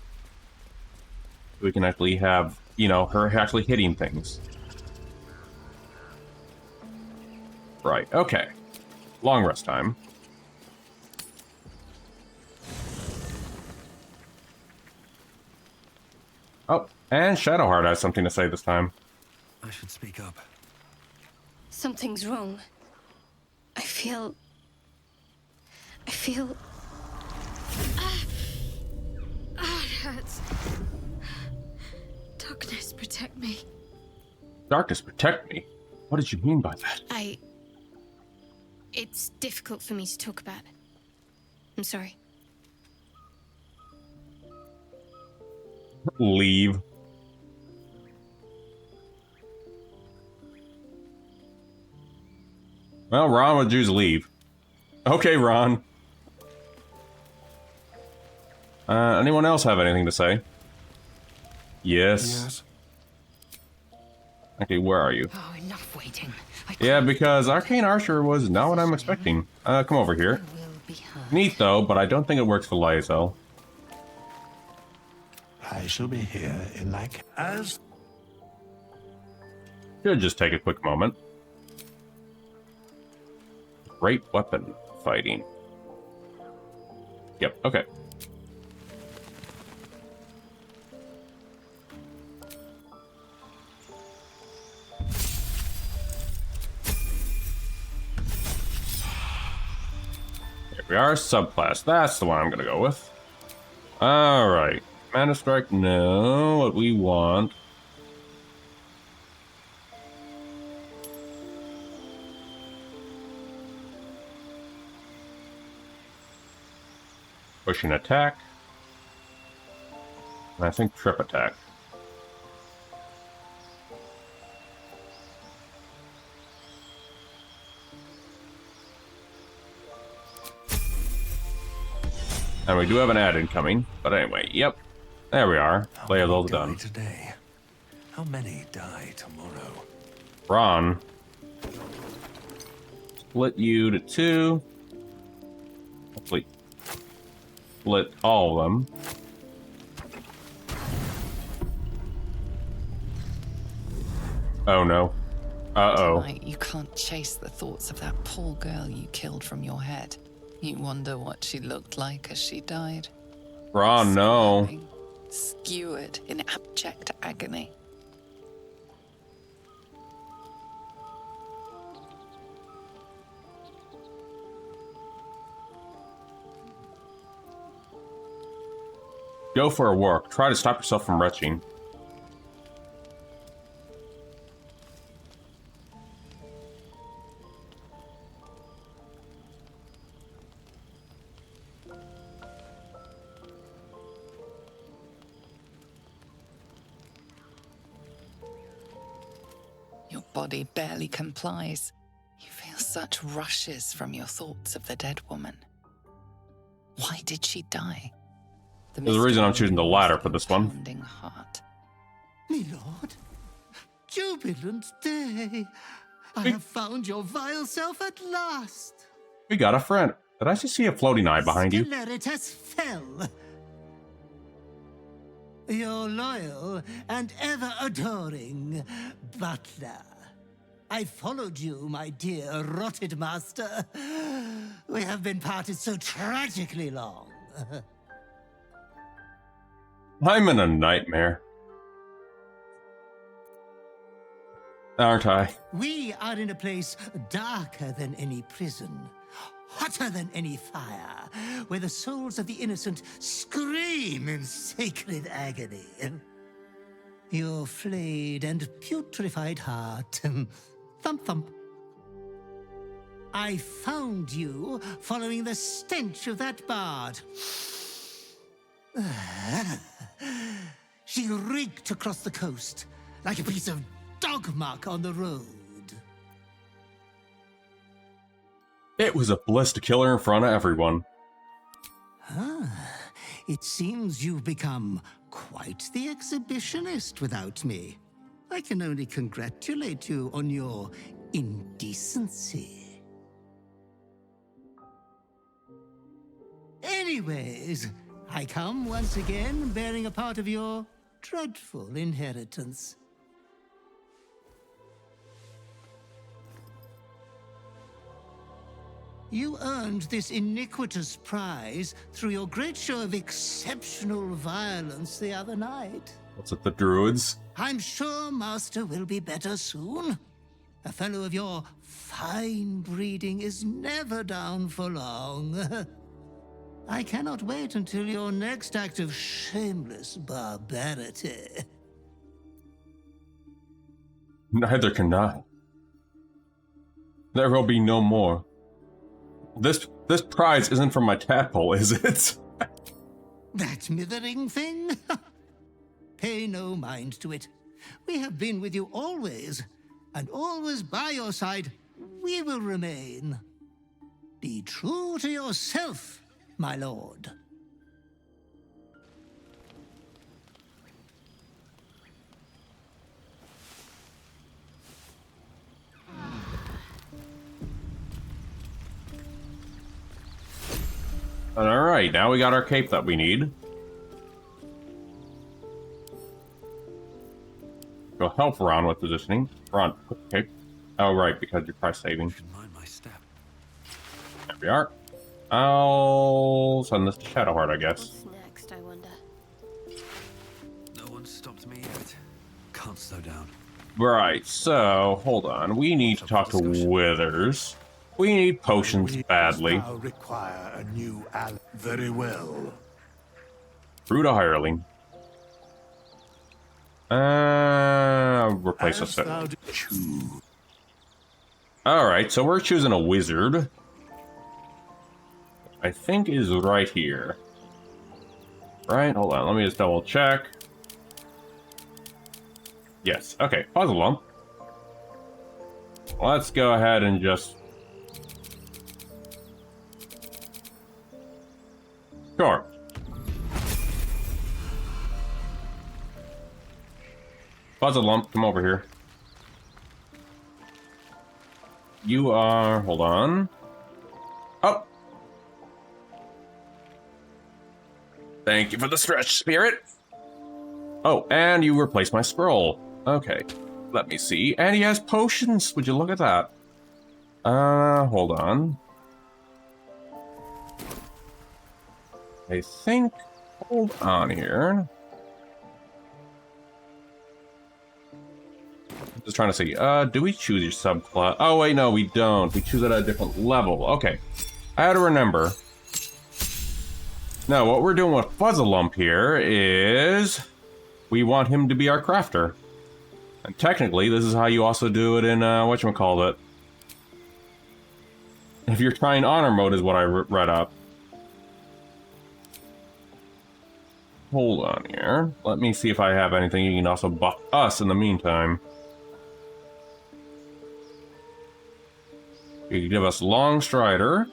A: We can actually have, you know, her actually hitting things. Right, okay. Long rest time. Oh, and Shadowheart has something to say this time.
U: I should speak up.
B: Something's wrong. I feel... it hurts. Darkness, protect me.
A: Darkness, protect me? What did you mean by that?
B: It's difficult for me to talk about. I'm sorry.
A: Leave. Well, Ron would choose leave. Okay, Ron. Anyone else have anything to say? Yes. Okay, where are you?
F: Oh, enough waiting.
A: Yeah, because Arcane Archer was not what I'm expecting. Come over here. Neat, though, but I don't think it works for Lysel.
J: I shall be here in like as...
A: Should just take a quick moment. Great weapon fighting. Yep, okay. Here we are, subclass. That's the one I'm gonna go with. Alright. Mana Strike, no. What we want... Pushing attack. And I think trip attack. And we do have an ad incoming, but anyway, yep. There we are. Player level done.
J: Today. How many die tomorrow?
A: Ron. Split you to 2. Hopefully. Split all of them. Oh no. Uh-oh.
E: Tonight, you can't chase the thoughts of that poor girl you killed from your head. You wonder what she looked like as she died.
A: Ron, no.
E: Skewered in abject agony.
A: Go for a walk. Try to stop yourself from retching.
E: Your body barely complies. You feel such rushes from your thoughts of the dead woman. Why did she die?
A: There's a reason I'm choosing the latter for this one.
E: Heart.
J: Me lord, jubilant day. I have found your vile self at last.
A: We got a friend. Did I just see a floating eye behind you?
I: Sceleritas fell. Your loyal and ever-adoring butler. I followed you, my dear rotted master. We have been parted so tragically long.
A: I'm in a nightmare. Aren't I?
I: We are in a place darker than any prison, hotter than any fire, where the souls of the innocent scream in sacred agony. Your flayed and putrefied heart. Thump thump. I found you following the stench of that bard. She reeked across the coast like a piece of dog mark on the road.
A: It was a bliss to kill her in front of everyone.
I: It seems you've become quite the exhibitionist without me. I can only congratulate you on your indecency. Anyways, I come once again bearing a part of your dreadful inheritance. You earned this iniquitous prize through your great show of exceptional violence the other night.
A: What's it, the druids?
I: I'm sure Master will be better soon. A fellow of your fine breeding is never down for long. I cannot wait until your next act of shameless barbarity.
A: Neither can I. There will be no more. This prize isn't from my tadpole, is it?
I: That mithering thing? Pay no mind to it. We have been with you always, and always by your side we will remain. Be true to yourself, my lord.
A: Alright, now we got our cape that we need. Go help Ron with positioning. Ron, put the cape. Oh, right, because you're price saving.
U: Mind my step.
A: There we are. I'll send this to Shadowheart, I guess.
B: What's next, I wonder?
U: No one stopped me yet. Can't slow down.
A: Right, so, hold on. We need to talk to Withers. We need potions badly.
V: Now require a new ally. Very well.
A: Root a hireling. Replace us. Alright, so we're choosing a wizard. I think is right here. Right, hold on, let me just double check. Yes, okay, puzzle lump. Let's go ahead and just... Sure. Puzzle lump, come over here. You are... hold on. Oh! Thank you for the stretch, spirit! Oh, and you replaced my scroll. Okay, let me see. And he has potions! Would you look at that? Hold on. I think... hold on here. Just trying to see. Do we choose your subclass? Oh, wait, no, we don't. We choose it at a different level. Okay. I had to remember. Now, what we're doing with Fuzzalump here is... we want him to be our crafter. And technically, this is how you also do it in, whatchamacallit. If you're trying honor mode is what I read up. Hold on here. Let me see if I have anything you can also buff us in the meantime. You can give us Long Strider.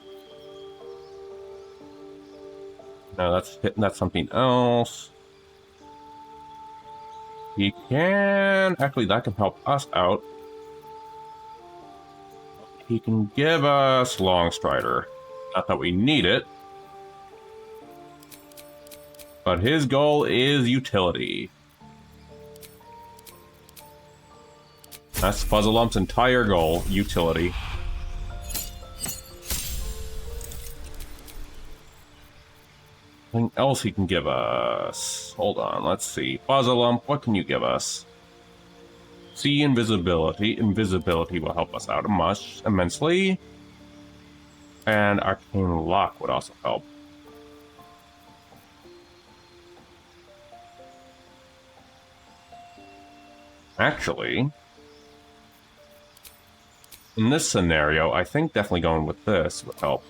A: No, that's something else. He can... actually, that can help us out. He can give us Long Strider. Not that we need it. But his goal is utility. That's Fuzzlelump's entire goal, utility. Anything else he can give us? Hold on, let's see. Fuzzlelump, what can you give us? See invisibility. Invisibility will help us out immensely. And Arcane Lock would also help. Actually, in this scenario, I think definitely going with this would help.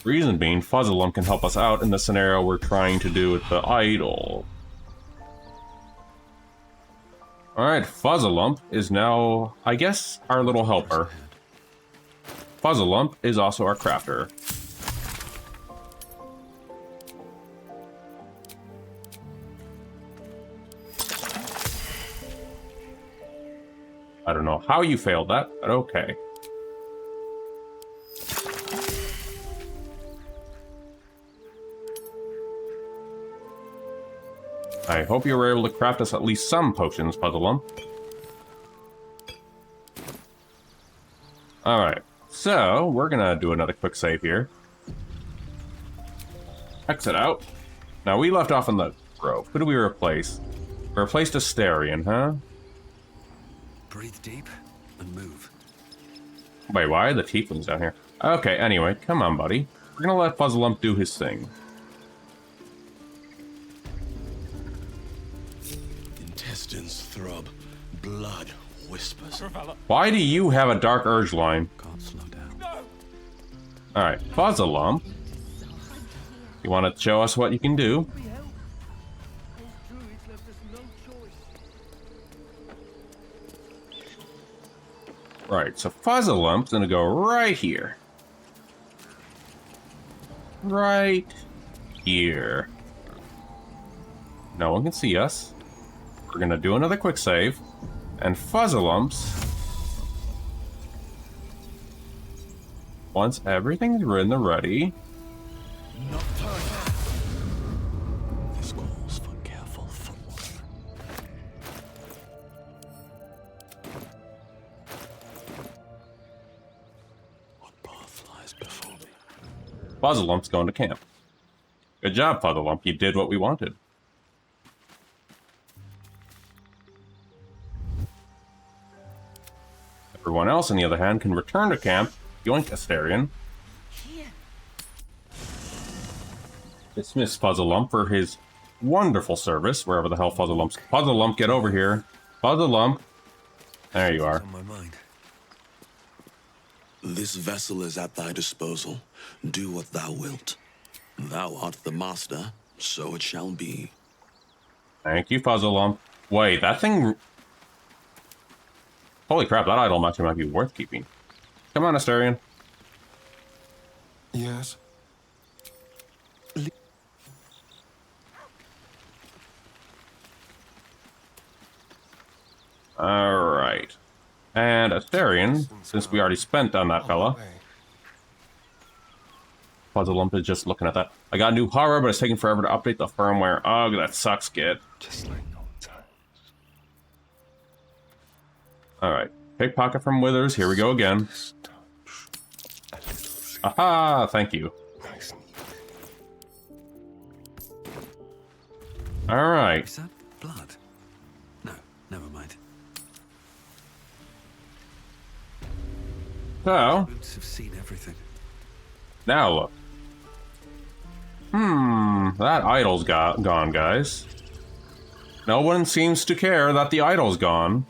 A: Reason being, Fuzzlelump can help us out in the scenario we're trying to do with the idol. Alright, Fuzzlelump is now, I guess, our little helper. Fuzzlelump is also our crafter. I don't know how you failed that, but okay. I hope you were able to craft us at least some potions, Fuzzlelump. Alright, so we're gonna do another quick save here. Exit out. Now we left off in the grove. Who do we replace? We replaced Astarion, huh?
U: Breathe deep and move.
A: Wait, why are the tieflings down here? Okay, anyway, come on, buddy. We're gonna let Fuzzlelump do his thing.
J: Intestines throb, blood whispers.
A: Why do you have a Dark Urge line?
U: Can't slow down.
A: Alright, Fuzzlelump. You want to show us what you can do? Right, so Fuzzlelump's gonna go right here. Right here. No one can see us. We're gonna do another quick save. And Fuzzlelump's, once everything's ready,
J: This calls for careful footwork. What path lies before me?
A: Fuzzlelump's going to camp. Good job, Fuzzlelump. You did what we wanted. Everyone else, on the other hand, can return to camp, yoink Astarion. Dismiss Fuzzlelump for his wonderful service, wherever the hell Fuzzlelump's. Fuzzlelump, get over here. Fuzzlelump. There you are.
J: On my mind.
M: This vessel is at thy disposal. Do what thou wilt. Thou art the master, so it shall be.
A: Thank you, Fuzzlelump. Wait, that thing... Holy crap, that idol actually might be worth keeping. Come on, Astarion.
O: Yes.
A: Alright. And Astarion, since we already spent on that fella. Fuzzlelump is just looking at that. I got a new horror, but it's taking forever to update the firmware. Ugh, that sucks, kid.
J: Just like old times.
A: Alright. Pickpocket from Withers. Here we go again. Aha! Thank you. Alright.
U: Is that blood? No, never mind.
A: So,
U: Boots have seen everything.
A: now look. That idol's gone, guys. No one seems to care that the idol's gone.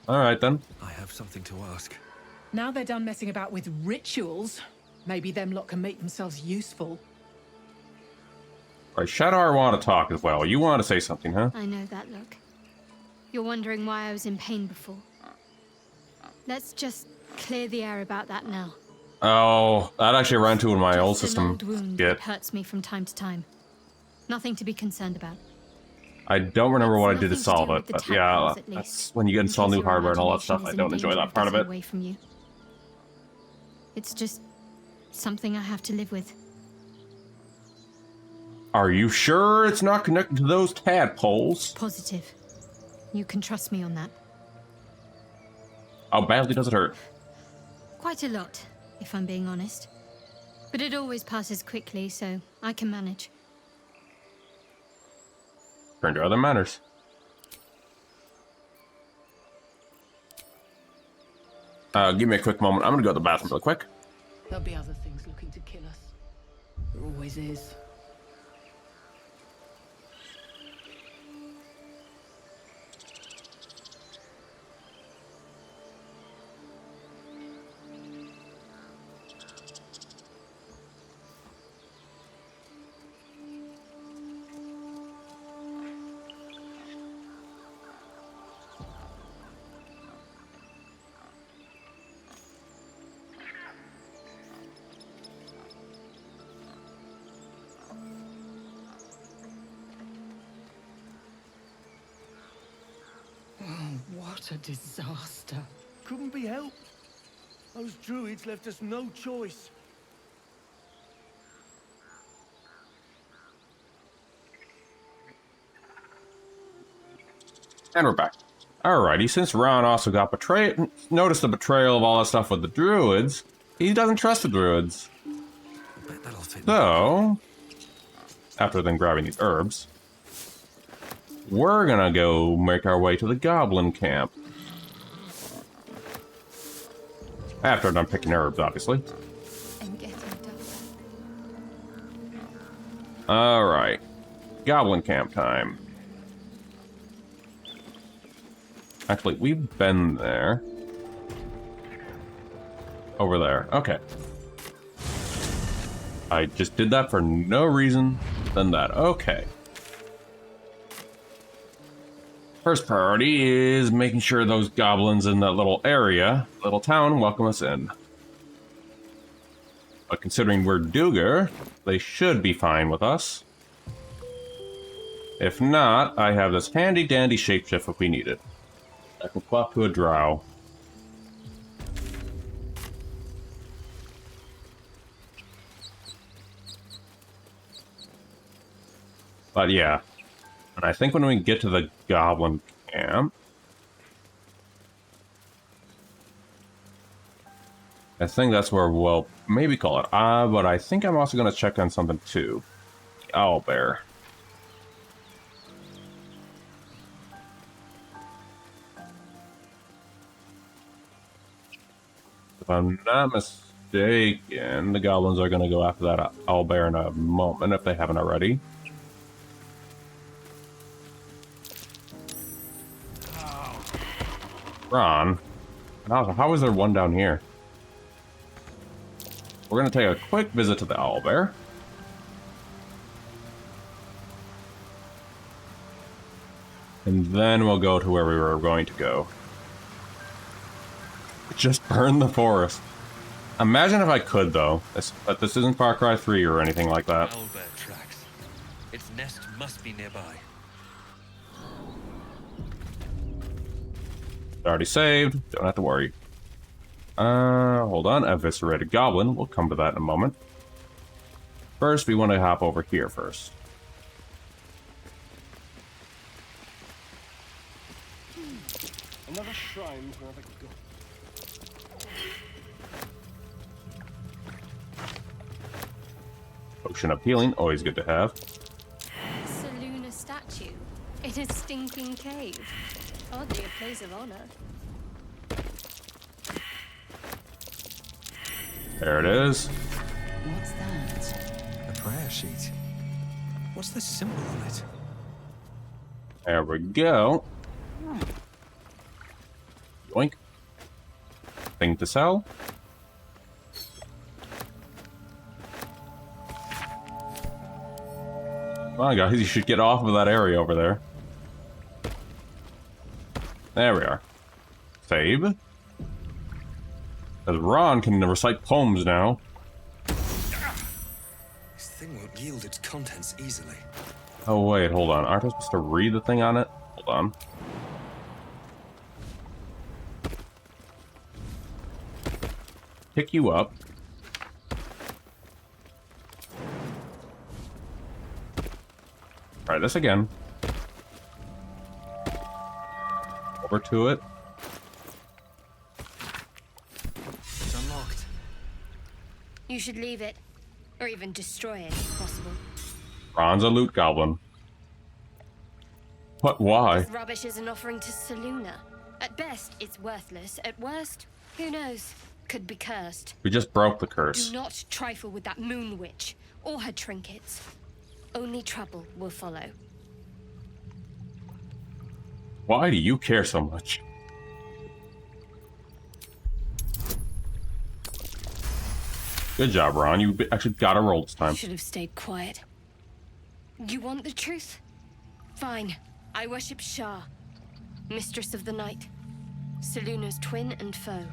A: Alright then.
U: I have something to ask.
P: Now they're done messing about with rituals, maybe them lot can make themselves useful.
A: Right, Shadar want to talk as well. You want to say something, huh?
B: I know that look. You're wondering why I was in pain before. Let's just clear the air about that now.
A: Oh, that actually ran to in my old
B: Just an
A: system.
B: old wound
A: Get.
B: that hurts me from time to time. Nothing to be concerned about.
A: I don't remember what I did to
B: Nothing to
A: solve
B: do
A: it,
B: with the
A: but
B: tap
A: yeah,
B: holes, at
A: that's
B: least.
A: when you
B: In
A: install
B: case
A: new
B: your
A: hardware and all that
B: imagination
A: stuff, I
B: is in
A: don't enjoy
B: danger
A: that part of
B: getting
A: it.
B: away from you. It's just something I have to live with.
A: Are you sure it's not connected to those tadpoles?
B: Positive. You can trust me on that.
A: How badly does it hurt?
B: Quite a lot, if I'm being honest. But it always passes quickly, so I can manage.
A: Turn to other matters. Give me a quick moment. I'm gonna go to the bathroom real quick.
P: There'll be other things looking to kill us. There always is. What a disaster.
V: Couldn't be helped. Those druids left us no choice.
A: And we're back. Alrighty, since Ron also got betrayed, noticed the betrayal of all that stuff with the druids, he doesn't trust the druids. So, after then grabbing these herbs, we're gonna go make our way to the goblin camp. After I'm done picking herbs, obviously. Alright. Goblin camp time. Actually, we've been there. Over there. Okay. I just did that for no reason than that. Okay. First priority is making sure those goblins in that little area, little town, welcome us in. But considering we're Duger, they should be fine with us. If not, I have this handy-dandy shapeshift if we need it. I can swap to a drow. But yeah. And I think when we get to the goblin camp, I think that's where we'll maybe call it. But I think I'm also going to check on something too. The owlbear. If I'm not mistaken, the goblins are going to go after that owlbear in a moment if they haven't already. Ron, how is there one down here? We're going to take a quick visit to the owlbear. And then we'll go to where we were going to go. Just burn the forest. Imagine if I could, though. But this isn't Far Cry 3 or anything like that.
U: Owlbear tracks. Its nest must be nearby.
A: Already saved. Don't have to worry. Hold on. Eviscerated goblin. We'll come to that in a moment. First, we want to hop over here first.
O: Another shrine for another god.
A: Potion of healing, always good to have.
B: Saloon a statue in a stinking cave. Hardly a place of honor.
A: There it is.
E: What's that?
U: A prayer sheet. What's the symbol on it?
A: There we go. Yoink. Thing to sell. Come on, guys, you should get off of that area over there. There we are. Save. Because Ron can recite poems now.
U: This thing won't yield its contents easily.
A: Oh wait, hold on. Aren't I supposed to read the thing on it? Hold on. Pick you up. Try this again. Over to it.
U: It's unlocked.
C: You should leave it, or even destroy it if possible.
A: Ron's a loot goblin. What? Why?
C: This rubbish is an offering to Selûne. At best, it's worthless. At worst, who knows? Could be cursed.
A: We just broke the curse.
C: Do not trifle with that moon witch or her trinkets. Only trouble will follow.
A: Why do you care so much? Good job, Ron. You actually got a roll this time.
C: Should have stayed quiet. You want the truth? Fine. I worship Shah, mistress of the night, Selûne's twin and foe.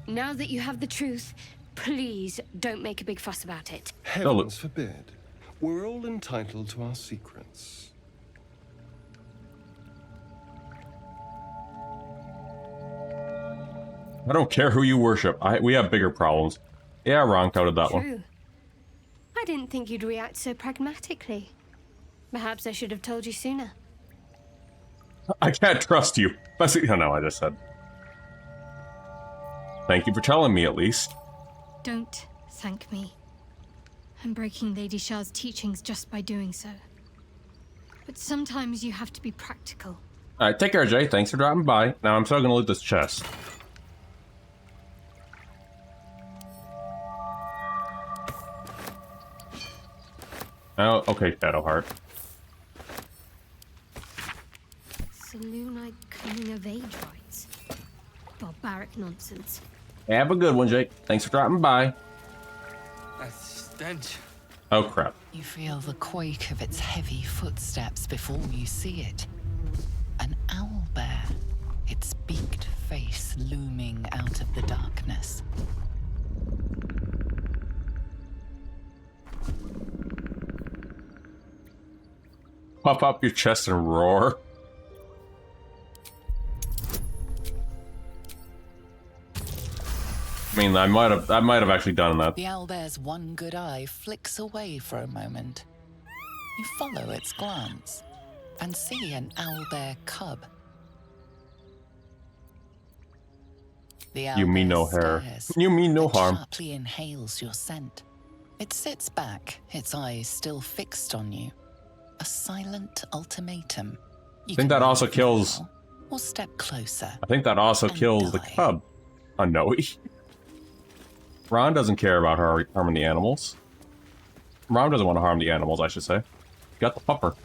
C: Now that you have the truth, please don't make a big fuss about it.
O: Heavens forbid. We're all entitled to our secrets.
A: I don't care who you worship. We have bigger problems. Yeah, Ron counted that one.
C: True. I didn't think you'd react so pragmatically. Perhaps I should have told you sooner.
A: I can't trust you. That's what, no, I just said. Thank you for telling me, at least.
B: Don't thank me. I'm breaking Lady Shah's teachings just by doing so. But sometimes you have to be practical.
A: Alright, take care, Jay. Thanks for dropping by. Now I'm still gonna loot this chest. Oh, okay, Shadowheart.
B: Selûnite coming of age rites. Barbaric nonsense.
A: Have a good one, Jake. Thanks for dropping by.
U: That stench.
A: Oh, crap.
E: You feel the quake of its heavy footsteps before you see it. An owlbear, its beaked face looming out of the darkness.
A: Puff up your chest and roar. I mean, I might have actually done that.
E: The owlbear's one good eye flicks away for a moment. You follow its glance and see an owlbear cub.
A: You mean no hair.
E: Stares,
A: You mean no harm.
E: sharply inhales your scent. It sits back, its eyes still fixed on you. A silent ultimatum.
A: I think that also kills.
E: Or step closer.
A: I think that also kills the cub. Unknowy. Ron doesn't care about harming the animals. Ron doesn't want to harm the animals, I should say. Got the pupper.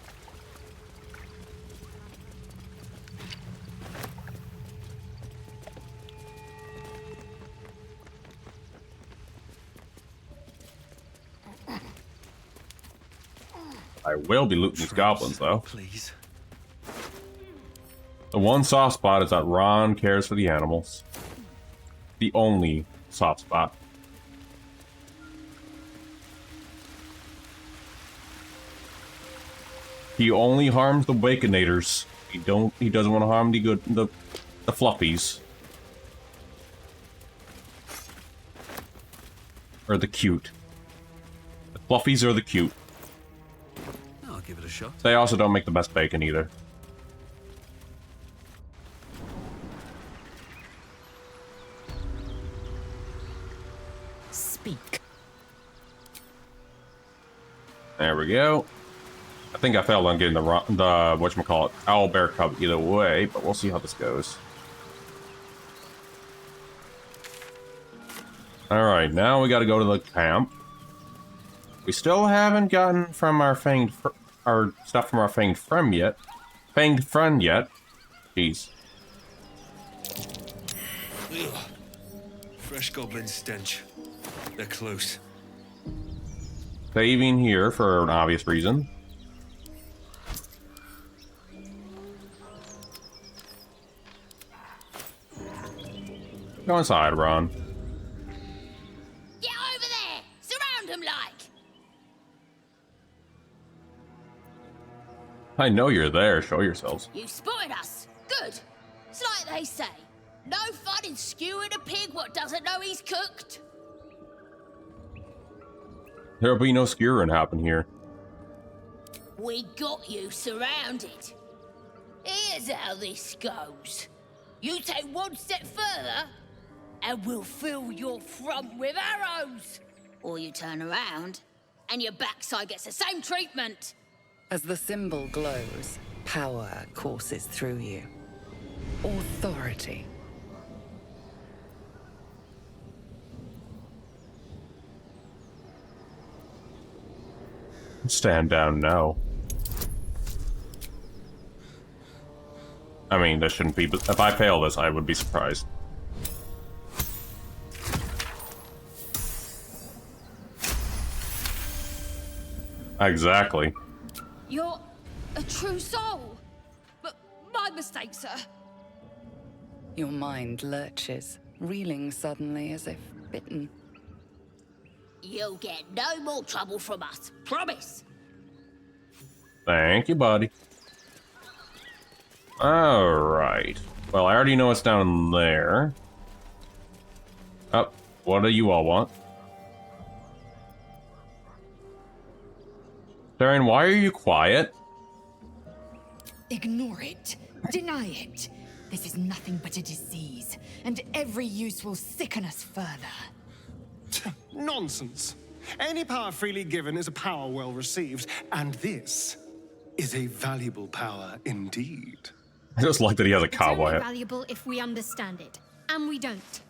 A: I will be looting these goblins, though.
U: Please.
A: The one soft spot is that Ron cares for the animals. The only soft spot. He only harms the Wakenators. He doesn't want to harm the fluffies. Or the cute. The fluffies are the cute.
U: I'll give it a shot.
A: They also don't make the best bacon either.
F: Speak.
A: There we go. I think I failed on getting the whatchamacallit, owlbear cub either way, but we'll see how this goes. Alright, now we gotta go to the camp. We still haven't gotten from our stuff from our fanged friend yet. Jeez.
H: Ugh. Fresh goblin stench. They're close.
A: Saving here for an obvious reason. Go inside, Ron.
D: Get over there! Surround him like!
A: I know you're there. Show yourselves.
G: You spotted us. Good. It's like they say. No fun in skewing a pig what doesn't know he's cooked.
A: There'll be no skewering happen here.
G: We got you surrounded. Here's how this goes. You take one step further, and we'll fill your front with arrows. Or you turn around, and your backside gets the same treatment.
E: As the symbol glows, power courses through you. Authority.
A: Stand down now. I mean, this shouldn't be, but if I fail this, I would be surprised. Exactly.
G: You're a true soul. But my mistake, sir.
E: Your mind lurches, reeling suddenly as if bitten.
G: You'll get no more trouble from us. Promise.
A: Thank you, buddy. Alright. Well, I already know what's down there. Oh, what do you all want? Darren, why are you quiet?
Q: Ignore it. Deny it. This is nothing but a disease, and every use will sicken us further.
O: Nonsense. Any power freely given is a power well received, and this is a valuable power indeed.
A: I just like that he has a
B: It's
A: cowboy
B: only
A: hat.
B: valuable if we understand it, and we don't.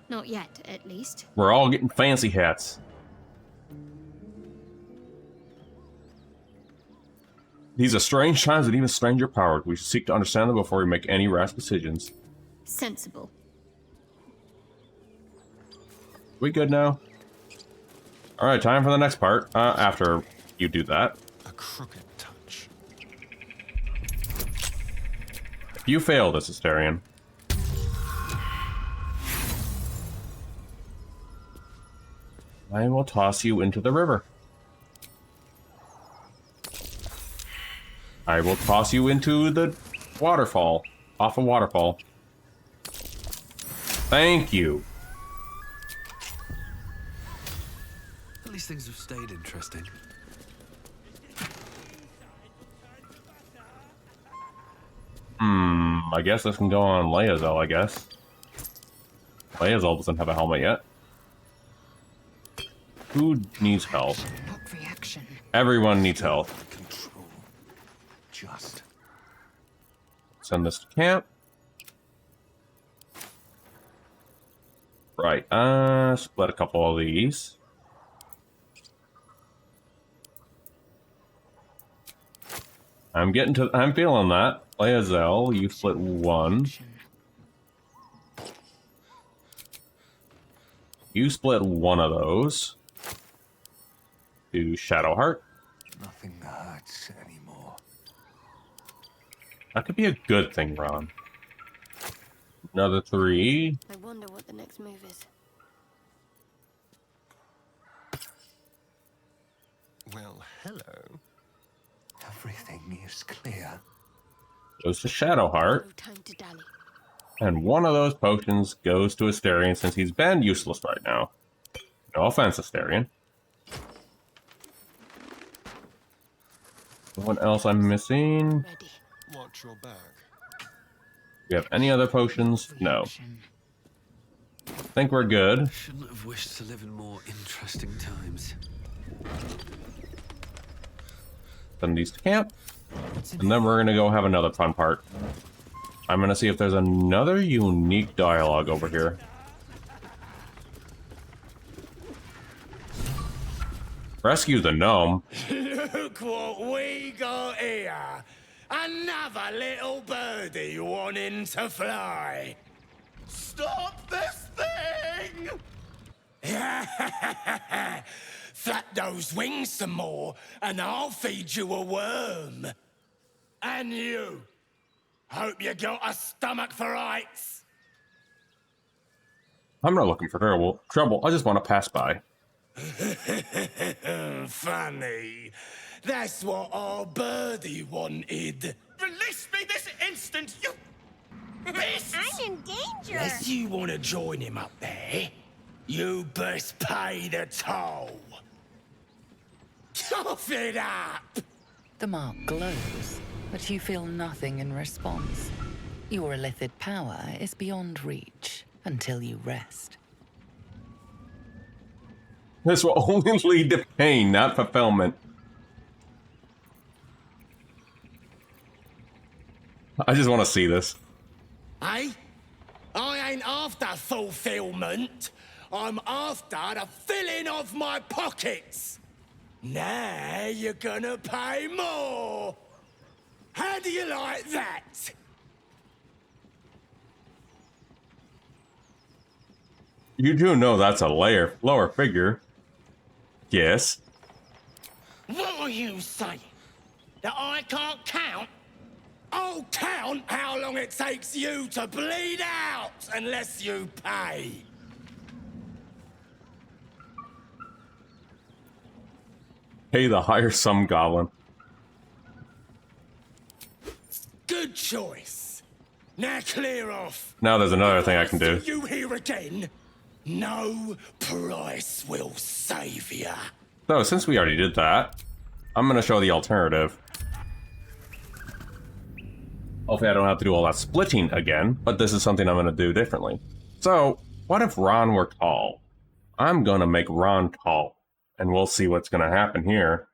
B: Not yet, at least.
A: We're all getting fancy hats. These are strange times and even stranger powered. We should seek to understand them before we make any rash decisions.
B: Sensible.
A: We good now? Alright, time for the next part. After you do that.
J: A crooked touch.
A: If you fail this, Asterion. I will toss you into the river. I will toss you into the waterfall. Off a waterfall. Thank you.
U: At least things have stayed interesting.
A: I guess this can go on Leazel, I guess. Leazel doesn't have a helmet yet. Who needs help?
Q: Not reaction.
A: Everyone needs help.
J: Control. Just.
A: Send this to camp. Right, split a couple of these. I'm feeling that. Leazel, you split one. You split one of those. To Shadowheart.
J: Nothing hurts anymore.
A: That could be a good thing, Ron. Another 3.
C: I wonder what the next move is.
J: Well, hello. Everything is clear.
A: Goes to Shadowheart.
C: No time to dally.
A: And one of those potions goes to Asterion since he's been useless right now. No offense, Asterion. What else I'm missing?
J: Watch your back.
A: Do you have any other potions? No. I think we're good.
U: Shouldn't have wished to live in more interesting times.
A: Send these to camp. And then we're gonna go have another fun part. I'm gonna see if there's another unique dialogue over here. Rescue the gnome.
V: Look what we got here. Another little birdie wanting to fly. Stop this thing! Flap those wings some more, and I'll feed you a worm. And you. Hope you got a stomach for rights.
A: I'm not looking for trouble. I just want to pass by.
V: Funny. That's what our birdie wanted. Release me this instant, you beast!
G: I'm in danger.
V: Unless you want to join him up there, you best pay the toll. Cough it up!
E: The mark glows, but you feel nothing in response. Your illithid power is beyond reach until you rest.
A: This will only lead to pain, not fulfillment. I just want to see this.
V: Hey? I ain't after fulfillment. I'm after the filling of my pockets. Now you're gonna pay more. How do you like that?
A: You do know that's a lower figure. Yes.
V: What are you saying? That I can't count? I'll count how long it takes you to bleed out unless you pay.
A: Pay the higher sum, Goblin.
V: Good choice. Now clear off.
A: Now there's another thing I can do.
V: You here again? No price will save ya.
A: So, since we already did that, I'm gonna show the alternative. Hopefully I don't have to do all that splitting again, but this is something I'm gonna do differently. So, what if Ron were tall? I'm gonna make Ron tall, and we'll see what's gonna happen here.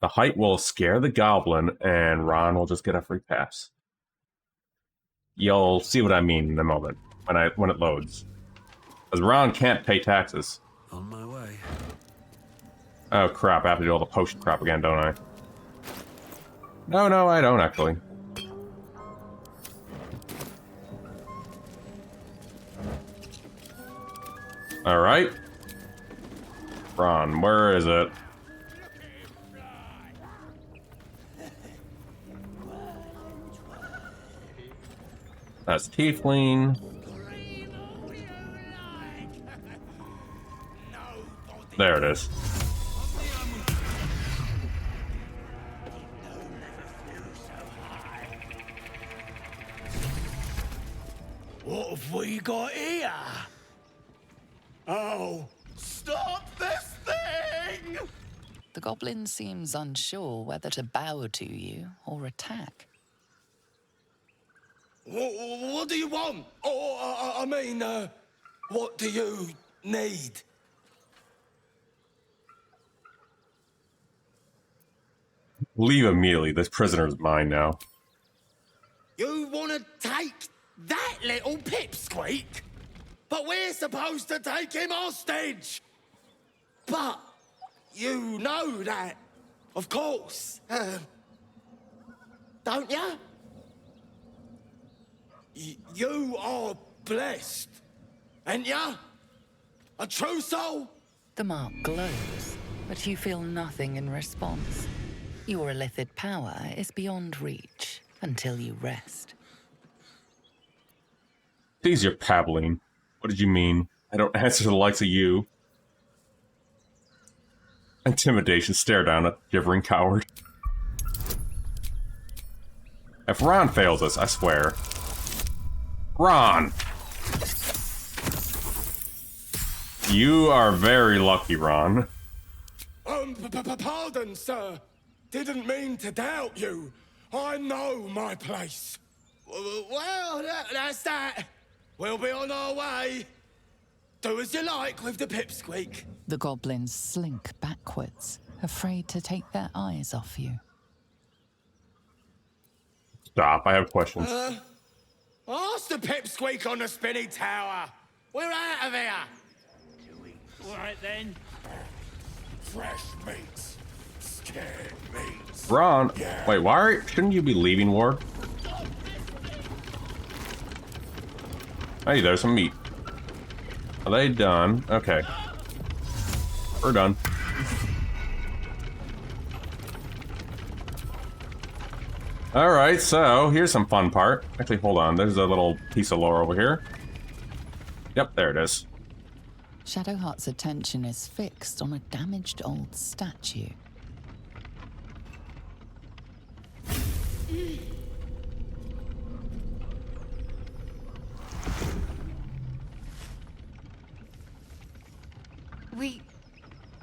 A: The height will scare the goblin, and Ron will just get a free pass. You'll see what I mean in a moment, when it loads. Because Ron can't pay taxes.
U: On my way.
A: Oh crap, I have to do all the potion crap again, don't I? No, I don't actually. Alright. Ron, where is it? That's Tiefling. There it is.
V: What have we got here? Oh, stop this thing!
E: The goblin seems unsure whether to bow to you or attack.
V: What do you want? What do you need?
A: Leave immediately. This prisoner is mine now.
V: You want to take that little pipsqueak? But we're supposed to take him hostage! But you know that, of course. Don't ya? You are blessed, ain't ya? A true soul?
E: The mark glows, but you feel nothing in response. Your illithid power is beyond reach until you rest.
A: These are pabbling. What did you mean? I don't answer to the likes of you. Intimidation. Stare down at the shivering coward. If Ron fails us, I swear. Ron! You are very lucky, Ron.
V: Pardon, sir. Didn't mean to doubt you. I know my place. Well, that's that. We'll be on our way. Do as you like with the pipsqueak.
E: The goblins slink backwards, afraid to take their eyes off you.
A: Stop, I have questions.
V: Ask the pipsqueak on the spinny tower. We're out of here.
N: All right, then.
V: Fresh meats. Scared meats.
A: Ron, wait, shouldn't you be leaving war? Hey, there's some meat. Are they done? Okay. We're done. Alright, so here's some fun part. Actually, hold on. There's a little piece of lore over here. Yep, there it is.
E: Shadowheart's attention is fixed on a damaged old statue.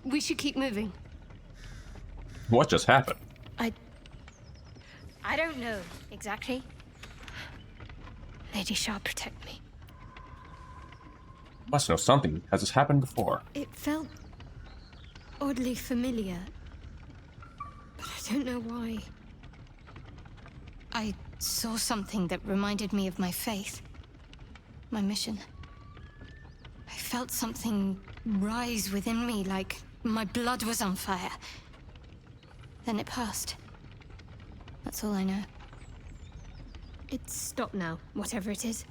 C: We should keep moving.
A: What just happened?
B: I don't know exactly. Lady Shah, protect me.
A: Must know something. Has this happened before?
B: It felt oddly familiar, but I don't know why. I saw something that reminded me of my faith, my mission. I felt something rise within me, like my blood was on fire. Then it passed. That's all I know. It's stopped now, whatever it is.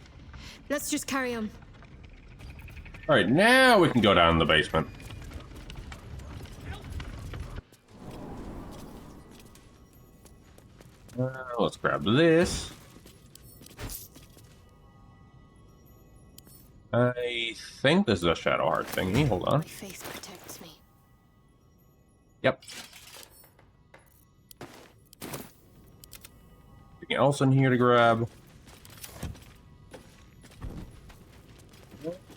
B: Let's just carry on.
A: Alright, now we can go down in the basement. Let's grab this. I think this is a Shadowheart thingy. Hold on.
B: My faith protects me.
A: Yep. Anything else in here to grab?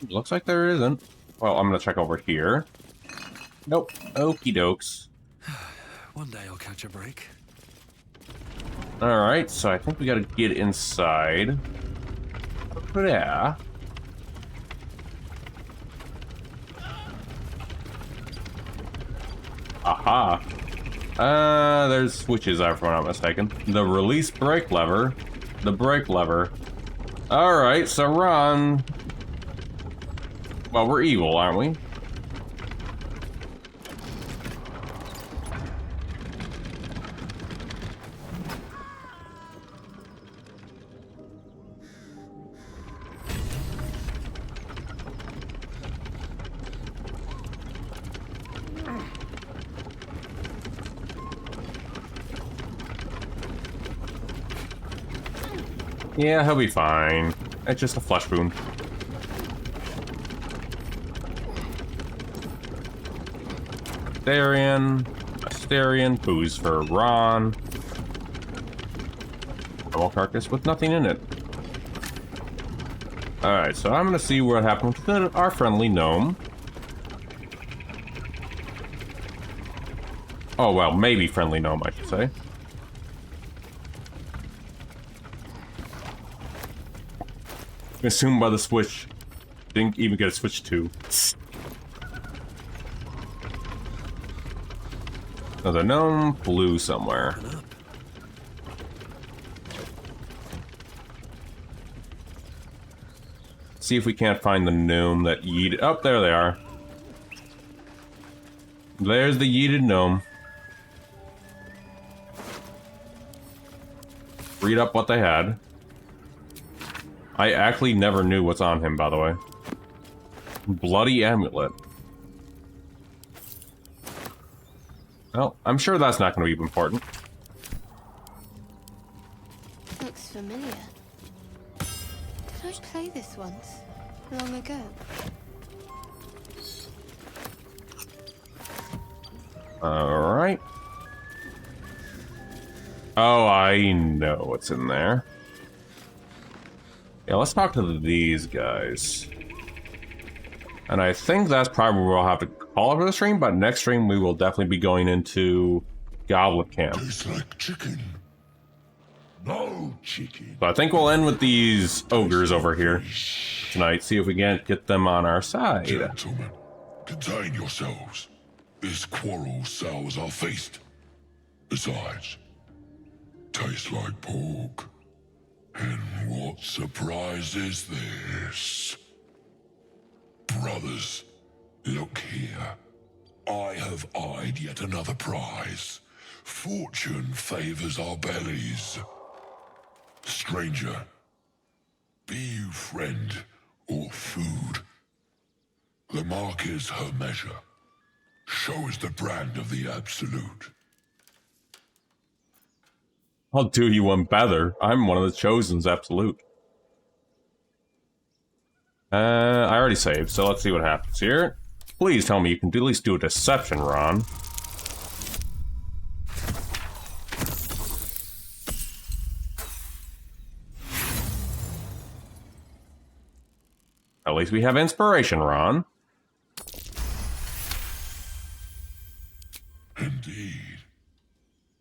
A: Looks like there isn't. Well, I'm gonna check over here. Nope. Okie dokes.
U: One day I'll catch a break.
A: Alright, so I think we gotta get inside. Yeah. Aha. There's switches, if I'm not mistaken. The release brake lever. The brake lever. Alright, so run. Well, we're evil, aren't we? Yeah, he'll be fine. It's just a flesh wound. Asterion, booze for Ron. Normal carcass with nothing in it. Alright, so I'm gonna see what happened to our friendly gnome. Oh, well, maybe friendly gnome, I should say. Assumed by the switch. Didn't even get a switch 2. Another gnome flew somewhere. See if we can't find the gnome that yeeted. Oh, there they are. There's the yeeted gnome. Read up what they had. I actually never knew what's on him, by the way. Bloody amulet. Well, I'm sure that's not going to be important.
C: Looks familiar. Did I play this once? Long ago?
A: Alright. Oh, I know what's in there. Yeah, let's talk to these guys. And I think that's probably where we'll have to call it for the stream, but next stream we will definitely be going into Goblin Camp.
K: Tastes like chicken. No chicken.
A: So I think we'll end with these ogres over here tonight, see if we can't get them on our side.
K: Gentlemen, contain yourselves. This quarrel sours our feast. Besides, tastes like pork. And what surprise is this? Brothers, look here. I have eyed yet another prize. Fortune favors our bellies. Stranger, be you friend or food. The mark is her measure. Show us the brand of the absolute.
A: I'll do you one better. I'm one of the Chosen's absolute. I already saved, so let's see what happens here. Please tell me you can at least do a deception, Ron. At least we have inspiration, Ron.
K: Indeed.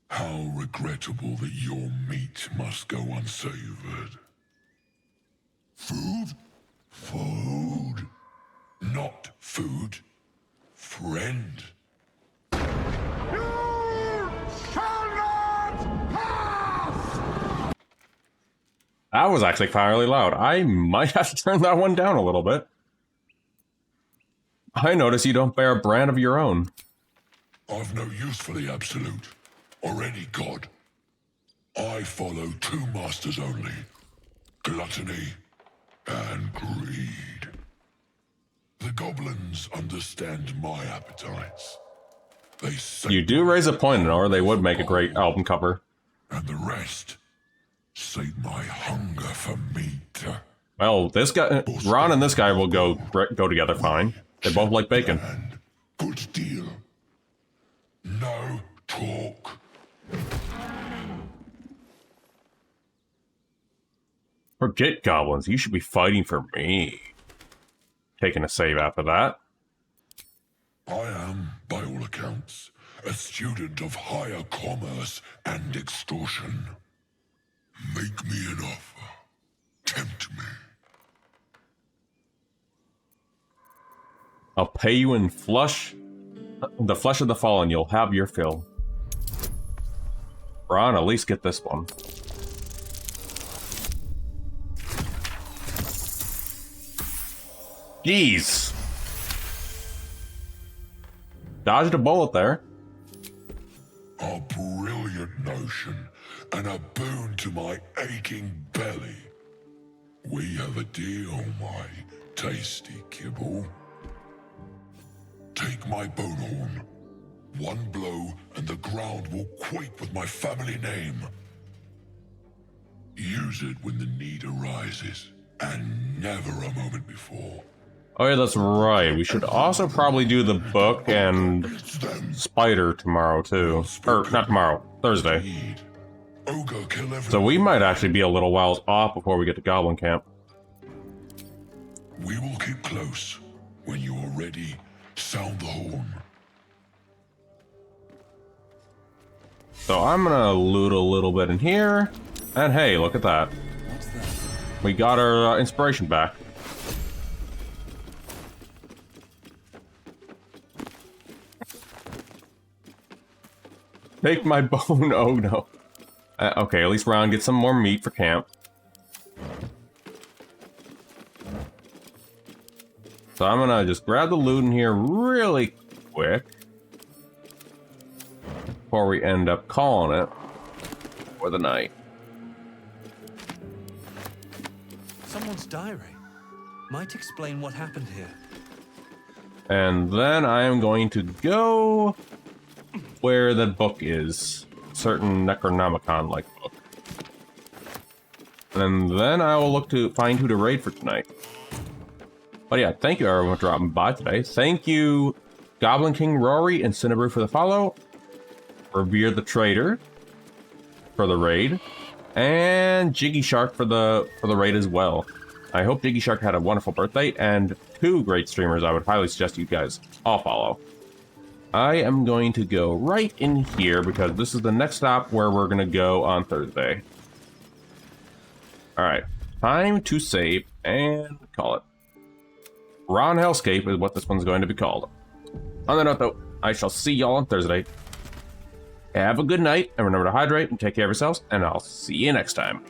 K: How regrettable that your meat must go unsavored. Food? Food. Not food. Friend.
A: That was actually fairly loud. I might have to turn that one down a little bit. I notice you don't bear a brand of your own.
K: I've no use for the absolute, or any god. I follow two masters only. Gluttony and greed. The goblins understand my appetites. They say
A: You do raise a point, or they would make a great album cover.
K: and the rest sate my hunger for meat.
A: Well, this guy, Ron and this guy will go together fine. They both like bacon.
K: Good deal. No talk.
A: Forget goblins. You should be fighting for me. Taking a save after that.
K: I am, by all accounts, a student of higher commerce and extortion. Make me an offer. Tempt me.
A: I'll pay you in the flesh of the fallen. You'll have your fill. Ron, at least get this one. Jeez. Dodged a bullet there.
K: A brilliant notion, and a boon to my aching belly. We have a deal, my tasty kibble. Take my bone horn. One blow, and the ground will quake with my family name. Use it when the need arises, and never a moment before.
A: Oh yeah, that's right. We should also probably do the book and Spider tomorrow too. Or, not tomorrow, Thursday. So we might actually be a little whiles off before we get to Goblin Camp.
K: We will keep close. When you are ready, sound the horn.
A: So I'm gonna loot a little bit in here. And hey, look at that. We got our inspiration back. Take my bone. Oh no. Okay, at least Ron gets some more meat for camp. So I'm gonna just grab the loot in here really quick before we end up calling it for the night.
J: Someone's diary. Might explain what happened here.
A: And then I am going to go where the book is. Certain Necronomicon-like book. And then I will look to find who to raid for tonight. But yeah, thank you everyone for dropping by today. Thank you, Goblin King Rory and Cinnabrew for the follow. Revere the Trader for the raid. And Jiggy Shark for the raid as well. I hope Jiggy Shark had a wonderful birthday, and two great streamers I would highly suggest you guys all follow. I am going to go right in here because this is the next stop where we're going to go on Thursday. Alright, time to save and call it. Ron Hellscape is what this one's going to be called. On that note though, I shall see y'all on Thursday. Have a good night, and remember to hydrate and take care of yourselves, and I'll see you next time.